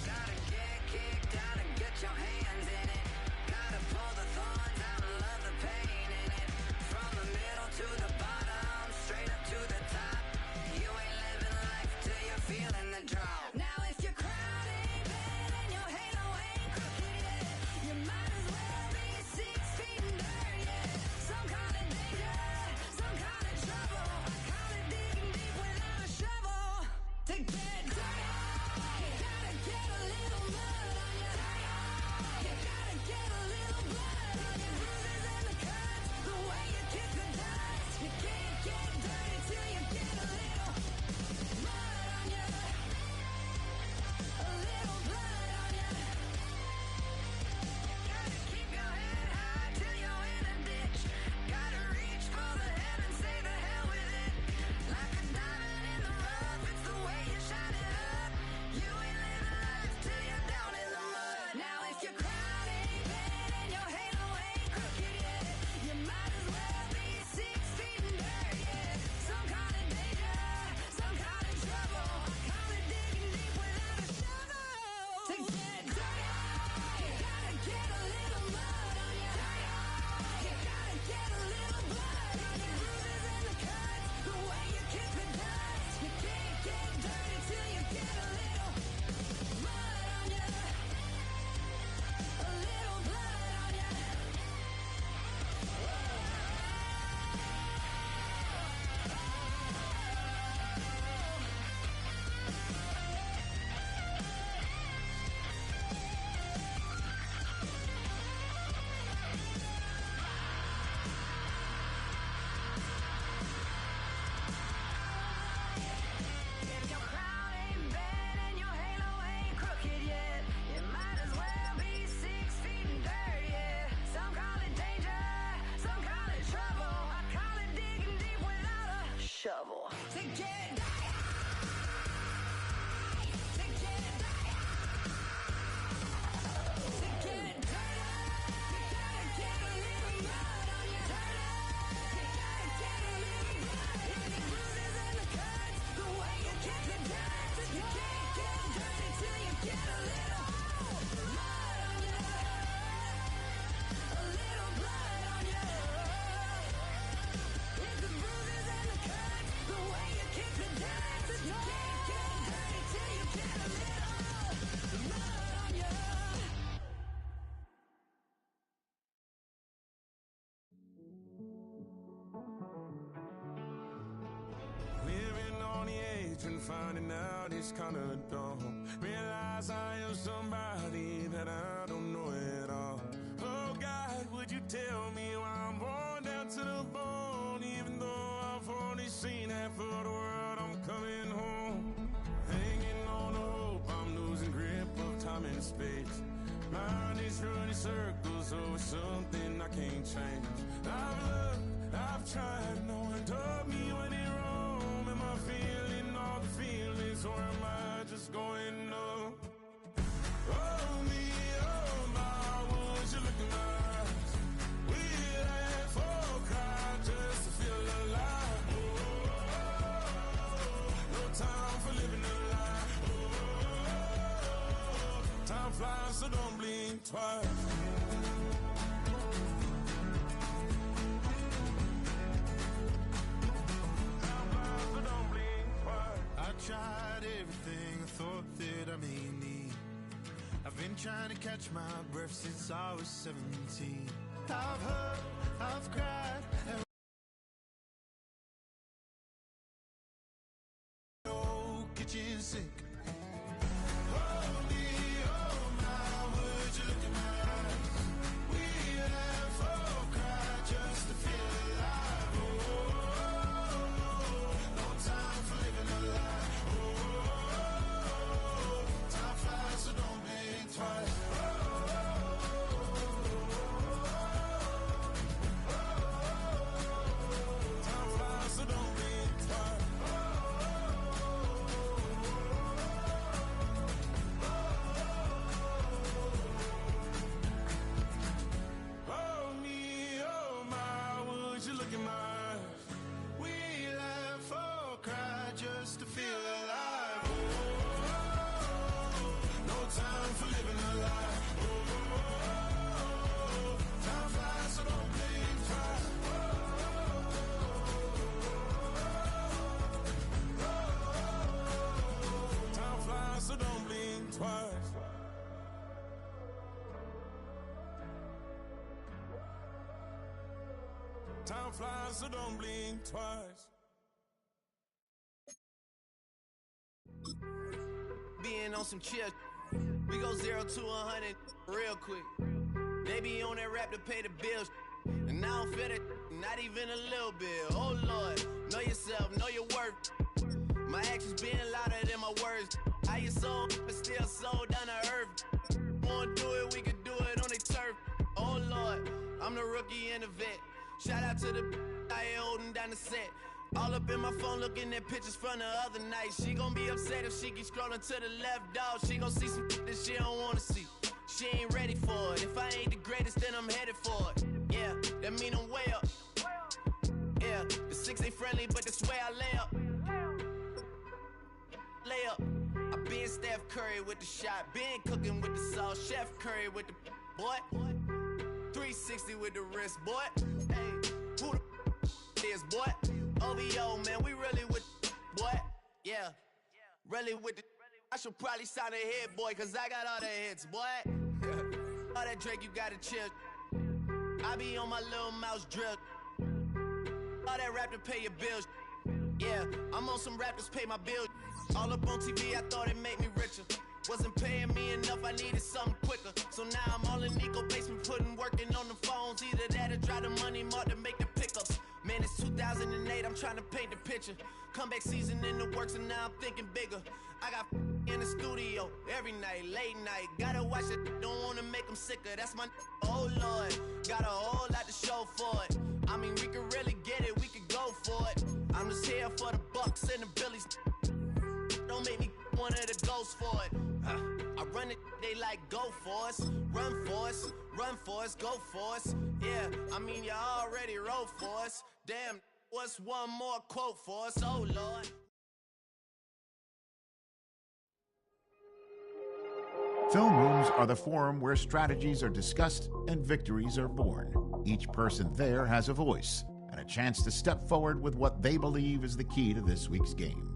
Speaker 2: Gotta get kicked out and get your hands in it. Gotta pull the thorns out and love the pain in it. From the middle to the bottom, straight up to the top. You ain't living life till you're feeling the drop. Now if your crown ain't bad and your halo ain't crooked yet, you might as well be 6 feet in dirt yet. Some kind of danger, some kind of trouble. I call it digging deep without a shovel. To get dirty, you gotta get a little mud on you. You gotta get a little blood on your bruises and the cuts. The way you kick the dust, you can't get dirty till you get a little mud on you. A little blood on you. Gotta keep your head high till you're in a ditch. Gotta reach for the heavens, say the hell with it. Like a diamond in the rough, it's the way you shine it up. You ain't living life till you're down in the mud. Now if your crown ain't bad and your halo ain't crooked yet, you might as well be 6 feet in dirt yet. Some kind of danger, some kind of trouble. I call it digging deep without a shovel. To get dirty, you gotta get a little mud on you. You gotta get a little blood on your bruises and the cuts. The way you kick the dust, you can't get dirty till you get a little mud on you. A little blood on you. If your crown ain't bad and your halo ain't crooked yet, you might as well be 6 feet in dirt, yeah. Some call it danger, some call it trouble. I call it digging deep without a shovel. To get dirty, to get dirty, to get dirty, you gotta get a little mud on you. You gotta get a little blood on your bruises and the cuts. The way you kick the dust, you can't get dirty till you get a little mud on you. A little blood on you. It's the bruises and the cuts. The way you kick the dust, you can't get dirty till you get a little mud on you.
Speaker 11: Living on the edge and finding out it's kinda dumb. Realize I am somebody that I don't know at all. Oh, space. Mind is running circles over something I can't change. I've looked, I've tried, no one told me when it wrong. Am I feeling all the feelings, or am I just going up? Oh me, oh my, would you look in my eyes? We laugh or cry just to feel alive. No time for living a lie. Time flies, so don't blink twice.
Speaker 12: I tried everything I thought that I may need. I've been trying to catch my breath since I was 17. I've hurt, I've cried, and no kitchen sink. Oh me, oh my, would you look in my eyes? We laugh or cry just to feel alive. No time for living a lie. Time flies, so don't blink twice. Time flies, so don't blink twice. Oh me, oh my, would you look in my eyes? We laugh or cry just to feel alive. No time for living a lie. Time flies, so don't blink twice. Time flies, so don't blink twice. Time flies, so don't blink twice.
Speaker 13: Being on some chill, we go 0 to 100 real quick. They be on that rap to pay the bills, and I don't feel it, not even a little bit. Oh Lord, know yourself, know your worth. My actions being louder than my words. How you sold, but still sold down to earth. Wanna do it, we could do it on the turf. Oh Lord, I'm the rookie and the vet. Shout out to the I ain't holding down the set. All up in my phone looking at pictures from the other night. She gon' be upset if she keep scrolling to the left, dog. She gon' see some that she don't wanna see. She ain't ready for it. If I ain't the greatest, then I'm headed for it. Yeah, that mean I'm way up. Yeah, the 6 ain't friendly, but that's where I lay up. Lay up. I been Steph Curry with the shot. Been cooking with the sauce. Chef Curry with the boy. 360 with the wrist, boy. Hey, who the is, boy? OVO, man, we really with boy. Yeah, really with the. I should probably sign a hit, boy, cause I got all the hits, boy. All that Drake, you gotta chill. I be on my little mouse drip. All that rap to pay your bills. Yeah, I'm on some rappers pay my bills. All up on TV, I thought it made me richer. Wasn't paying me enough, I needed something quicker. So now I'm all in Nico basement, working on the phones. Either that or try the money mark to make the pickups. Man, it's 2008, I'm trying to paint the picture. Comeback season in the works and now I'm thinking bigger. I got in the studio every night, late night. Gotta watch it, don't wanna make them sicker. That's my oh Lord, got a whole lot to show for it. I mean, we could really get it, we could go for it. I'm just here for the Bucks and the Billies. Don't make me one of the ghosts for it. I run it, they like go for us, run for us, run for us, go for us. Yeah, I mean you already wrote for us. Damn, what's one more quote for us? Oh Lord.
Speaker 14: Film rooms are the forum where strategies are discussed and victories are born. Each person there has a voice and a chance to step forward with what they believe is the key to this week's game.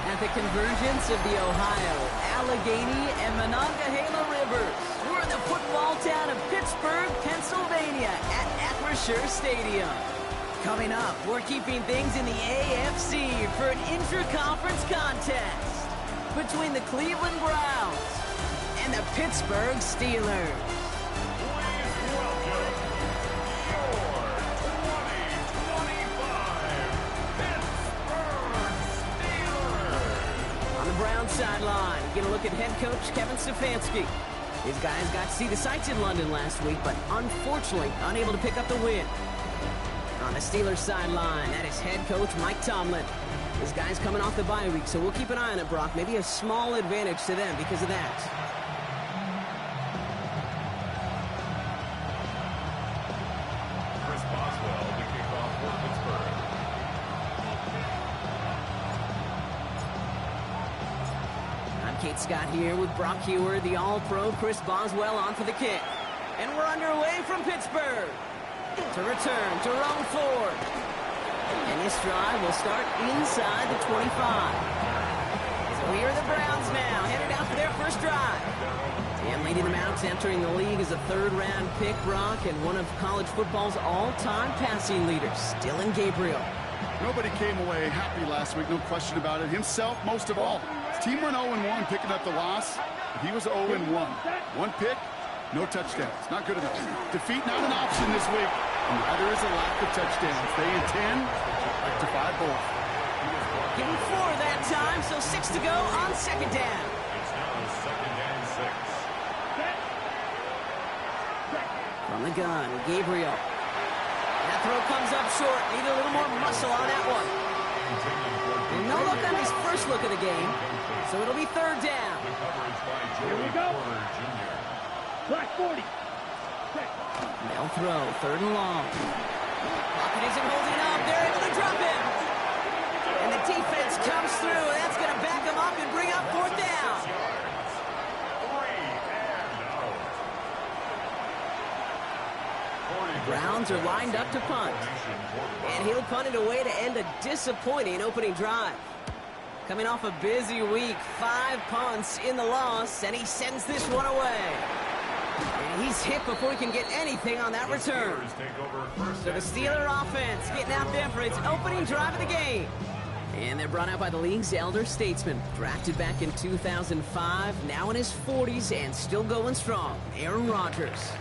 Speaker 5: At the convergence of the Ohio, Allegheny, and Monongahela Rivers, we're in the football town of Pittsburgh, Pennsylvania at Acrisure Stadium. Coming up, we're keeping things in the AFC for an intra-conference contest between the Cleveland Browns and the Pittsburgh Steelers. Brown sideline. Get a look at head coach Kevin Stefanski. His guys got to see the sights in London last week, but unfortunately unable to pick up the win. On the Steelers sideline, that is head coach Mike Tomlin. His guys coming off the bye week, so we'll keep an eye on it, Brock. Maybe a small advantage to them because of that.
Speaker 1: Chris Boswell to kick off for Pittsburgh.
Speaker 5: Kate Scott here with Brock Hewer, the All-Pro Chris Boswell on for the kick. And we're underway from Pittsburgh. To return to Rome Ford. And this drive will start inside the 25. So here are the Browns now, headed out for their first drive. And leading them out, entering the league as a third-round pick, Brock, and one of college football's all-time passing leaders, Dylan Gabriel.
Speaker 6: Nobody came away happy last week, no question about it. Himself, most of all. His team went 0-1, picking up the loss. He was 0-1. One pick, no touchdowns. Not good enough. Defeat not an option this week. And neither is a lack of touchdowns. They intend to rectify both.
Speaker 5: Give him 4 that time, so 6 to go on second down.
Speaker 1: It's now 2nd and 6.
Speaker 5: From the gun, Gabriel. That throw comes up short. Need a little more muscle on that one. And no look on his first look of the game, so it'll be third down.
Speaker 8: Here we go. Black 40.
Speaker 5: They'll throw, third and long. Pocket isn't holding up. They're able to drop him. And the defense comes through. That's going to back him up and bring up fourth down. Browns are lined up to punt. And he'll punt it away to end a disappointing opening drive. Coming off a busy week, 5 punts in the loss, and he sends this one away. And he's hit before he can get anything on that return. So the Steeler offense getting out there for its opening drive of the game. And they're brought out by the league's elder statesman. Drafted back in 2005, now in his 40s and still going strong, Aaron Rodgers.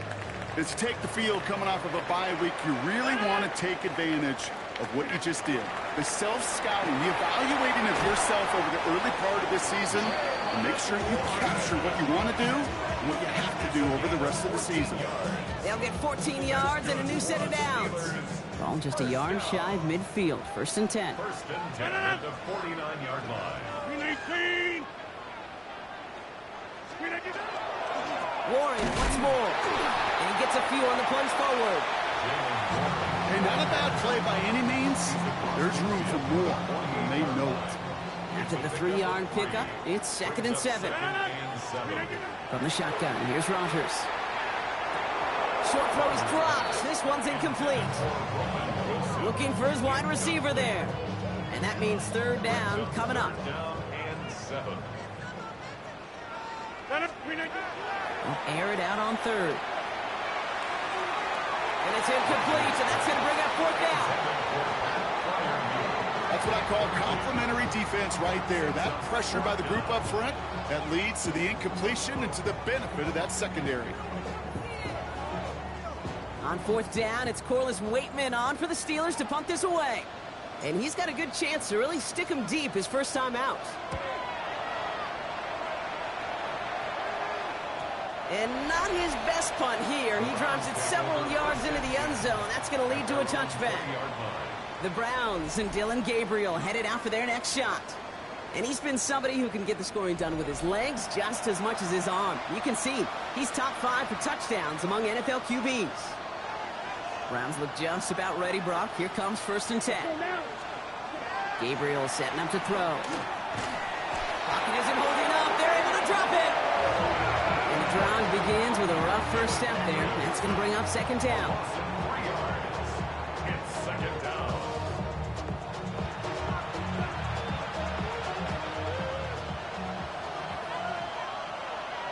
Speaker 6: As you take the field coming off of a bye week, you really want to take advantage of what you just did. The self-scouting, the evaluating of yourself over the early part of this season, and make sure you capture what you want to do and what you have to do over the rest of the season.
Speaker 5: They'll get 14 yards and a new set of downs. Ball just a yard shy of midfield. 1st and 10.
Speaker 1: 1st and 10 at the 49-yard line.
Speaker 8: 18.
Speaker 5: Warren once more. And he gets a few on the plunge forward.
Speaker 6: Hey, not a bad play by any means. There's room for more, and they know it.
Speaker 5: After the 3-yard pickup, it's 2nd and 7. From the shotgun, here's Rodgers. Short throw is dropped. This one's incomplete. Looking for his wide receiver there. And that means third down coming up. They'll air it out on third. And it's incomplete, and that's going to bring up fourth down.
Speaker 6: That's what I call complementary defense right there. That pressure by the group up front, that leads to the incompletion and to the benefit of that secondary.
Speaker 5: On fourth down, it's Corliss Waitman on for the Steelers to punt this away. And he's got a good chance to really stick him deep his first time out. And not his best punt here. He drives it several yards into the end zone. That's going to lead to a touchback. The Browns and Dylan Gabriel headed out for their next shot. And he's been somebody who can get the scoring done with his legs just as much as his arm. You can see he's top 5 for touchdowns among NFL QBs. Browns look just about ready, Brock. Here comes 1st and 10. Gabriel setting up to throw. Pocket isn't holding up. They're able to drop it. And the drive begins with a rough tough first step there. That's going to bring up second down.
Speaker 1: 3 yards. It's second down.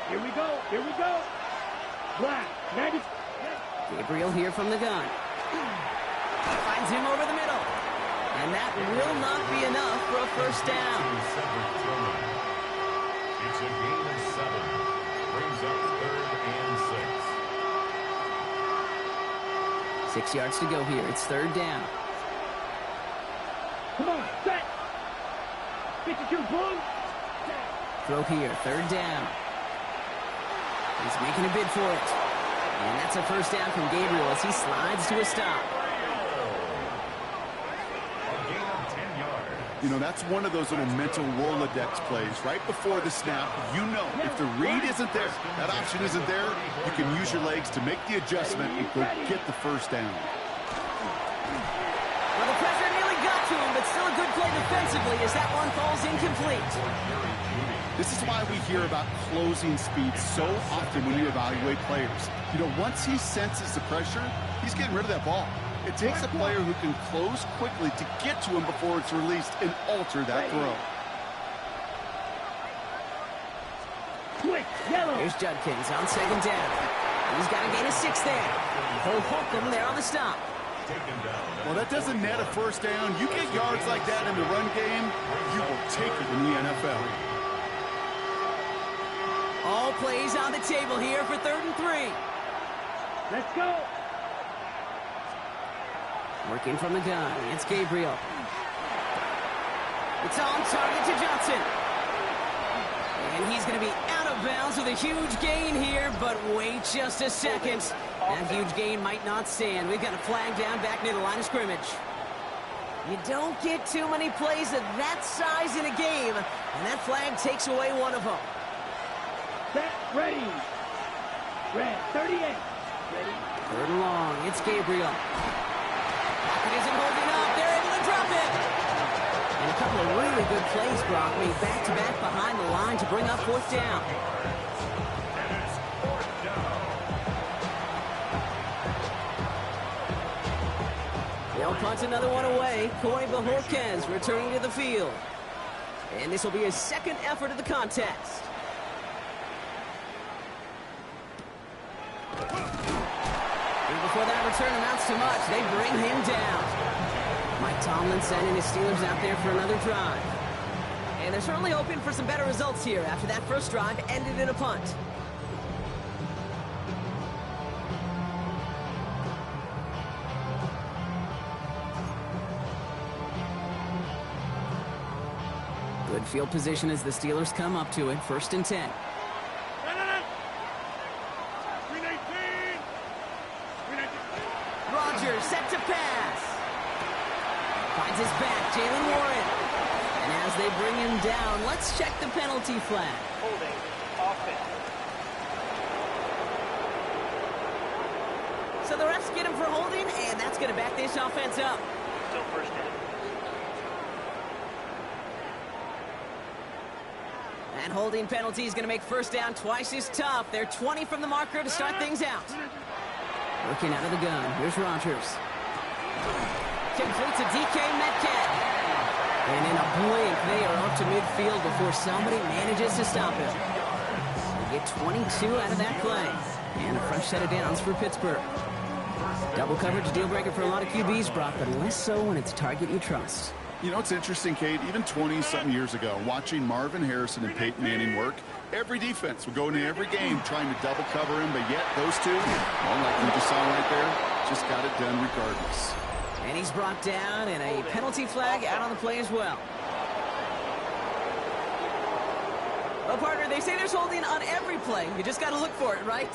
Speaker 8: Here we go. Here we go. Black. 90.
Speaker 5: Gabriel here from the gun. Finds him over the middle. And that will not be enough for a first down.
Speaker 1: It's a gain of 7. Brings up 3rd and 6.
Speaker 5: 6 yards to go here. It's 3rd down.
Speaker 8: Come on. Set. 52. Boom.
Speaker 5: Throw here. 3rd down. He's making a bid for it. And that's a first down from Gabriel as he slides to a stop.
Speaker 6: You know, that's one of those little mental Rolodex plays. Right before the snap, you know if the read isn't there, that option isn't there, you can use your legs to make the adjustment and go get the first down.
Speaker 5: Well, the pressure nearly got to him, but still a good play defensively as that one falls incomplete.
Speaker 6: This is why we hear about closing speed so often when you evaluate players. You know, once he senses the pressure, he's getting rid of that ball. It takes a player who can close quickly to get to him before it's released and alter that throw.
Speaker 8: Quick, yellow.
Speaker 5: Here's Judkins on second down. He's got a gain of 6 there. He'll hook him there on the stop.
Speaker 6: Well, that doesn't net a first down. You get yards like that in the run game, you will take it in the NFL.
Speaker 5: All plays on the table here for 3rd and 3.
Speaker 8: Let's go.
Speaker 5: Working from the gun. It's Gabriel. It's on target to Johnson. And he's going to be out of bounds with a huge gain here, but wait just a second. That huge gain might not stand. We've got a flag down back near the line of scrimmage. You don't get too many plays of that size in a game, and that flag takes away one of them.
Speaker 8: Set, ready. Red, 38. Ready.
Speaker 5: 3rd and long. It's Gabriel. It isn't holding up. They're able to drop it. And a couple of really good plays, Brock, made back-to-back behind the line to bring up 4th down. They'll punt another one away. Coy Bajorquez returning to the field. And this will be his 2nd effort of the contest. Before that return amounts to much, they bring him down. Mike Tomlin sending his Steelers out there for another drive. And they're certainly hoping for some better results here after that first drive ended in a punt. Good field position as the Steelers come up to it. 1st and 10. Set to pass. Finds his back, Jalen Warren. And as they bring him down, let's check the penalty flag.
Speaker 7: Holding. Offense.
Speaker 5: So the refs get him for holding, and that's going to back this offense up.
Speaker 7: Still first down.
Speaker 5: And holding penalty is going to make first down twice as tough. They're 20 from the marker to start things out. Looking out of the gun. Here's Rodgers. Complete to DK Metcalf. And in a blink, they are up to midfield before somebody manages to stop him. They get 22 out of that play. And a fresh set of downs for Pittsburgh. Double coverage deal breaker for a lot of QBs, Brock, but less so when it's a target you trust.
Speaker 6: You know, it's interesting, Kate, even 20-something years ago, watching Marvin Harrison and Peyton Manning work, every defense would go into every game trying to double cover him, but yet those two, well, like you just saw right there, just got it done regardless.
Speaker 5: And he's brought down, and a penalty flag out on the play as well. Well, partner, they say there's holding on every play. You just got to look for it, right?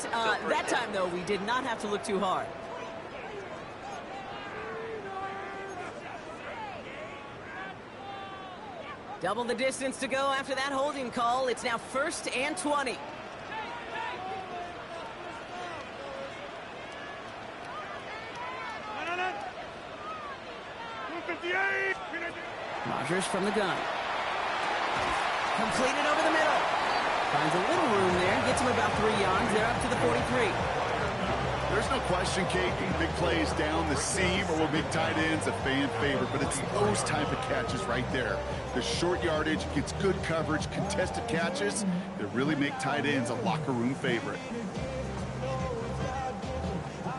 Speaker 5: That time, though, we did not have to look too hard. Double the distance to go after that holding call. It's now 1st and 20. Rodgers from the gun. Completed over the middle. Finds a little room there. Gets him about 3 yards. They're up to the 43.
Speaker 6: There's no question, Kate, big plays down the seam or will make tight ends a fan favorite, but it's those type of catches right there. The short yardage, gets good coverage, contested catches that really make tight ends a locker room favorite.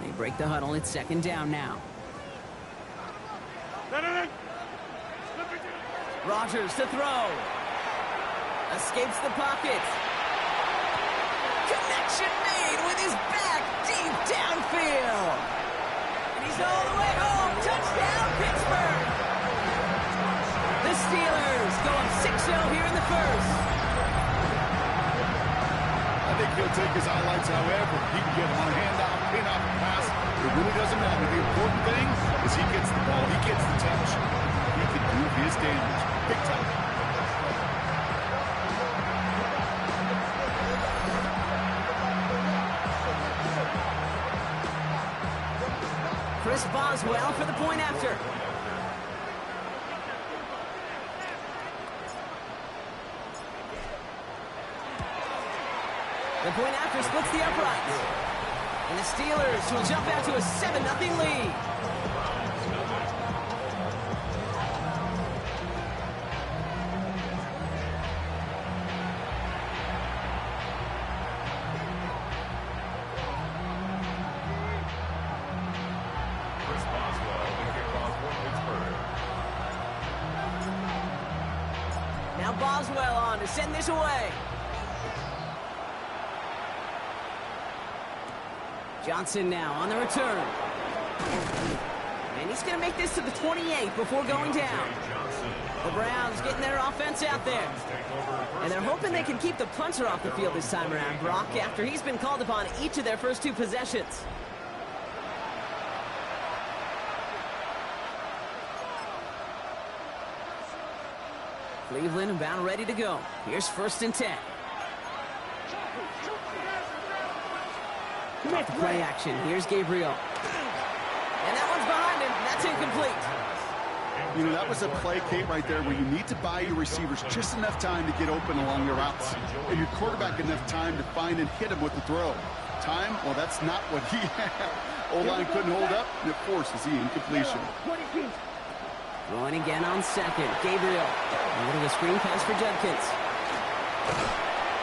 Speaker 5: They break the huddle. It's second down now. Rodgers to throw. Escapes the pocket. Connection made with his back deep downfield. And he's all the way home. Touchdown, Pittsburgh. The Steelers go up 6-0 here in the first.
Speaker 6: I think he'll take his highlights however. He can get him on a handoff, pin off a pass. It really doesn't matter. The important thing is he gets the ball. He gets the touch. He can do his damage. Big time.
Speaker 5: Chris Boswell for the point after. The point after splits the uprights. And the Steelers will jump out to a 7-0 lead. Now Boswell on to send this away. Johnson now on the return. And he's going to make this to the 28 before going down. The Browns getting their offense out there. And they're hoping they can keep the punter off the field this time around, Brock, after he's been called upon each of their first 2 possessions. Cleveland about ready to go. Here's 1st and 10. Off the play action. Here's Gabriel. And that one's behind him. That's incomplete.
Speaker 6: You know, that was a play, Kate, right there where you need to buy your receivers just enough time to get open along your routes. And your quarterback enough time to find and hit him with the throw. Time? Well, that's not what he had. O-line couldn't hold up, and it forces the incompletion.
Speaker 5: Throwing again on second. Gabriel. A little of a screen pass for Judkins.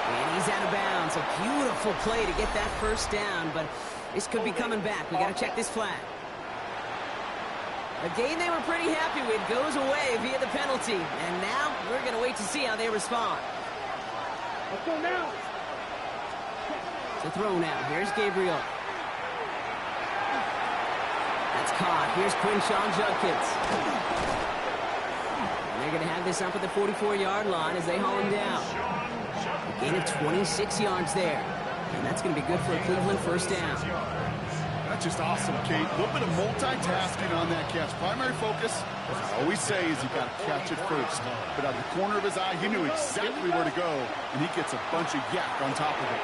Speaker 5: And he's out of bounds. A beautiful play to get that first down, but this could be coming back. We got to check this flag. A game they were pretty happy with goes away via the penalty. And now we're going to wait to see how they respond.
Speaker 8: Let's go now.
Speaker 5: To throw now. Here's Gabriel. That's caught. Here's Quinshawn Judkins. And they're going to have this up at the 44-yard line as they haul him down. A gain of 26 yards there. And that's going to be good for a Cleveland first down.
Speaker 6: That's just awesome, Kate. A little bit of multitasking on that catch. Primary focus, as I always say, is you got to catch it first. But out of the corner of his eye, he knew exactly where to go, and he gets a bunch of yak on top of it.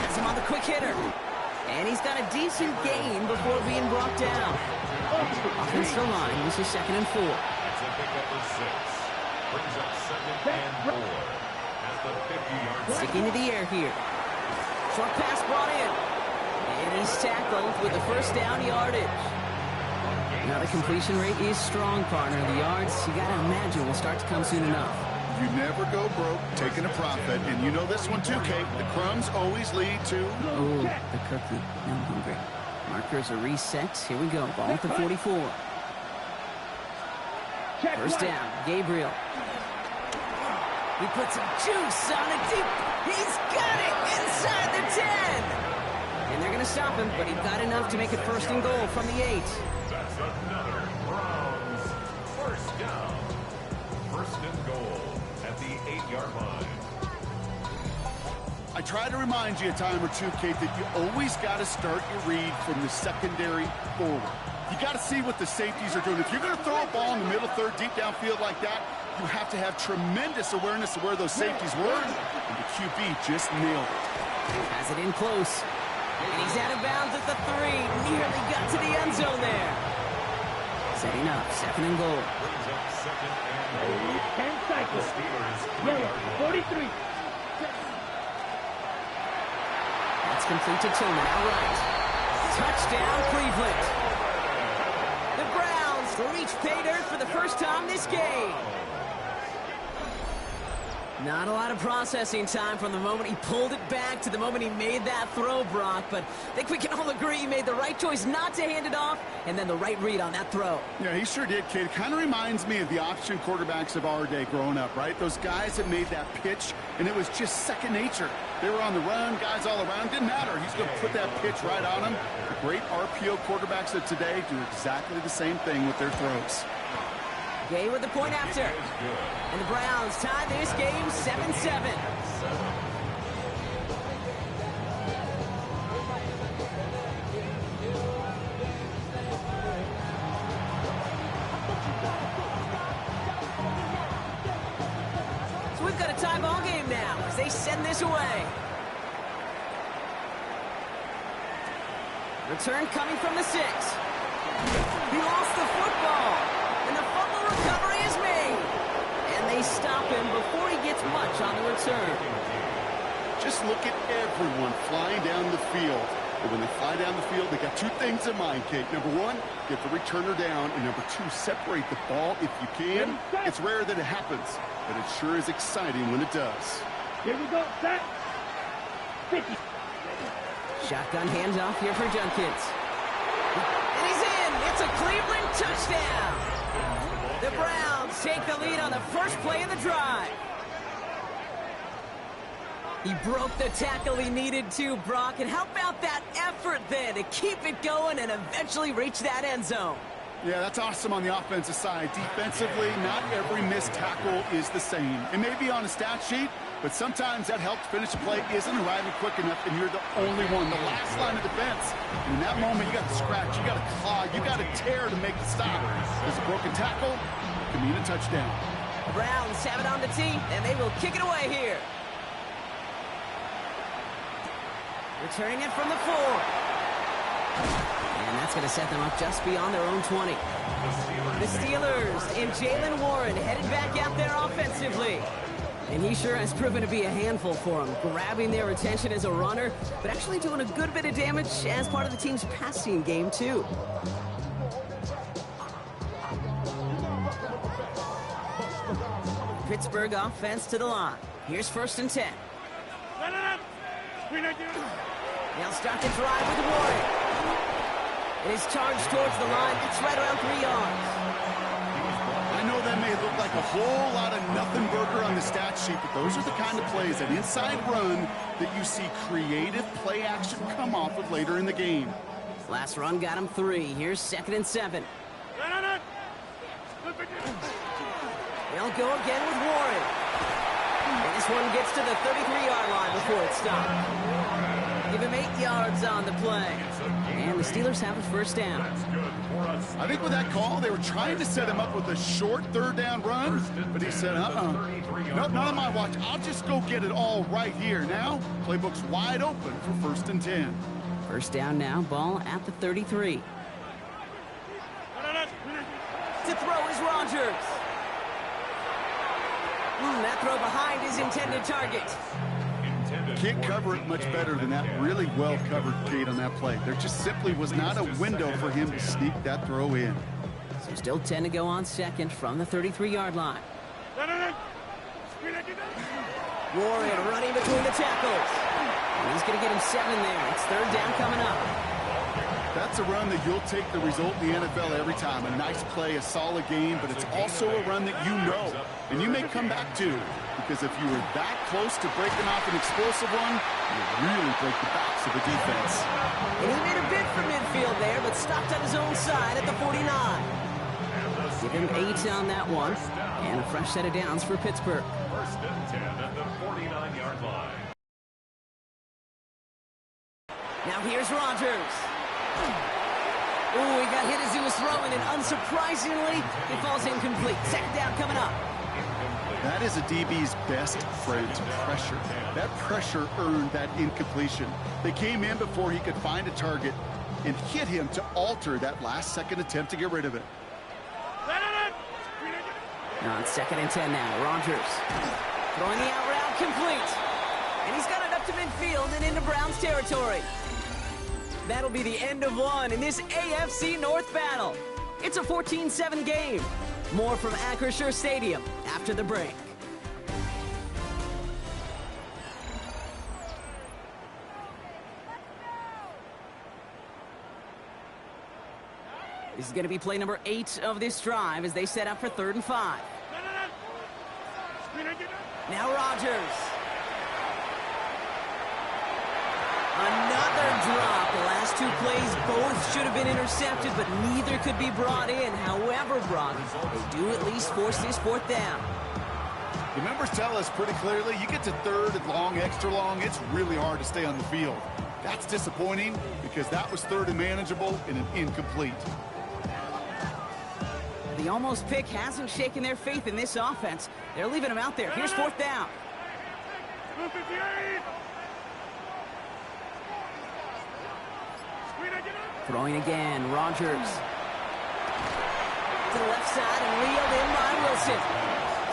Speaker 5: Has him on the quick hitter. And he's got a decent gain before being brought down. Offensive line, this is 2nd and 4.
Speaker 1: It's a pickup of 6. Brings up 2nd and 4 at the 50-yard.
Speaker 5: Sticking to the air here. Short pass brought in. And he's tackled with the first down yardage. Now the completion rate is strong, partner. The yards, you got to imagine, will start to come soon enough.
Speaker 6: You never go broke taking a profit. And you know this one too, Kate. The crumbs always lead to...
Speaker 5: Oh, the cookie. I'm hungry. Markers are reset. Here we go. Ball at the 44. First down, Gabriel. He puts some juice on it deep. He's got it inside the 10. And they're going to stop him, but he got enough to make it 1st and goal from the 8.
Speaker 1: That's another Browns first down. 1st and goal at the 8-yard line.
Speaker 6: I try to remind you a time or two, Kate, that you always got to start your read from the secondary forward. You got to see what the safeties are doing. If you're going to throw a ball in the middle third, deep downfield like that, you have to have tremendous awareness of where those safeties were, and the QB just nailed it.
Speaker 5: Has it in close. And he's out of bounds at the 3. Nearly got to the end zone there. Setting up, 2nd and goal.
Speaker 1: Brings up 2nd and goal.
Speaker 8: 10 cycles.
Speaker 1: Steelers.
Speaker 8: Yellow, 43.
Speaker 5: It's complete to Tillman, outright. Touchdown, Cleveland. The Browns reach pay dirt for the first time this game. Not a lot of processing time from the moment he pulled it back to the moment he made that throw, Brock. But I think we can all agree he made the right choice not to hand it off, and then the right read on that throw.
Speaker 6: Yeah, he sure did, kid. Kind of reminds me of the option quarterbacks of our day growing up, right? Those guys that made that pitch, and it was just second nature. They were on the run, guys all around. Didn't matter. He's going to put that pitch right on him. The great RPO quarterbacks of today do exactly the same thing with their throws.
Speaker 5: Gay with the point after. And the Browns tie this game 7-7. So we've got a tie ball game now as they send this away. Return coming from the 6. He lost the football. And the fumble recovery is made. And they stop him before he gets much on the return.
Speaker 6: Just look at everyone flying down the field. And when they fly down the field, they got two things in mind, Kate. Number one, get the returner down. And number two, separate the ball if you can. It's rare that it happens, but it sure is exciting when it does.
Speaker 8: Here we go, set. 50.
Speaker 5: Shotgun handoff here for Junkins. And he's in. It's a Cleveland touchdown. The Browns take the lead on the first play of the drive. He broke the tackle he needed to, Brock. And how about that effort then to keep it going and eventually reach that end zone?
Speaker 6: Yeah, that's awesome on the offensive side. Defensively, not every missed tackle is the same. It may be on a stat sheet, but sometimes that help to finish a play isn't arriving quick enough, and you're the only one, the last line of defense. And in that moment, you got to scratch, you got to claw, you got to tear to make the stop. There's a broken tackle, can mean a touchdown.
Speaker 5: The Browns have it on the tee, and they will kick it away here. Returning it from the 4. And that's going to set them up just beyond their own 20. The Steelers and Jalen Warren headed back out there offensively. And he sure has proven to be a handful for them, grabbing their attention as a runner, but actually doing a good bit of damage as part of the team's passing game, too. Pittsburgh offense to the line. Here's 1st and 10. They'll start the drive with Warren. It is charged towards the line. It's right around 3 yards.
Speaker 6: I know that may look like a whole lot of nothing burger on the stat sheet, but those are the kind of plays, that inside run, that you see creative play action come off of later in the game.
Speaker 5: Last run got him 3. Here's 2nd and 7. They'll go again with Warren. And this one gets to the 33-yard line before it stops. Give him 8 yards on the play. And the Steelers have a 1st down.
Speaker 6: I think with that call, they were trying to set him up with a short 3rd down run, but he said, nope, not on my watch. I'll just go get it all right here. Now, playbook's wide open for 1st and 10.
Speaker 5: 1st down now, ball at the 33. To throw is Rodgers. That throw behind his intended target.
Speaker 6: Can't cover it much better than that really well-covered gate on that play. There just simply was not a window for him to sneak that throw in.
Speaker 5: So still 10 to go on 2nd from the 33-yard line. Warren running between the tackles. And he's going to get him 7 there. It's 3rd down coming up.
Speaker 6: That's a run that you'll take the result in the NFL every time. A nice play, a solid game, but it's also a run that you know, and you may come back to, because if you were that close to breaking off an explosive one, you really break the backs of the defense.
Speaker 5: And he made a bid for midfield there, but stopped on his own side at the 49. Give him 8 on that one, and a fresh set of downs for Pittsburgh.
Speaker 1: 1st and 10 at the 49-yard line.
Speaker 5: Now here's Rodgers. Ooh, he got hit as he was throwing, and unsurprisingly, it falls incomplete. 2nd down coming up.
Speaker 6: That is a DB's best friend, pressure. That pressure earned that incompletion. They came in before he could find a target and hit him to alter that last-second attempt to get rid of it.
Speaker 5: Now on 2nd and 10 now, Rodgers throwing the out route complete. And he's got it up to midfield midfield and into Browns territory. That'll be the end of one in this AFC North battle. It's a 14-7 game. More from Acrisure Stadium after the break. This is going to be play number 8 of this drive as they set up for 3rd and 5. Now Rodgers. Another drop. The last 2 plays both should have been intercepted, but neither could be brought in. However, Brock, they do at least force this 4th down.
Speaker 6: The numbers tell us pretty clearly, you get to 3rd and long, extra long, it's really hard to stay on the field. That's disappointing because that was 3rd and manageable and an incomplete.
Speaker 5: The almost pick hasn't shaken their faith in this offense. They're leaving him out there. Here's 4th down. Throwing again, Rodgers. To the left side and reeled in by Wilson.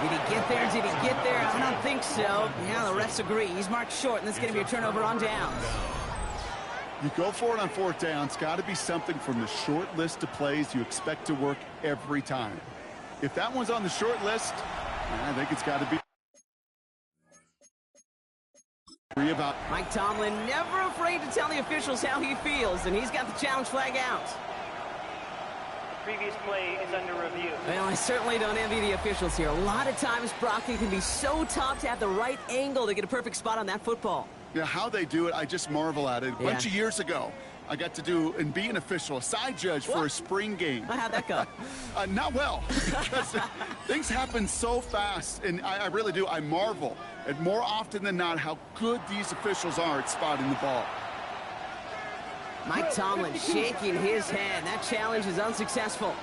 Speaker 5: Did he get there? Did he get there? I don't think so. Yeah, the refs agree. He's marked short, and this is going to be a turnover on downs.
Speaker 6: You go for it on 4th down. It's got to be something from the short list of plays you expect to work every time. If that one's on the short list, I think it's got to be.
Speaker 5: Mike Tomlin never afraid to tell the officials how he feels, and he's got the challenge flag out.
Speaker 7: The previous play is under review.
Speaker 5: Well, I certainly don't envy the officials here. A lot of times, Brock, it can be so tough to have the right angle to get a perfect spot on that football.
Speaker 6: Yeah, how they do it, I just marvel at it. A bunch of years ago, I got to do and be an official, a side judge for a spring game.
Speaker 5: How'd that go?
Speaker 6: Not well, because things happen so fast, and I really do. I marvel at more often than not how good these officials are at spotting the ball.
Speaker 5: Mike Tomlin shaking his head. That challenge is unsuccessful.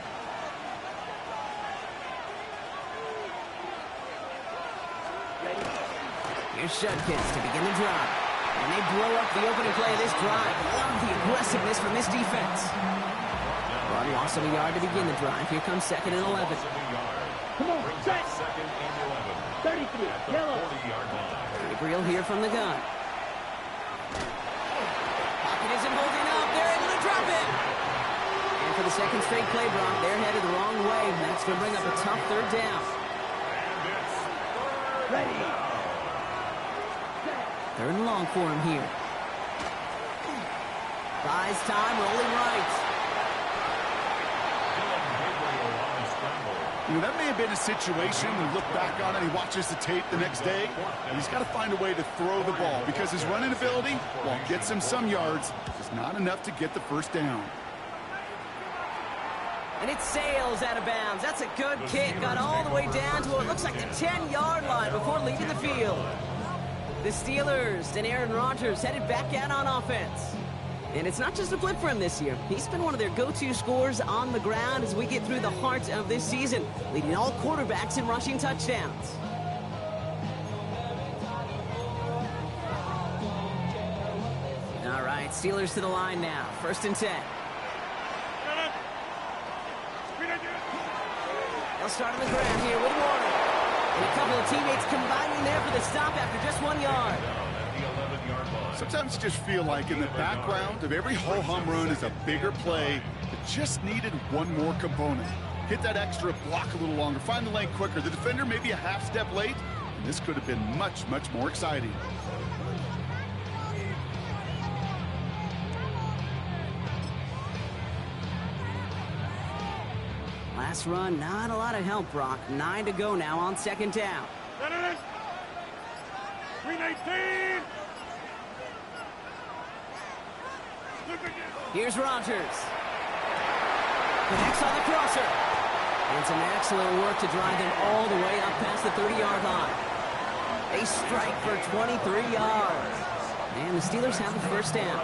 Speaker 5: Here's Shudkins to begin the drive. And they blow up the opening play of this drive. Love the aggressiveness from this defense. Run loss of a yard to begin the drive. Here comes 2nd and 11.
Speaker 8: Come on, set. 33, yellow.
Speaker 5: Gabriel here from the gun. Pocket isn't holding up. They're able to drop it. And for the 2nd straight play, Brock, they're headed the wrong way. That's going to bring up a tough 3rd down.
Speaker 8: Ready.
Speaker 5: 3rd and long for him here. Buys time, rolling right.
Speaker 6: You know, that may have been a situation when you look back on it, he watches the tape the next day, and he's got to find a way to throw the ball because his running ability, while it gets him some yards, is not enough to get the 1st down.
Speaker 5: And it sails out of bounds. That's a good kick. Got all the way down to what looks like the 10-yard line before leaving the field. The Steelers and Aaron Rodgers headed back out on offense. And it's not just a blip for him this year. He's been one of their go-to scorers on the ground as we get through the heart of this season, leading all quarterbacks in rushing touchdowns. All right, Steelers to the line now. 1st and 10. They'll start on the ground here with Warner. And a couple of teammates combining there for the stop after just 1 yard.
Speaker 6: Sometimes you just feel like in the background of every ho-hum run is a bigger play that just needed one more component. Hit that extra block a little longer, find the lane quicker. The defender may be a half step late, and this could have been much, much more exciting.
Speaker 5: Last run, not a lot of help, Brock. 9 to go now on 2nd down.
Speaker 8: 319.
Speaker 5: Here's Rodgers. Connects on the crosser. And some excellent work to drive them all the way up past the 30-yard line. They strike for 23 yards. And the Steelers have the 1st down.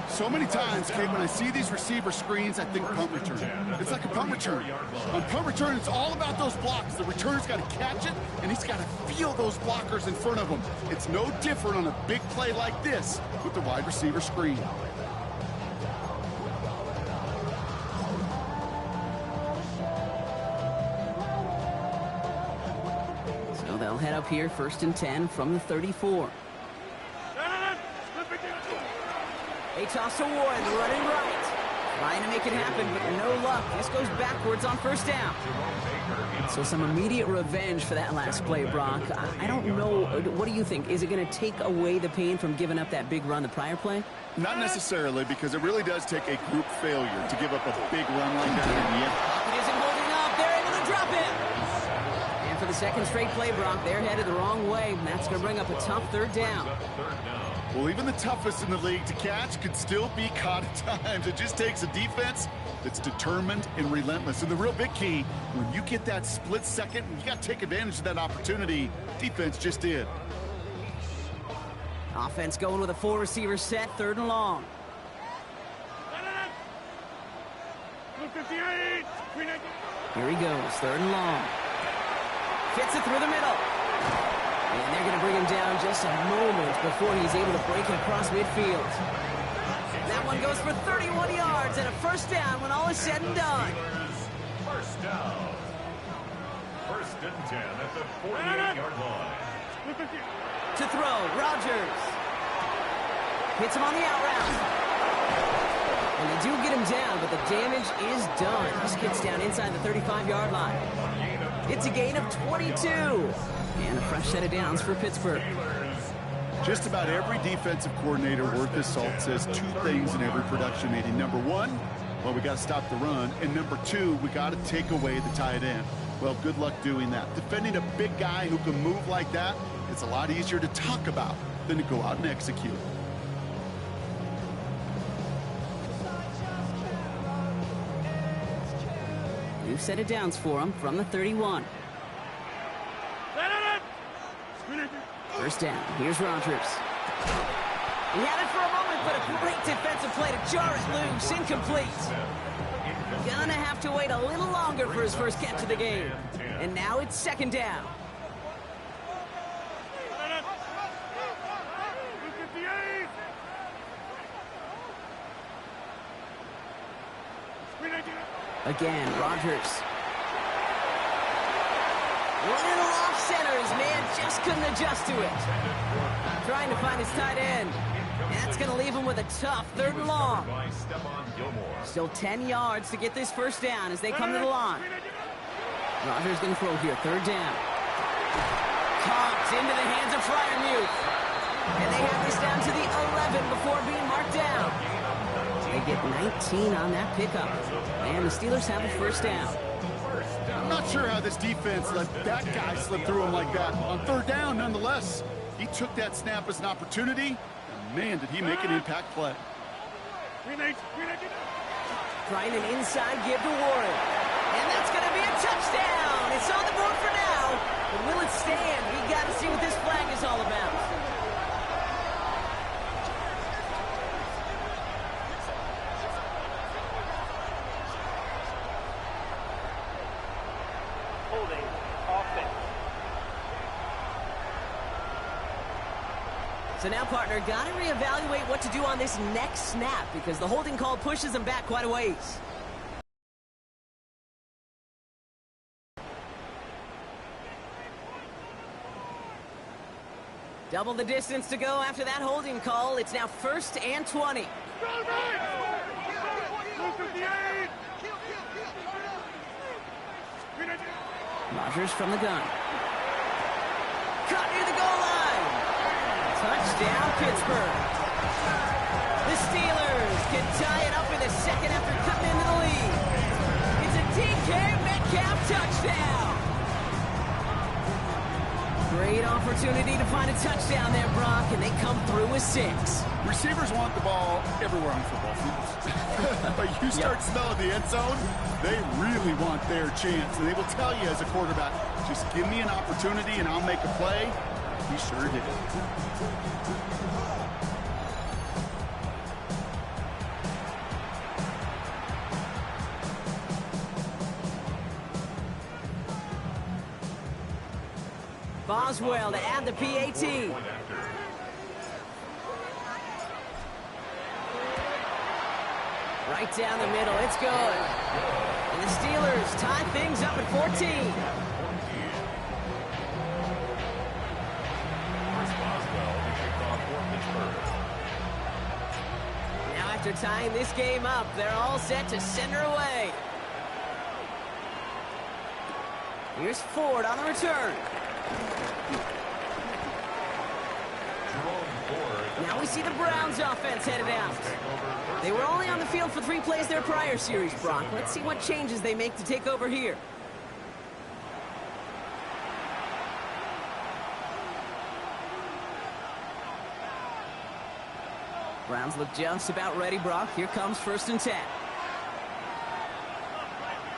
Speaker 6: So many times, Kate, when I see these receiver screens, I think punt return. It's like a punt return. On punt return, it's all about those blocks. The returner's got to catch it, and he's got to feel those blockers in front of him. It's no different on a big play like this with the wide receiver screen.
Speaker 5: So they'll head up here 1st and 10 from the 34. They toss to Warren, running right. Trying to make it happen, but no luck. This goes backwards on first down. So some immediate revenge for that last play, Brock. I don't know. What do you think? Is it going to take away the pain from giving up that big run the prior play?
Speaker 6: Not necessarily, because it really does take a group failure to give up a big run like that.
Speaker 5: Pocket isn't holding up. They're able to drop it. And for the second straight play, Brock, they're headed the wrong way. And that's going to bring up a tough third down.
Speaker 6: Well, even the toughest in the league to catch could still be caught at times. It just takes a defense that's determined and relentless. And the real big key, when you get that split second, you got to take advantage of that opportunity. Defense just did.
Speaker 5: Offense going with a 4-receiver set, 3rd and long. Here he goes, 3rd and long. Fits it through the middle. And they're going to bring him down just a moment before he's able to break it across midfield. That one goes for 31 yards and a first down when all is said and done.
Speaker 1: First down. 1st and 10 at the 48-yard line.
Speaker 5: To throw, Rodgers. Hits him on the out route. And they do get him down, but the damage is done. This gets down inside the 35-yard line. It's a gain of 22. And a fresh set of downs for Pittsburgh.
Speaker 6: Just about every defensive coordinator worth his salt says 2 things in every production meeting. Number 1, well, we got to stop the run. And number 2, we got to take away the tight end. Well, good luck doing that. Defending a big guy who can move like that, it's a lot easier to talk about than to go out and execute.
Speaker 5: New set of downs for him from the 31. First down. Here's Rodgers. He had it for a moment, but a great defensive play to jar it loose. Incomplete. Gonna have to wait a little longer for his first catch of the game. And now it's 2nd down. Again, Rodgers. Little off center. His man just couldn't adjust to it. Trying to find his tight end. That's going to leave him with a tough 3rd and long. Still 10 yards to get this first down as they come to the line. Rodgers going to throw here, 3rd down. Caught into the hands of Freiermuth. And they have this down to the 11 before being marked down. They get 19 on that pickup. And the Steelers have a first down.
Speaker 6: I'm not sure how this defense let that guy slip through him like that. On 3rd down, nonetheless, he took that snap as an opportunity. And man, did he make an impact play.
Speaker 5: Trying an inside give to Warren. And that's going to be a touchdown. It's on the board for now. But will it stand? We got to see what this flag is all about. So now, partner, got to reevaluate what to do on this next snap because the holding call pushes them back quite a ways. Double the distance to go after that holding call. It's now 1st and 20. Rodgers from the gun. Caught near the goal line. Touchdown, Pittsburgh. The Steelers can tie it up in the 2nd after cutting into the lead. It's a DK Metcalf touchdown. Great opportunity to find a touchdown there, Brock, and they come through with 6.
Speaker 6: Receivers want the ball everywhere on football fields. But you start smelling the end zone, they really want their chance. And they will tell you as a quarterback, just give me an opportunity and I'll make a play. He sure did.
Speaker 5: Boswell to add the PAT. Right down the middle, it's good. And the Steelers tie things up at 14. after tying this game up. They're all set to send her away. Here's Ford on the return. Now we see the Browns offense headed out. They were only on the field for 3 plays their prior series, Brock. Let's see what changes they make to take over here. Browns look just about ready, Brock. Here comes 1st and 10.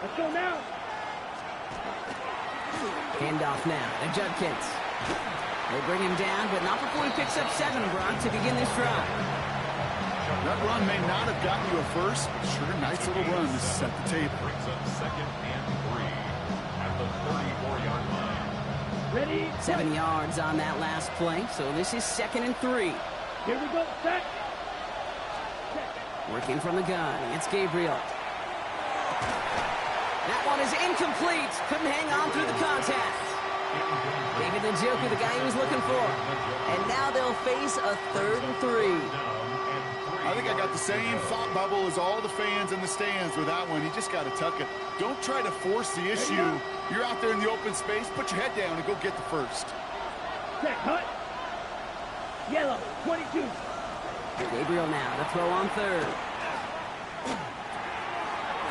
Speaker 8: Let's go now.
Speaker 5: Handoff now to Judkins. They bring him down, but not before he picks up 7, Brock, to begin this drive.
Speaker 6: That run may not have gotten you a first, but sure, nice little run to set the table.
Speaker 1: Brings up 2nd and 3 at the 34-yard line.
Speaker 8: Ready?
Speaker 5: 7 yards on that last play, so this is 2nd and 3.
Speaker 8: Here we go. Set.
Speaker 5: Working from the gun, it's Gabriel. That one is incomplete. Couldn't hang on through the contact. David Njoku, the guy he was looking for. And now they'll face a 3rd and 3.
Speaker 6: I think I got the same thought bubble as all the fans in the stands with that one. You just got to tuck it. Don't try to force the issue. You're out there in the open space. Put your head down and go get the first.
Speaker 8: Check, cut. Yellow, 22.
Speaker 5: Gabriel now to throw on 3rd.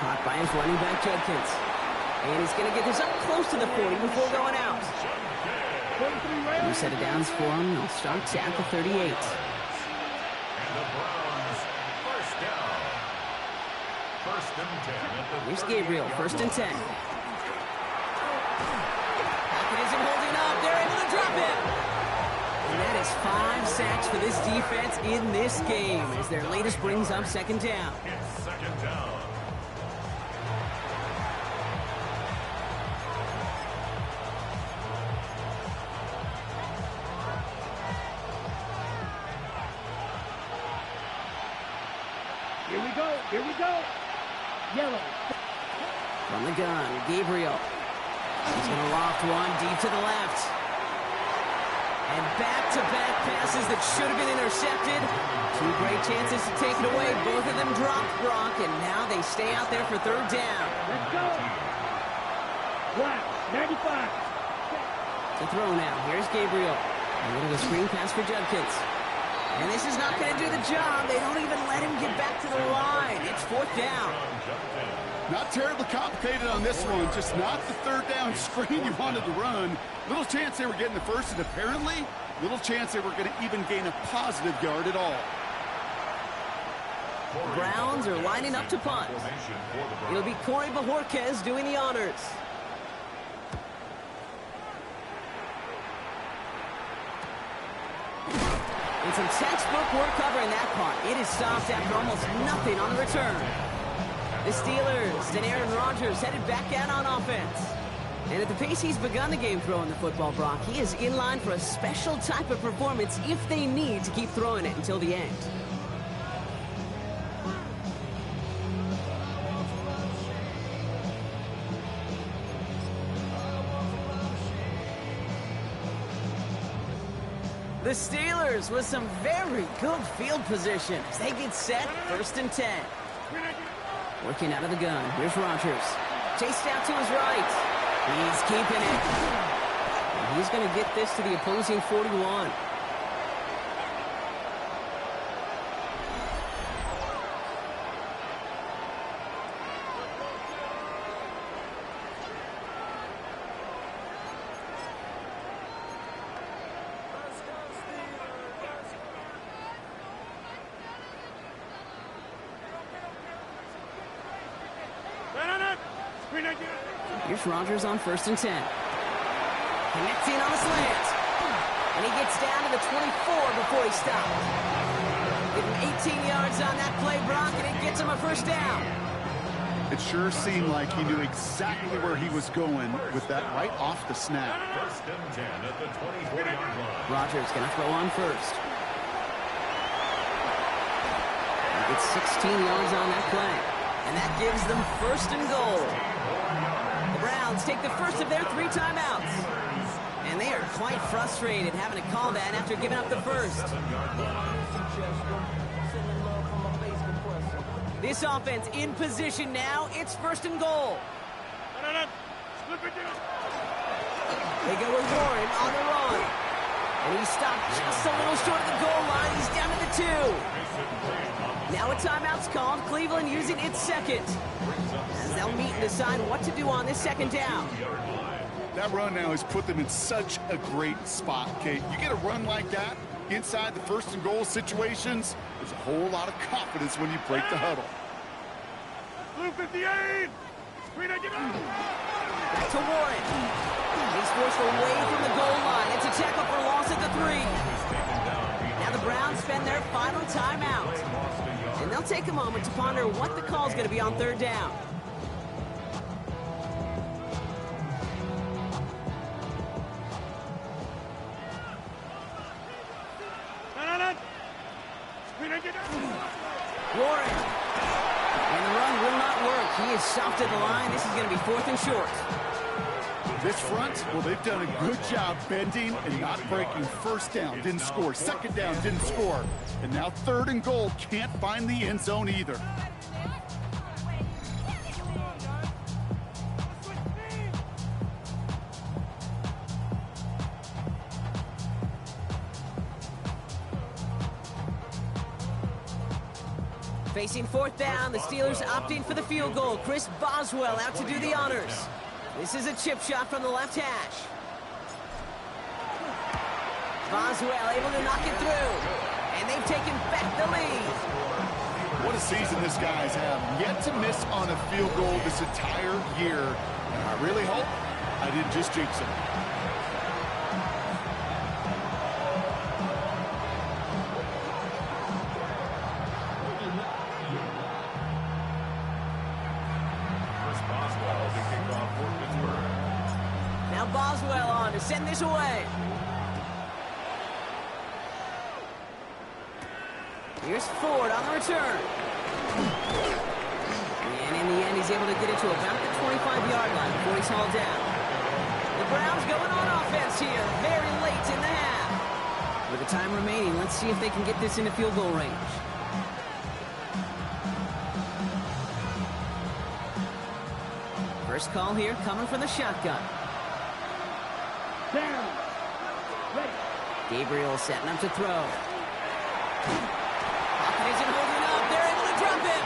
Speaker 5: Caught by his running back, Judkins. And he's going to get this up close to the 40 before going out. New set of downs for him. He'll start at the 38.
Speaker 1: And the Browns, 1st down. 1st and 10.
Speaker 5: Here's Gabriel, 1st and 10. Hackett isn't holding up. They're able to drop him. And that is 5 sacks for this defense in this game as their latest brings up 2nd down.
Speaker 1: It's 2nd down.
Speaker 8: Here we go. Here we go. Yellow.
Speaker 5: From the gun, Gabriel. He's going to loft one deep to the left. And back-to-back passes that should have been intercepted. 2 great chances to take it away. Both of them dropped, Brock, and now they stay out there for 3rd down.
Speaker 8: Let's go. Black, 95.
Speaker 5: To throw now. Here's Gabriel. A little of a screen pass for Judkins. And this is not going to do the job. They don't even let him get back to the line. It's 4th down.
Speaker 6: Not terribly complicated on this one. Just not the 3rd down screen you wanted to run. Little chance they were getting the first, and apparently little chance they were going to even gain a positive yard at all.
Speaker 5: Browns are lining up to punt. It'll be Corey Bajorquez doing the honors. It's some textbook work covering that punt. It is stopped after almost nothing on the return. The Steelers and Aaron Rodgers headed back out on offense. And at the pace he's begun the game throwing the football, Brock, he is in line for a special type of performance if they need to keep throwing it until the end. The Steelers with some very good field position as they get set, 1st and 10. Working out of the gun. Here's Rodgers. Chased out to his right. He's keeping it. And he's going to get this to the opposing 41. Here's Rodgers on 1st and 10. Connecting on the slant. And he gets down to the 24 before he stops. Getting 18 yards on that play, Brock, and it gets him a 1st down.
Speaker 6: It sure seemed like he knew exactly where he was going with that right off the snap.
Speaker 1: 1st and 10 at the 24-yard line.
Speaker 5: Rodgers going to throw on 1st. He gets 16 yards on that play. And that gives them 1st and goal. The Browns take the first of their 3 timeouts. And they are quite frustrated having to call that after giving up the first. This offense in position now. It's 1st and goal. They go with Warren on the run. And he stopped just a little short of the goal line. He's down to the 2. Now a timeout's called. Cleveland using its second. As they'll meet and decide what to do on this 2nd down.
Speaker 6: That run now has put them in such a great spot, Kate. You get a run like that inside the 1st and goal situations, there's a whole lot of confidence when you break the huddle.
Speaker 8: Blue 58!
Speaker 5: Back to Warren. He's forced away from the goal line. It's a tackle for loss at the 3. Now the Browns spend their final timeout. And they'll take a moment to ponder what the call is going to be on 3rd down. Warren. And the run will not work. He is soft at the line. This is going to be 4th and short.
Speaker 6: This front, well, they've done a good job bending and not breaking. 1st down, didn't score. 2nd down, didn't score. And now 3rd and goal, can't find the end zone either.
Speaker 5: Facing 4th down, the Steelers opting for the field goal. Chris Boswell out to do the honors. This is a chip shot from the left hash. Boswell able to knock it through. And they've taken back the lead.
Speaker 6: What a season this guy's had. Yet to miss on a field goal this entire year. And I really hope I didn't just jinx him.
Speaker 5: Now Boswell on to send this away. Here's Ford on the return. And in the end, he's able to get it to about the 25-yard line before he's hauled down. The Browns going on offense here very late in the half. With the time remaining, let's see if they can get this into field goal range. First call here coming from the shotgun.
Speaker 8: Down. Ready.
Speaker 5: Gabriel setting up to throw. Pocket isn't holding up. They're able to drop it.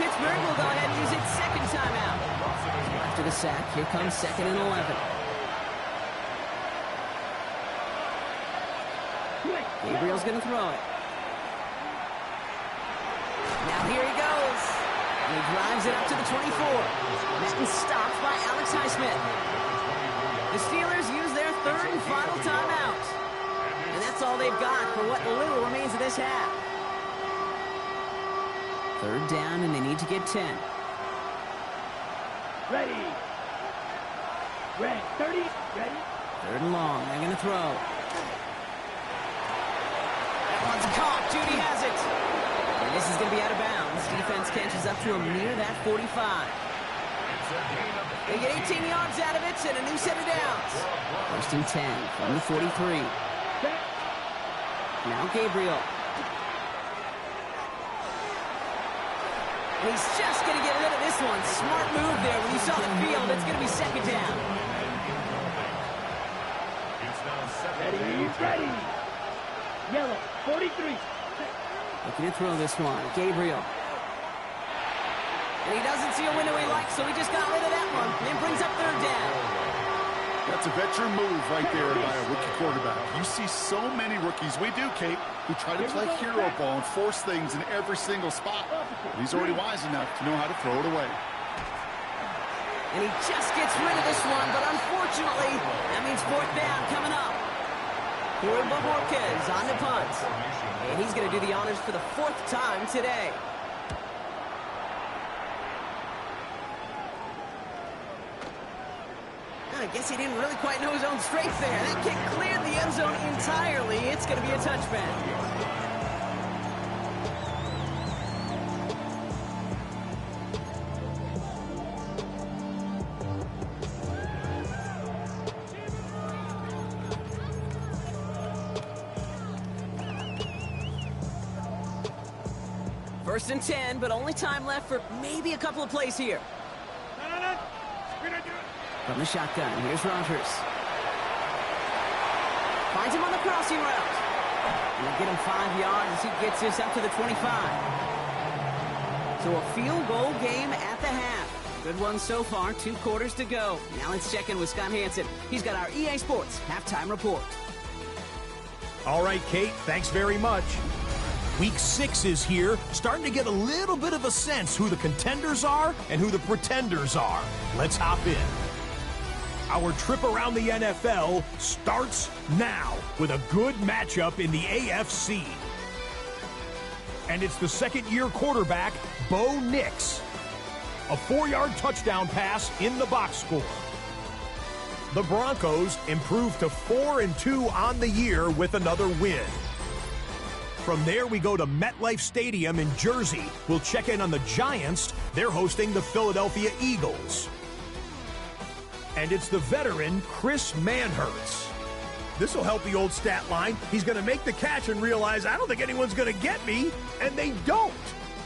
Speaker 5: Pittsburgh will go ahead and use its 2nd timeout. After the sack, here comes 2nd and 11. Gabriel's going to throw it. Now here he goes. And he drives it up to the 24. Met and stopped by Alex Highsmith. The Steelers use their 3rd and final timeout. And that's all they've got for what little remains of this half. 3rd down, and they need to get 10.
Speaker 8: Ready. Ready. 30. Ready.
Speaker 5: 3rd and long. They're going to throw. That one's caught. Judy has it. And this is going to be out of bounds. Defense catches up to him near that 45. They get 18 yards out of it and a new set of downs. 1st and 10 from the 43. Now Gabriel. He's just going to get rid of this one. Smart move there. When you saw the field, it's going to be 2nd down.
Speaker 8: Ready. Ready. Yellow. 43.
Speaker 5: Looking to throw this one. Gabriel. And he doesn't see a window he likes, so he just got rid of that one and brings up 3rd down.
Speaker 6: That's a veteran move right there by a rookie quarterback. You see so many rookies, we do, Kate, who try to play hero ball and force things in every single spot. But he's already wise enough to know how to throw it away.
Speaker 5: And he just gets rid of this one, but unfortunately, that means 4th down coming up. Corey Bajorquez on the punt. And he's going to do the honors for the 4th time today. I guess he didn't really quite know his own strength there. That kick cleared the end zone entirely. It's going to be a touchback. First and 10, but only time left for maybe a couple of plays here. From the shotgun, here's Rodgers. Finds him on the crossing route. And they'll get him 5 yards as he gets this up to the 25. So a field goal game at the half. Good one so far, 2 quarters to go. Now let's check in with Scott Hansen. He's got our EA Sports halftime report.
Speaker 10: All right, Kate, thanks very much. Week 6 is here, starting to get a little bit of a sense who the contenders are and who the pretenders are. Let's hop in. Our trip around the NFL starts now with a good matchup in the AFC. And it's the second-year quarterback, Bo Nix. A 4-yard touchdown pass in the box score. The Broncos improved to 4-2 on the year with another win. From there, we go to MetLife Stadium in Jersey. We'll check in on the Giants. They're hosting the Philadelphia Eagles. And it's the veteran, Chris Manhertz. This will help the old stat line. He's going to make the catch and realize, I don't think anyone's going to get me, and they don't.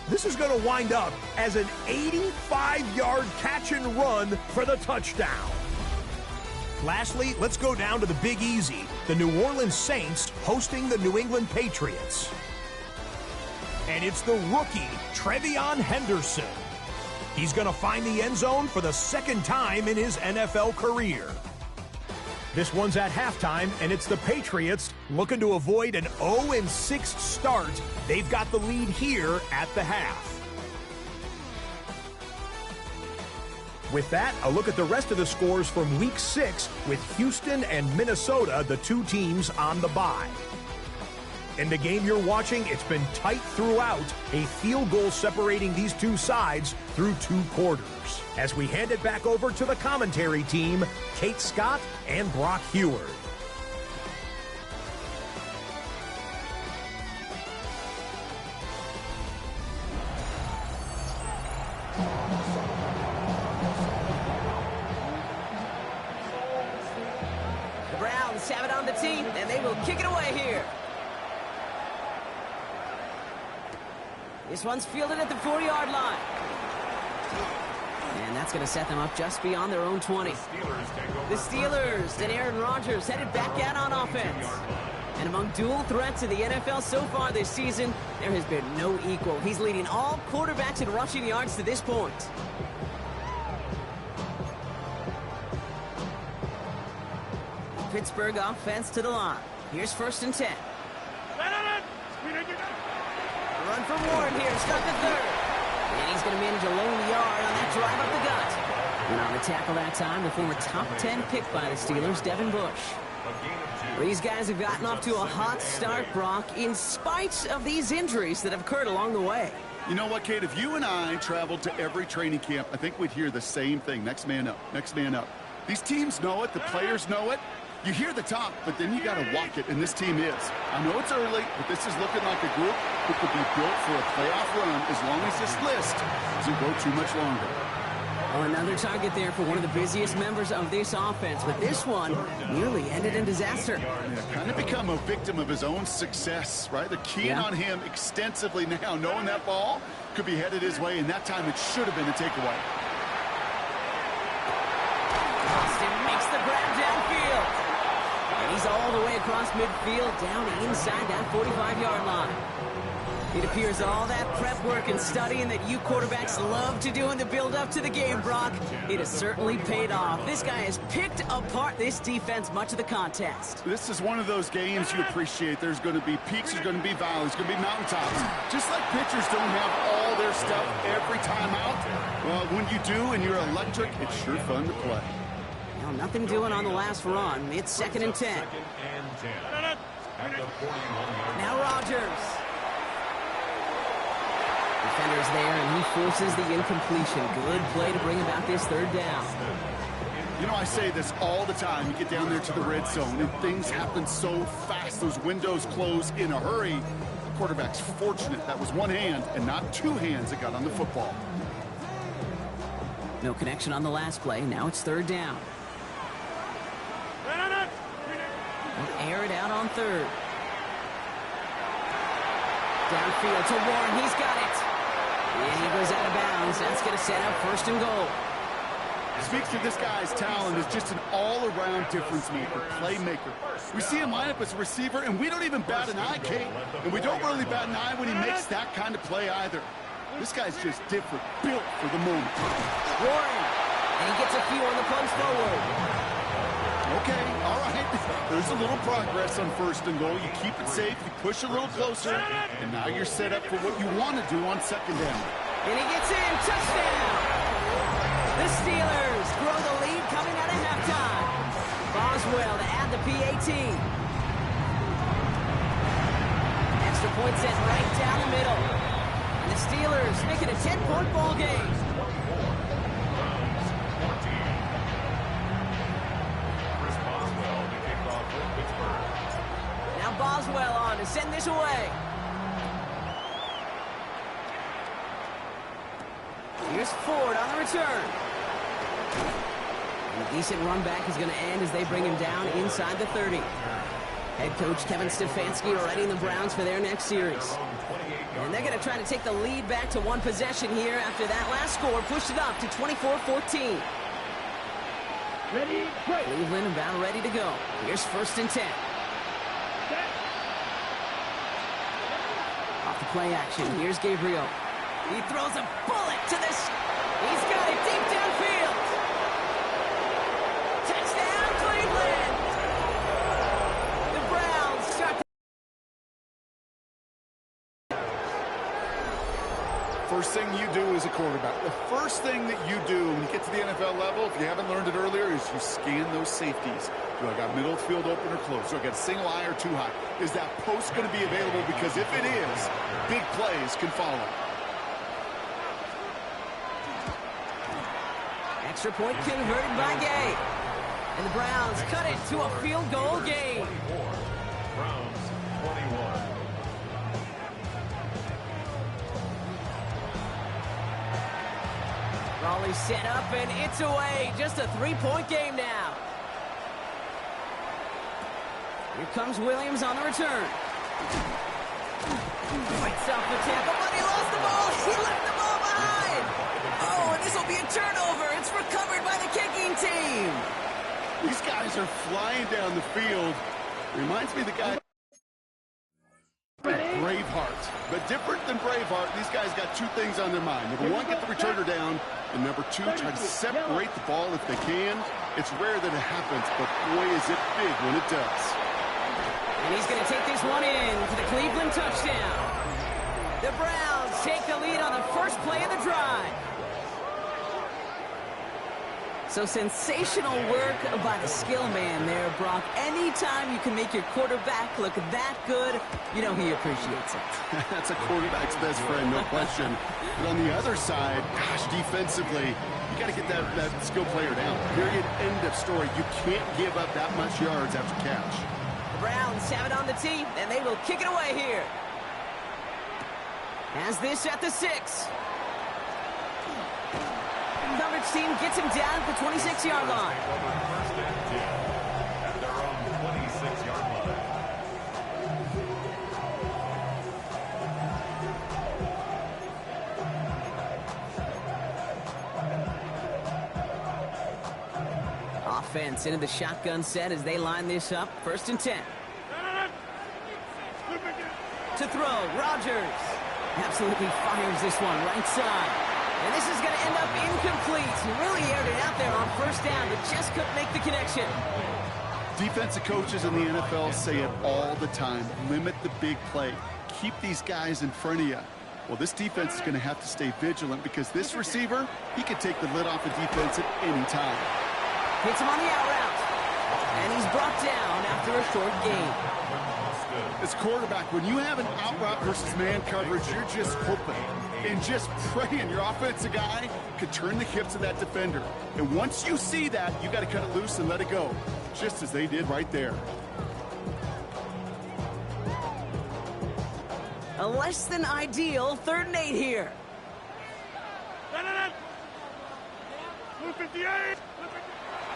Speaker 10: This is going to wind up as an 85-yard catch and run for the touchdown. Lastly, let's go down to the Big Easy. The New Orleans Saints hosting the New England Patriots. And it's the rookie, Trevion Henderson. He's going to find the end zone for the second time in his NFL career. This one's at halftime, and it's the Patriots looking to avoid an 0-6 start. They've got the lead here at the half. With that, a look at the rest of the scores from Week 6 with Houston and Minnesota, the 2 teams on the bye. In the game you're watching, it's been tight throughout, a field goal separating these 2 sides through 2 quarters. As we hand it back over to the commentary team, Kate Scott and Brock Heward.
Speaker 5: The Browns have it on the team, and they will kick it away here. This one's fielded at the 4-yard line. And that's going to set them up just beyond their own 20. The Steelers and Aaron Rodgers headed back out on offense. And among dual threats in the NFL so far this season, there has been no equal. He's leading all quarterbacks in rushing yards to this point. Pittsburgh offense to the line. Here's 1st and 10. Run for Warren here, start the 3rd. And he's going to manage a lone yard on that drive up the gut. And on the tackle that time, the former top 10 pick by the Steelers, Devin Bush. These guys have gotten off to a hot start, Brock, in spite of these injuries that have occurred along the way.
Speaker 6: You know what, Kate? If you and I traveled to every training camp, I think we'd hear the same thing. Next man up, next man up. These teams know it. The players know it. You hear the talk, but then you got to walk it, and this team is. I know it's early, but this is looking like a group who could be built for a playoff run as long as this list doesn't go too much longer.
Speaker 5: Oh, another target there for one of the busiest members of this offense, but this one nearly ended in disaster.
Speaker 6: Yeah, kind of become a victim of his own success, right? They're keying on him extensively now, knowing that ball could be headed his way, and that time it should have been a takeaway.
Speaker 5: Austin makes the grab downfield. And he's all the way across midfield, down inside that 45-yard line. It appears all that prep work and studying that you quarterbacks love to do in the build-up to the game, Brock, it has certainly paid off. This guy has picked apart this defense much of the contest.
Speaker 6: This is one of those games you appreciate. There's going to be peaks, there's going to be valleys, there's going to be mountaintops. Just like pitchers don't have all their stuff every time out, well, when you do and you're electric, it's sure fun to play.
Speaker 5: Now, nothing doing on the last run. It's 2nd and 10. Now Rodgers. Defender's there, and he forces the incompletion. Good play to bring about this 3rd down.
Speaker 6: You know, I say this all the time. You get down there to the red zone, and things happen so fast. Those windows close in a hurry. The quarterback's fortunate. That was one hand and not 2 hands that got on the football.
Speaker 5: No connection on the last play. Now it's 3rd down. We'll air it out on 3rd. Downfield to Warren. He's got it. And he goes out of bounds. That's going to set up first and goal.
Speaker 6: Speaks to this guy's talent as just an all-around difference maker, playmaker. We see him line up as a receiver, and we don't even bat an eye, Kate. And we don't really bat an eye when he makes that kind of play either. This guy's just different, built for the moment.
Speaker 5: Warren, and he gets a few on the plunge forward.
Speaker 6: Okay, all right. There's a little progress on first and goal. You keep it safe, you push a little closer, and now you're set up for what you want to do on second down.
Speaker 5: And he gets in, touchdown! The Steelers grow the lead coming out of halftime. Boswell to add the PAT. Extra point set right down the middle. And the Steelers make it a 10-point ball game. Now Boswell on to send this away. Here's Ford on the return. And a decent run back is going to end as they bring him down inside the 30. Head coach Kevin Stefanski readying the Browns for their next series. And they're going to try to take the lead back to one possession here after that last score pushed it up to 24-14.
Speaker 8: Ready, play.
Speaker 5: Cleveland about ready to go. Here's first and 10. Off the play action. Here's Gabriel. He throws a bullet to this. He's got it deep downfield. Touchdown, Cleveland. The Browns start.
Speaker 6: First thing you do as a quarterback, the first thing that you do when you get to the NFL level, if you haven't learned it earlier, is you scan those safeties. Do I got middle field open or close? Do I got a single high or two high? Is that post going to be available? Because if it is, big plays can follow.
Speaker 5: Extra point converted by Gay. And the Browns cut it to a field goal game.
Speaker 1: Browns 21.
Speaker 5: Raleigh set up and it's away. Just a 3-point game now. Here comes Williams on the return. Fights off the tackle, but he lost the ball. He left the ball behind. Oh, and this will be a turnover. It's recovered by the kicking team.
Speaker 6: These guys are flying down the field. Reminds me of the guy Braveheart. But different than Braveheart, these guys got two things on their mind. Number one, get the returner down. And number two, try to separate the ball if they can. It's rare that it happens, but boy, is it big when it does.
Speaker 5: And he's going to take this one in for the Cleveland touchdown. The Browns take the lead on the first play of the drive. So sensational work by the skill man there, Brock. Anytime you can make your quarterback look that good, you know he appreciates it.
Speaker 6: That's a quarterback's best friend, no question. But on the other side, gosh, defensively, you got to get that skill player down. Period, end of story. You can't give up that much yards after catch.
Speaker 5: The Browns have it on the tee, and they will kick it away here. Has this at the 6. Coverage team gets him down at the 26-yard line.
Speaker 1: First and 10 at their own 26-yard line.
Speaker 5: Offense into the shotgun set as they line this up. First and 10. To throw, Rodgers. Absolutely fires this one right side. And this is going to end up incomplete. He really aired it out there on first down, but just couldn't make the connection.
Speaker 6: Defensive coaches in the NFL say it all the time. Limit the big play. Keep these guys in front of you. Well, this defense is going to have to stay vigilant because this receiver, he can take the lid off the defense at any time.
Speaker 5: Hits him on the out route. And he's brought down after a short gain.
Speaker 6: As quarterback, when you have an out route versus man coverage, you're just hoping and just praying your offensive guy could turn the hips of that defender. And once you see that, you got to cut it loose and let it go, just as they did right there.
Speaker 5: A less than ideal 3rd and 8 here.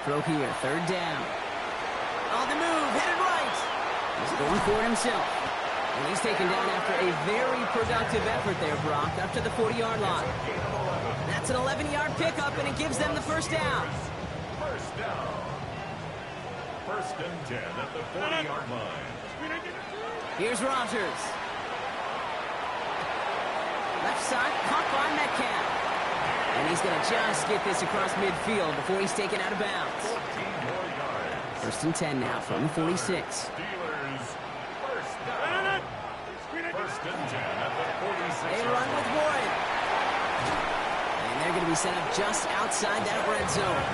Speaker 5: Throw here, 3rd down. On the move, headed right. He's going for it himself. And he's taken down after a very productive effort there, Brock, up to the 40-yard line. That's an 11-yard pickup, and it gives them the first down.
Speaker 1: First down. First and 10 at the 40-yard line.
Speaker 5: Here's Rodgers. Left side, caught by Metcalf. And he's going to just get this across midfield before he's taken out of bounds.
Speaker 1: 14 more yards.
Speaker 5: First and 10 now from the 46.
Speaker 1: Steelers, first down. First and 10 at the 46.
Speaker 5: They run with Warren. And they're going to be set up just outside that red zone.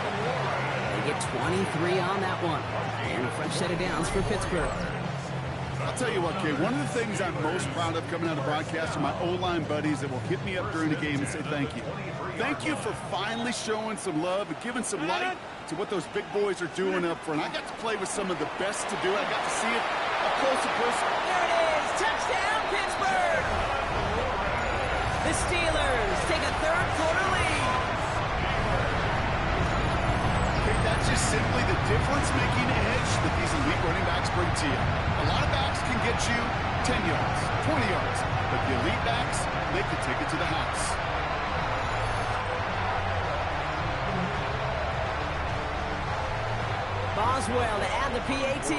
Speaker 5: They get 23 on that one. And a fresh set of downs for Pittsburgh.
Speaker 6: I'll tell you what, Kate, one of the things I'm most proud of coming out of broadcast are my O-line buddies that will hit me up during the game and say thank you. Thank you for finally showing some love and giving some light to what those big boys are doing up front. I got to play with some of the best to do it. I got to see it up close and personal.
Speaker 5: There it is. Touchdown, Pittsburgh. The Steelers take a third-quarter lead.
Speaker 6: Okay, that's just simply the difference-making edge that these elite running backs bring to you. A lot of backs can get you 10 yards, 20 yards, but the elite backs, they can take it to the house.
Speaker 5: Boswell to add the PAT.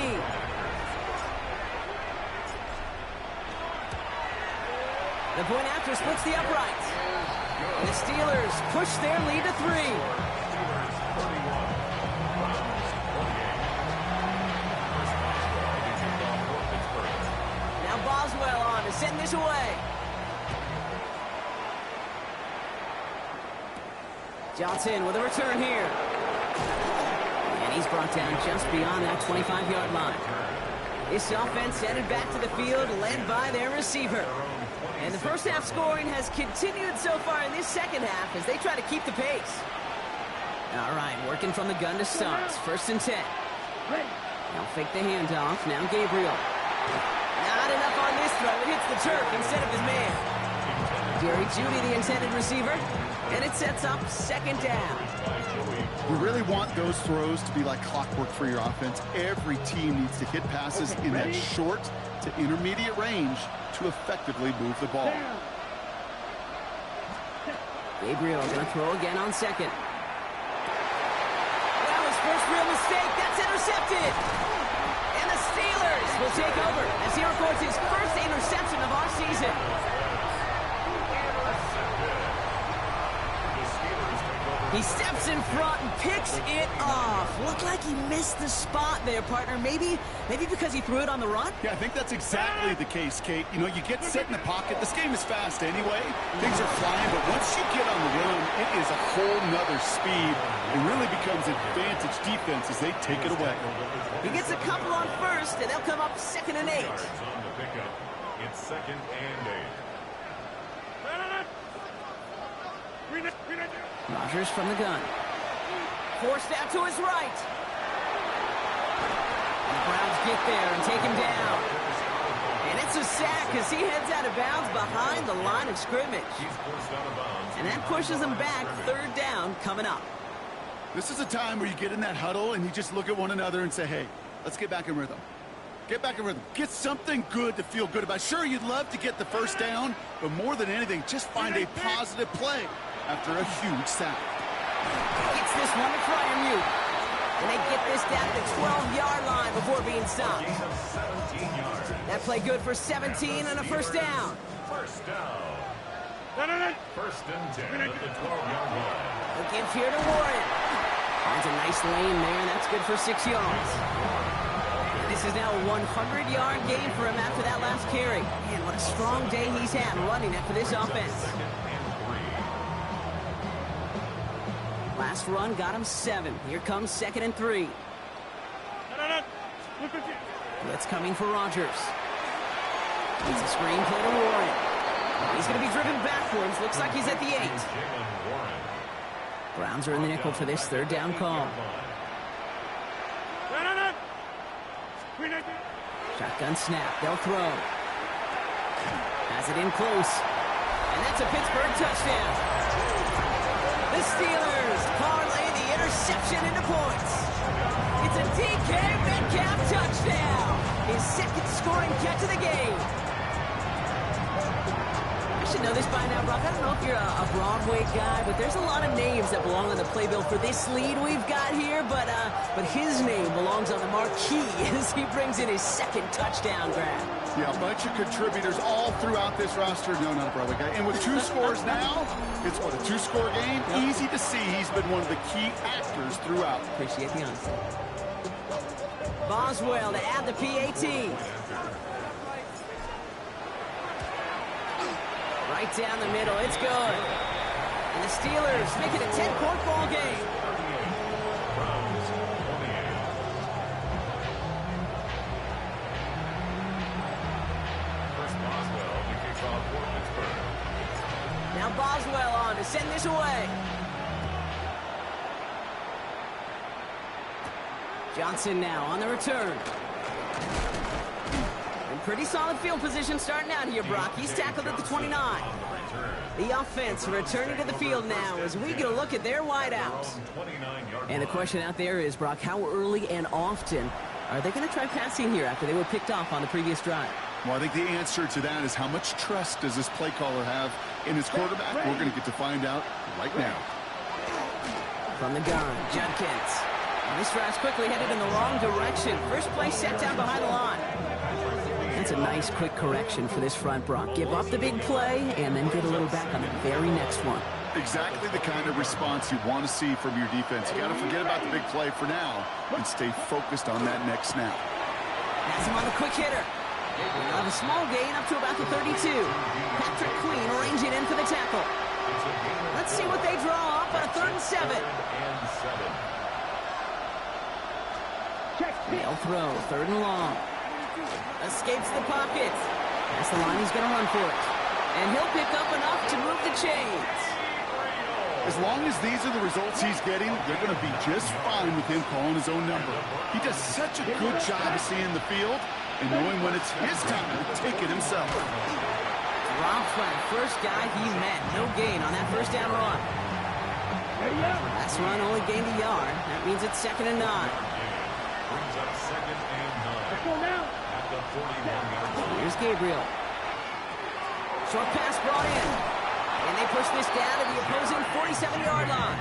Speaker 5: The point after splits the uprights. And the Steelers push their lead to 3. Now Boswell on to send this away. Johnson with a return here. He's brought down just beyond that 25-yard line. This offense headed back to the field, led by their receiver. And the first half scoring has continued so far in this second half as they try to keep the pace. All right, working from the gun to start. First and 10. Now fake the handoff. Now Gabriel. Not enough on this throw. It hits the turf instead of his man. Jerry Jeudy, the intended receiver. And it sets up second down.
Speaker 6: You really want those throws to be like clockwork for your offense. Every team needs to hit passes in that short to intermediate range to effectively move the ball.
Speaker 5: Gabriel going to throw again on second. That was first real mistake. That's intercepted. And the Steelers will take over as he records his first interception of our season. He steps in front and picks it off. Looked like he missed the spot there, partner. Maybe because he threw it on the run?
Speaker 6: Yeah, I think that's exactly the case, Kate. You know, you get set in the pocket. This game is fast anyway. Things are flying, but once you get on the run, it is a whole nother speed. It really becomes advantage defense as they take it away.
Speaker 5: He gets a couple on first, and they'll come up second and 8.
Speaker 1: It's second and 8.
Speaker 5: Rodgers from the gun. Forced out to his right. And the Browns get there and take him down. And it's a sack as he heads out of bounds behind the line of scrimmage. And that pushes him back. Third down coming up.
Speaker 6: This is a time where you get in that huddle and you just look at one another and say, hey, let's get back in rhythm. Get back in rhythm. Get something good to feel good about. Sure, you'd love to get the first down, but more than anything, just find a positive play after a huge sack.
Speaker 5: Gets this one to Fryermuth. And they get this down to the 12-yard line before being stopped. That play good for 17 and a first down.
Speaker 1: First down. First and 10 at the 12-yard line.
Speaker 5: The give here to Warren. Finds a nice lane there, and that's good for 6 yards. And this is now a 100-yard game for him after that last carry. Man, what a strong day he's had running it for this offense. Last run got him 7. Here comes second and 3. Blitz coming for Rodgers. It's a screen play to Warren. He's going to be driven backwards. Looks like he's at the 8. Browns are in the nickel for this third down call. Shotgun snap. They'll throw. Has it in close. And that's a Pittsburgh touchdown. The Steelers parlay the interception into points. It's a DK Metcalf touchdown. His second scoring catch of the game. should know this by now, Brock. I don't know if you're a Broadway guy, but there's a lot of names that belong on the playbill for this lead we've got here, but his name belongs on the marquee as he brings in his second touchdown grab.
Speaker 6: Yeah, a bunch of contributors all throughout this roster. No, not a Broadway guy. And with 2 scores now, it's what, a 2-score game? Yep. Easy to see he's been one of the key actors throughout.
Speaker 5: Appreciate the honesty. Boswell to add the PAT. Right down the middle, it's good. And the Steelers make it a 10-point ball game. Now Boswell on to send this away. Johnson now on the return. In pretty solid field position starting out here, Brock. He's tackled at the 29. The offense returning to the field now as we get a look at their wideouts. And the question out there is, Brock, how early and often are they going to try passing here after they were picked off on the previous drive?
Speaker 6: Well, I think the answer to that is how much trust does this play caller have in his quarterback? We're going to get to find out right now.
Speaker 5: From the gun, Judkins. And this drive's quickly headed in the wrong direction. First play set down behind the line. That's a nice quick correction for this front, Brock. Give up the big play and then get a little back on the very next one.
Speaker 6: Exactly the kind of response you want to see from your defense. You got to forget about the big play for now and stay focused on that next snap.
Speaker 5: Has him on the quick hitter. We'll have a small gain up to about the 32. Patrick Queen ranging in for the tackle. Let's see what they draw up on a 3rd and 7. They'll throw, 3rd and long. Escapes the pocket. That's the line, he's going to run for it. And he'll pick up enough to move the chains.
Speaker 6: As long as these are the results he's getting, they're going to be just fine with him calling his own number. He does such a good job of seeing the field and knowing when it's his time to take it himself.
Speaker 5: Rob flag, first guy he met. No gain on that first down run. Last run only gained a yard. That means it's 2nd and 9.
Speaker 1: Brings up 2nd and 9. Let's go now. At the 41-yard.
Speaker 5: Here's Gabriel. Short pass brought in. And they push this down to the opposing 47-yard line.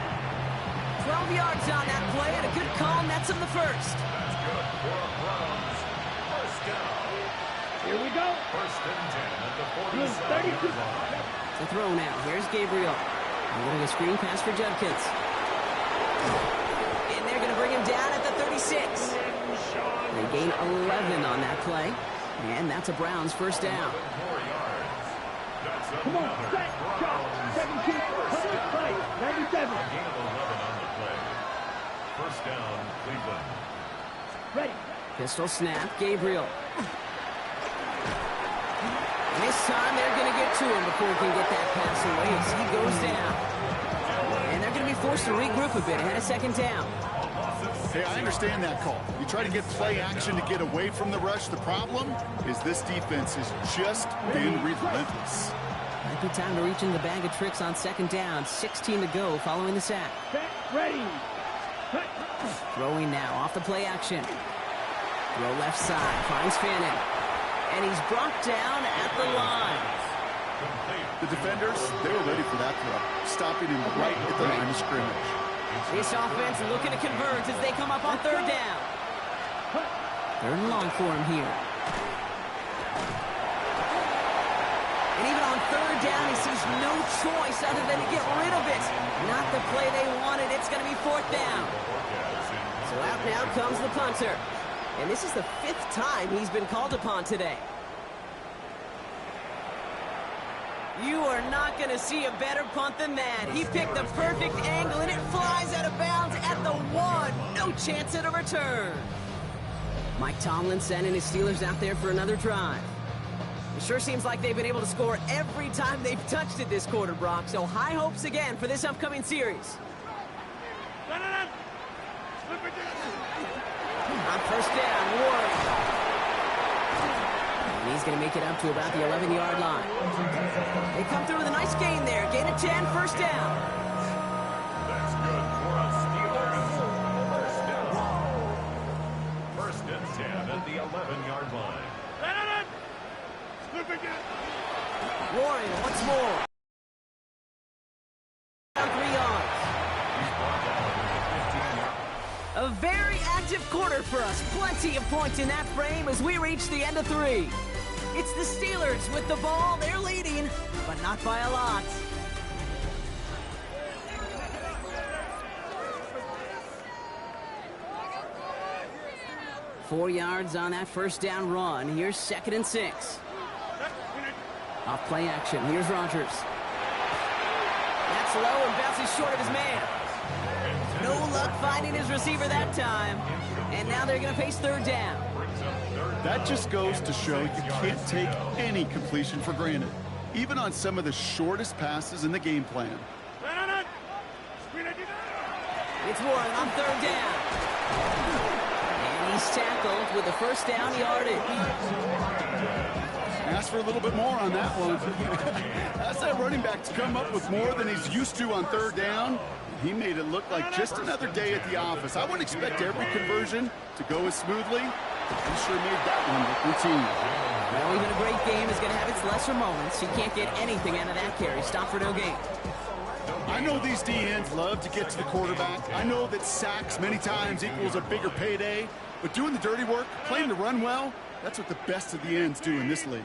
Speaker 5: 12 yards on that play, and a good call nets him the first.
Speaker 1: That's good for Browns. First down.
Speaker 8: Here we go.
Speaker 1: 1st and 10 at the 47-yard line.
Speaker 5: It's a throw now. Here's Gabriel. A little screen pass for Judkins. And they're going to bring him down at the 36. They gain 11 on that play. And that's a Browns first down.
Speaker 8: Come on, set, shot, 17, play, 97.
Speaker 1: A gain of 11 on the play. First down, Cleveland.
Speaker 8: Ready.
Speaker 5: Pistol snap, Gabriel. This time they're going to get to him before he can get that pass away as he goes down. And they're going to be forced to regroup a bit ahead of 2nd down.
Speaker 6: Hey, I understand that call. You try to get play action to get away from the rush. The problem is this defense has just been relentless.
Speaker 5: Might be time to reach into the bag of tricks on 2nd down. 16 to go following the sack.
Speaker 8: Ready.
Speaker 5: Throwing now off the play action. Throw left side. Finds Fannin. And he's brought down at the line.
Speaker 6: The defenders, they were ready for that throw. Stopping him right at the line of scrimmage.
Speaker 5: This offense looking to convert as they come up on 3rd down. 3rd and long for him here. And even on 3rd down, he sees no choice other than to get rid of it. Not the play they wanted. It's going to be 4th down. So out now comes the punter. And this is the 5th time he's been called upon today. You are not going to see a better punt than that. He picked the perfect angle, and it flies out of bounds at the 1. No chance at a return. Mike Tomlin sending his Steelers out there for another drive. It sure seems like they've been able to score every time they've touched it this quarter, Brock. So high hopes again for this upcoming series. On 1st down, Ward. And he's going to make it up to about the 11-yard line. They come through with a nice gain there. Gain of 10, 1st down.
Speaker 1: That's good for us, Steelers. First down. 1st and 10 at the 11-yard line.
Speaker 5: Warren once more. Down 3 yards. A very active quarter for us. Plenty of points in that frame as we reach the end of 3. It's the Steelers with the ball. They're leading, but not by a lot. Four yards on that first down run. Here's 2nd and 6. Off play action. Here's Rodgers. That's low and bounces short of his man. No luck finding his receiver that time. And now they're going to face 3rd down.
Speaker 6: That just goes to show you can't take any completion for granted, even on some of the shortest passes in the game plan.
Speaker 5: It's Warren on 3rd down. And he's tackled with the first down yardage.
Speaker 6: Ask for a little bit more on that one. Ask that running back to come up with more than he's used to on 3rd down. He made it look like just another day at the office. I wouldn't expect every conversion to go as smoothly. He sure made that one look routine.
Speaker 5: Well, even a great game is going to have its lesser moments. He can't get anything out of that carry. Stop for no gain.
Speaker 6: I know these D-ends love to get to the quarterback. I know that sacks many times equals a bigger payday. But doing the dirty work, playing to run well, that's what the best of the ends do in this league.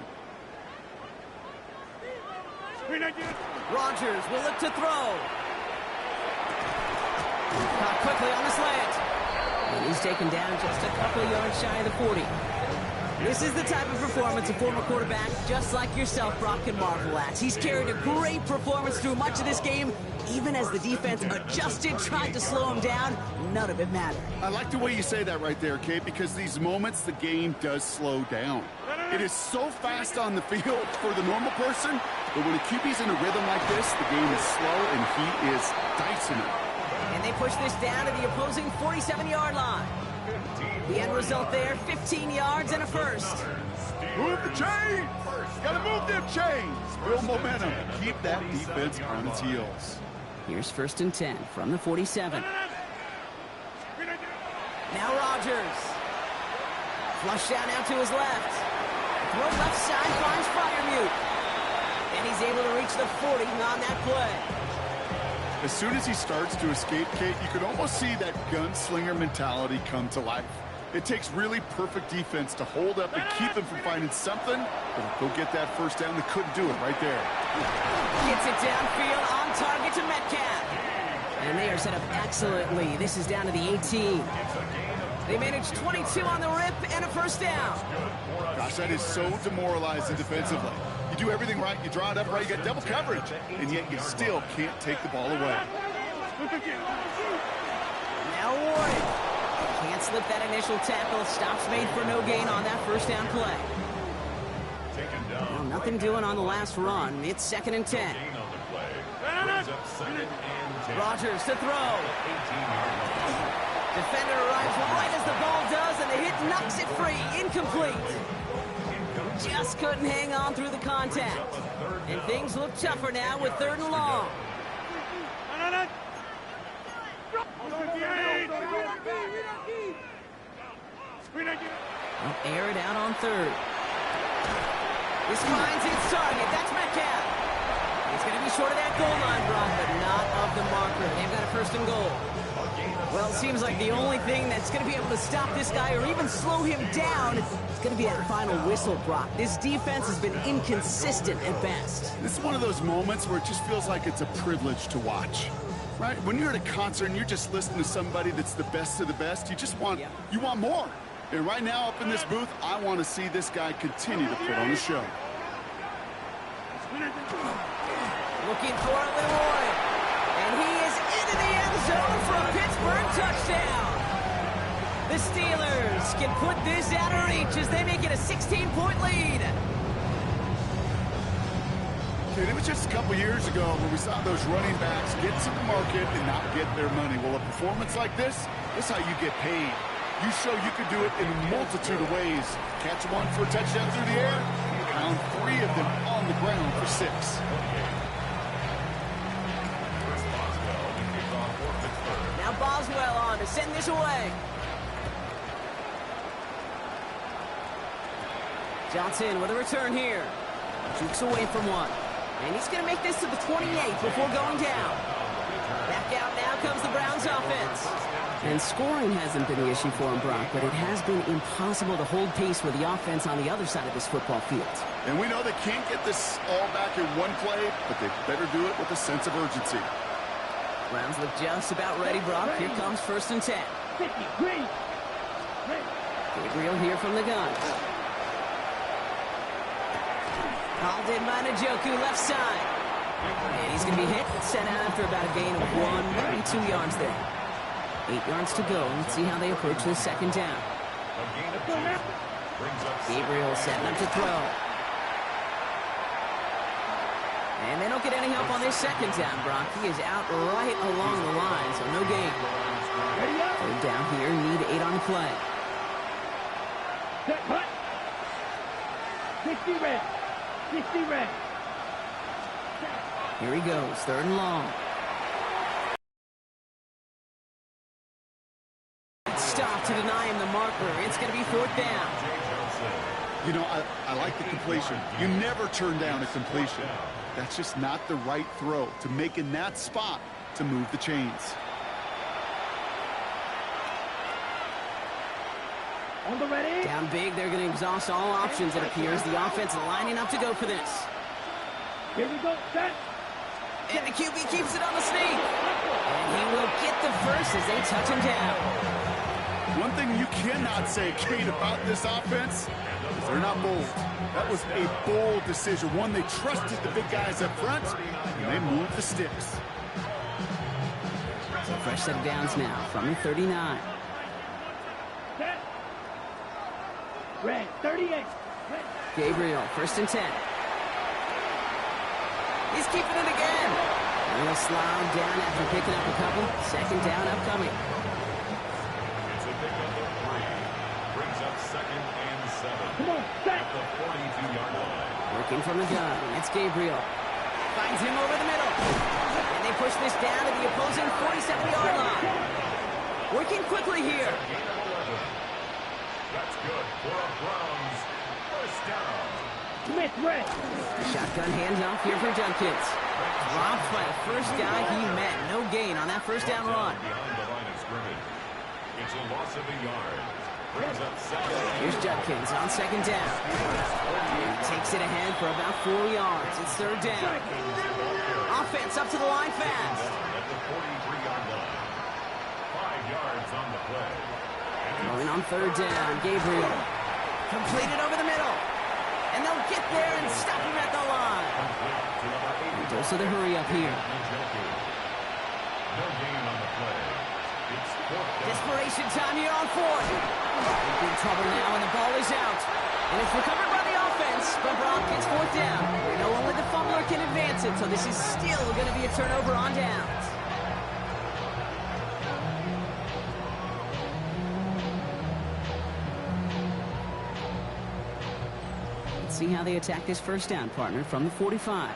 Speaker 5: Rodgers will look to throw. Caught quickly on the slant. And he's taken down just a couple of yards shy of the 40. This is the type of performance a former quarterback just like yourself, Brock, can marvel at. He's carried a great performance through much of this game. Even as the defense adjusted, tried to slow him down, none of it mattered.
Speaker 6: I like the way you say that right there, Kate, because these moments the game does slow down. It is so fast on the field for the normal person, but when a QB's in a rhythm like this, the game is slow and he is dicing it.
Speaker 5: And they push this down to the opposing 47-yard line. The end result there, 15 yards and a first.
Speaker 6: Move the chains! Gotta move them chains! Build momentum. Keep that defense on its heels.
Speaker 5: Here's 1st and 10 from the 47. Now Rodgers. Flush down out to his left. Throw left side finds Freiermuth. And he's able to reach the 40 on that play.
Speaker 6: As soon as he starts to escape, Kate, you could almost see that gunslinger mentality come to life. It takes really perfect defense to hold up and keep them from finding something. But if they'll get that first down, they couldn't do it right there.
Speaker 5: Gets it downfield on target to Metcalf. And they are set up excellently. This is down to the 18. They managed 22 on the rip and a first down.
Speaker 6: Gosh, that is so demoralizing defensively. You do everything right, you draw it up right, you got double coverage, and yet you still can't take the ball away.
Speaker 5: Now Warren. Can't slip that initial tackle. Stops made for no gain on that first down play. Well, nothing doing on the last run. It's 2nd and 10. Rodgers to throw. Defender arrives right as the ball does, and the hit knocks it free. Incomplete. Just couldn't hang on through the contact. And things look tougher now with 3rd and long. They'll air it out on 3rd. This finds its target. That's Metcalf. It's going to be short of that goal line, Brock, but not of the marker. They've got a 1st and goal. Well, it seems like the only thing that's going to be able to stop this guy or even slow him down is going to be that final whistle, Brock. This defense has been inconsistent at best.
Speaker 6: This is one of those moments where it just feels like it's a privilege to watch. Right? When you're at a concert and you're just listening to somebody that's the best of the best, you just want, you want more. And right now up in this booth, I want to see this guy continue to put on a show.
Speaker 5: Looking for it with Warren. And he is into the end zone for a Pittsburgh touchdown. The Steelers can put this out of reach as they make it a 16-point lead.
Speaker 6: It was just a couple years ago when we saw those running backs get to the market and not get their money. Well, a performance like this is how you get paid. You show you can do it in a multitude of ways. Catch one for a touchdown through the air, pound 3 of them on the ground for 6.
Speaker 5: Now Boswell on to send this away. Johnson with a return here. Jukes away from one. And he's going to make this to the 28 before going down. Back out now comes the Browns offense. And scoring hasn't been the issue for him, Brock, but it has been impossible to hold pace with the offense on the other side of this football field.
Speaker 6: And we know they can't get this all back in one play, but they better do it with a sense of urgency.
Speaker 5: Browns look just about ready, Brock. Here comes 1st and 10. Gabriel here from the gun. Hauled in by Njoku, left side. And he's going to be hit, sent out after about a gain of 1, maybe 2 yards there. 8 yards to go. Let's see how they approach this 2nd down. Gabriel setting up to throw. And they don't get any help on this 2nd down, Brock. He is out right along the line, so no gain. 3rd down here, need 8 on the play.
Speaker 8: 60 red. 60 red.
Speaker 5: Here he goes, 3rd and long. Stop to deny him the marker. It's going to be 4th down.
Speaker 6: You know, I like the completion. You never turn down a completion. That's just not the right throw to make in that spot to move the chains.
Speaker 8: On the ready.
Speaker 5: Down big, they're going to exhaust all options, it appears. The offense lining up to go for this.
Speaker 8: Here we go, set.
Speaker 5: And the QB keeps it on the sneak. And he will get the first as they touch him down.
Speaker 6: One thing you cannot say, Kate, about this offense is they're not bold. That was a bold decision. One, they trusted the big guys up front, and they moved the sticks.
Speaker 5: So fresh set of downs now from the 39.
Speaker 8: Set. Red, 38. Red.
Speaker 5: Gabriel, 1st and 10. He's keeping it again. And he'll slide down after picking up a couple. 2nd down upcoming.
Speaker 1: It's a pickup of 3. Brings up 2nd and 7.
Speaker 8: Come on, set.
Speaker 1: At the 42-yard line.
Speaker 5: Working from the gun. It's Gabriel. Finds him over the middle. And they push this down to the opposing 47-yard line. Working quickly here.
Speaker 1: That's good for a Browns 1st down.
Speaker 8: Smith, red.
Speaker 5: Shotgun handoff here for Judkins. Dropped by the first guy he met. No gain on that 1st down run.
Speaker 1: Behind the line of scrimmage. It's a loss of a yard. Brings up 2nd.
Speaker 5: Here's Judkins on 2nd down. He takes it ahead for about 4 yards. It's 3rd down. Offense up to the line fast.
Speaker 1: At the 43-yard line. 5 yards on the play.
Speaker 5: Going on 3rd down. Gabriel. Completed over the middle. And they'll get there and stop him at the line. And dose of the hurry up here.
Speaker 1: No gain on the play. It's 4th down.
Speaker 5: Desperation time here on 4th. Big trouble now, and the ball is out. And it's recovered by the offense, but Brock gets 4th down. We know only the fumbler can advance it, so this is still going to be a turnover on downs. Let's see how they attack this 1st down, partner, from the 45.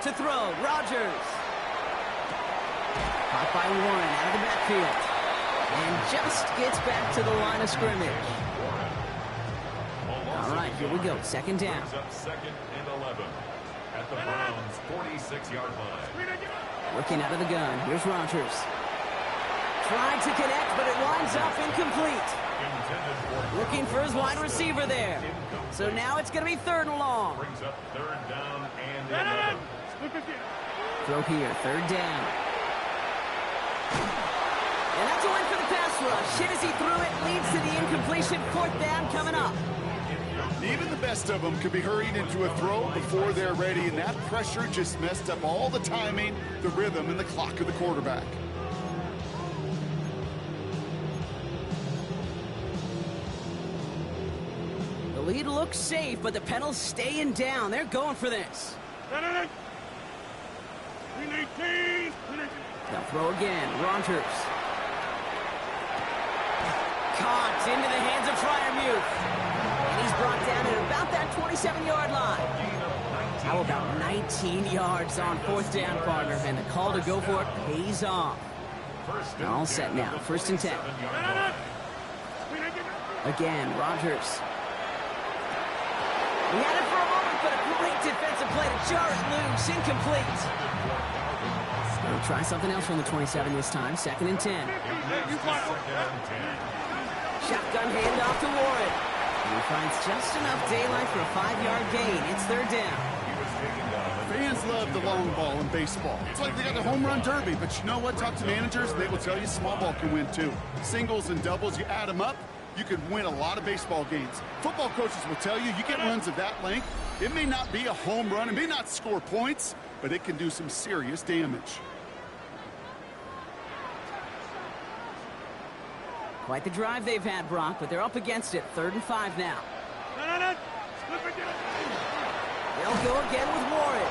Speaker 5: To throw, Rodgers. Caught by Warren out of the backfield. And just gets back to the line of scrimmage. All right, here we go. 2nd down.
Speaker 1: Brings up 2nd and 11. At the Browns 46-yard line.
Speaker 5: Looking out of the gun. Here's Rodgers. Tried to connect, but it winds up incomplete. Looking for his wide receiver there. So now it's going to be 3rd and long.
Speaker 1: Brings up 3rd down and 11.
Speaker 5: Throw here, 3rd down. And that's a win for the pass rush. Hit as he threw it, leads to the incompletion. 4th down coming up.
Speaker 6: Even the best of them could be hurried into a throw before they're ready, and that pressure just messed up all the timing, the rhythm, and the clock of the quarterback.
Speaker 5: The lead looks safe, but the pedals staying down. They're going for this. They'll throw again. Rodgers. Caught into the hands of Freiermuth. And he's brought down at about that 27-yard line. How about 19 yards on 4th down, partner? And the call to go for it pays off. They're all set now. 1st and 10. Again, Rodgers. He had it for a moment, but a great defensive play to jar it loose. Incomplete. They'll try something else from the 27 this time. 2nd and 10. Shotgun handoff to Warren. And he finds just enough daylight for a 5-yard gain. It's 3rd down.
Speaker 6: Fans love the long ball in baseball. It's like they got the home run derby, but you know what? Talk to managers, and they will tell you small ball can win too. Singles and doubles, you add them up, you can win a lot of baseball games. Football coaches will tell you get runs of that length. It may not be a home run, it may not score points, but it can do some serious damage.
Speaker 5: Quite the drive they've had, Brock, but they're up against it. 3rd and 5 now. They'll go again with Warren.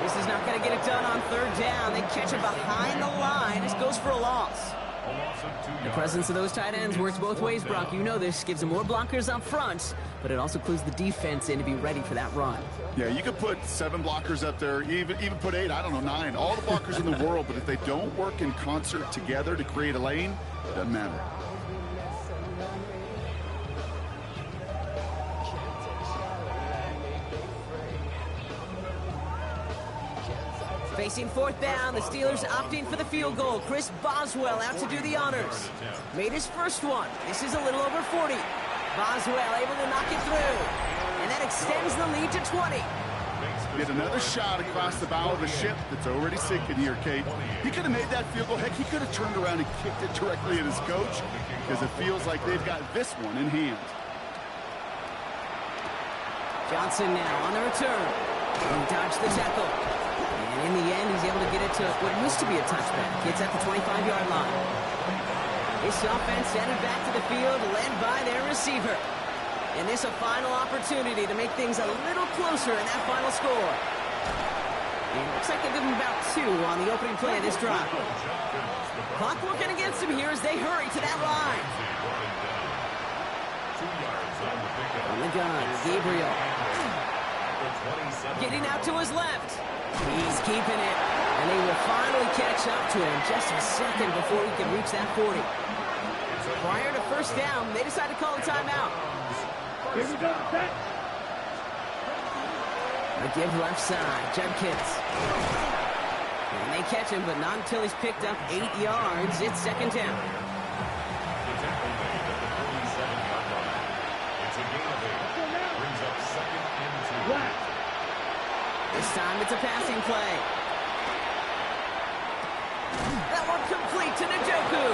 Speaker 5: This is not going to get it done on 3rd down. They catch him behind the line. This goes for a loss. The presence of those tight ends works both ways, Brock. You know this. Gives them more blockers up front, but it also clues the defense in to be ready for that run.
Speaker 6: Yeah, you could put 7 blockers up there, even put 8, I don't know, 9. All the blockers in the world, but if they don't work in concert together to create a lane, it doesn't matter.
Speaker 5: Facing 4th down, the Steelers opting for the field goal. Chris Boswell out to do the honors. Made his first one. This is a little over 40. Boswell able to knock it through. And that extends the lead to 20.
Speaker 6: Get another shot across the bow of the ship that's already sinking here, Kate. He could have made that field goal. Heck, he could have turned around and kicked it directly at his coach because it feels like they've got this one in hand.
Speaker 5: Johnson now on the return. He dodged the tackle. And in the end, he's able to get it to what used to be a touchback. It's at the 25-yard line. This offense headed back to the field, led by their receiver. And this a final opportunity to make things a little closer in that final score. And it looks like they give him about 2 on the opening play of this drive. Clock working against him here as they hurry to that line. On the gun, Gabriel. Getting out to his left. He's keeping it. And they will finally catch up to him just a second before he can reach that 40. Prior to 1st down, they decide to call a timeout.
Speaker 8: Here we go, set.
Speaker 5: A give left side, Judkins. And they catch him, but not until he's picked up 8 yards. It's 2nd down. This time it's a passing play. That one complete to Njoku.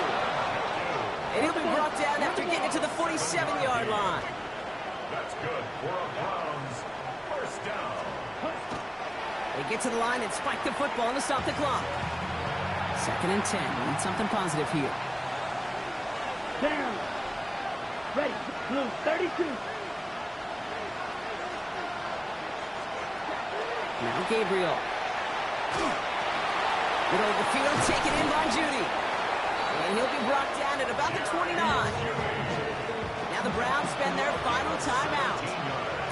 Speaker 5: And he'll be brought down after getting it to the 47-yard line.
Speaker 1: That's good for a Browns 1st down.
Speaker 5: They get to the line and spike the football to stop the clock. 2nd and 10. We need something positive here.
Speaker 8: Down. Ready. Blue 32.
Speaker 5: Now Gabriel. Middle of the field, taken in by Judy. And he'll be brought down at about the 29. Now the Browns spend their final timeout.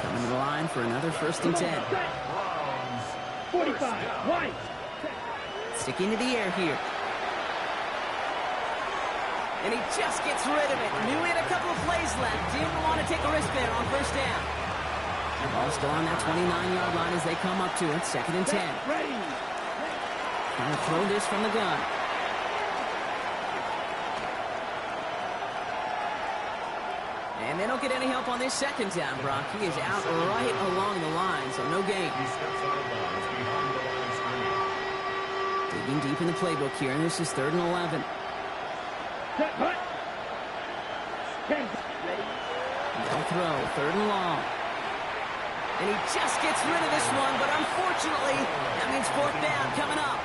Speaker 5: Coming to the line for another 1st and 10.
Speaker 8: 45. White.
Speaker 5: Sticking to the air here. And he just gets rid of it. Knew he had a couple of plays left. Didn't want to take a risk there on 1st down. Ball still on that 29-yard line as they come up to it. 2nd and 10.
Speaker 8: Ready.
Speaker 5: Trying to throw this from the gun. And they don't get any help on this 2nd down, Brock. He is out right along the line, so no gain. Digging deep in the playbook here, and this is 3rd and 11.
Speaker 8: Set. Hut. 10.
Speaker 5: They'll throw. 3rd and long. And he just gets rid of this one, but unfortunately, that means 4th down coming up.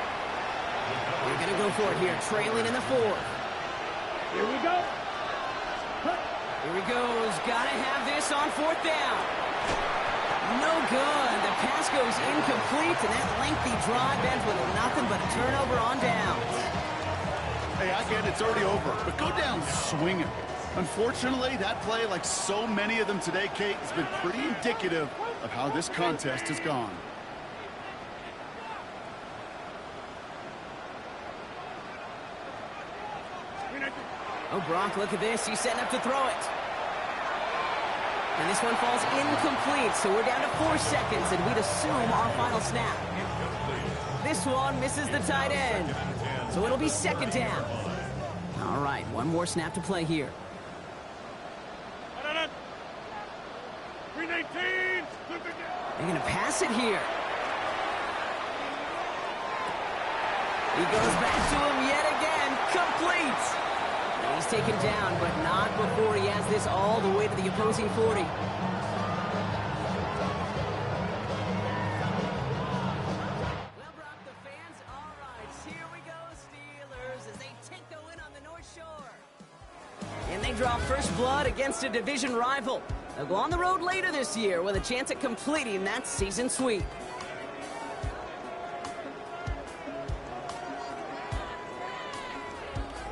Speaker 5: They're going to go for it here, trailing in the 4th.
Speaker 8: Here we go.
Speaker 5: Here he goes. Got to have this on 4th down. No good. The pass goes incomplete, and that lengthy drive ends with nothing but a turnover on downs.
Speaker 6: Hey, I get it. It's already over, but go down swinging. Unfortunately, that play, like so many of them today, Kate, has been pretty indicative of how this contest has gone.
Speaker 5: Oh, Brock, look at this. He's setting up to throw it. And this one falls incomplete, so we're down to 4 seconds, and we'd assume our final snap. This one misses the tight end, so it'll be 2nd down. All right, one more snap to play here. They're going to pass it here. He goes back to him yet again, complete. And he's taken down, but not before he has this all the way to the opposing 40. Well, Brock, the fans, all right, here we go, Steelers, as they take the win on the North Shore. And they draw first blood against a division rival. They'll go on the road later this year with a chance at completing that season sweep.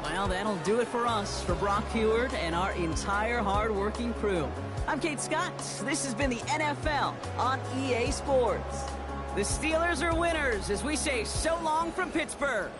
Speaker 5: Well, that'll do it for us, for Brock Heward and our entire hard-working crew. I'm Kate Scott. This has been the NFL on EA Sports. The Steelers are winners as we say so long from Pittsburgh.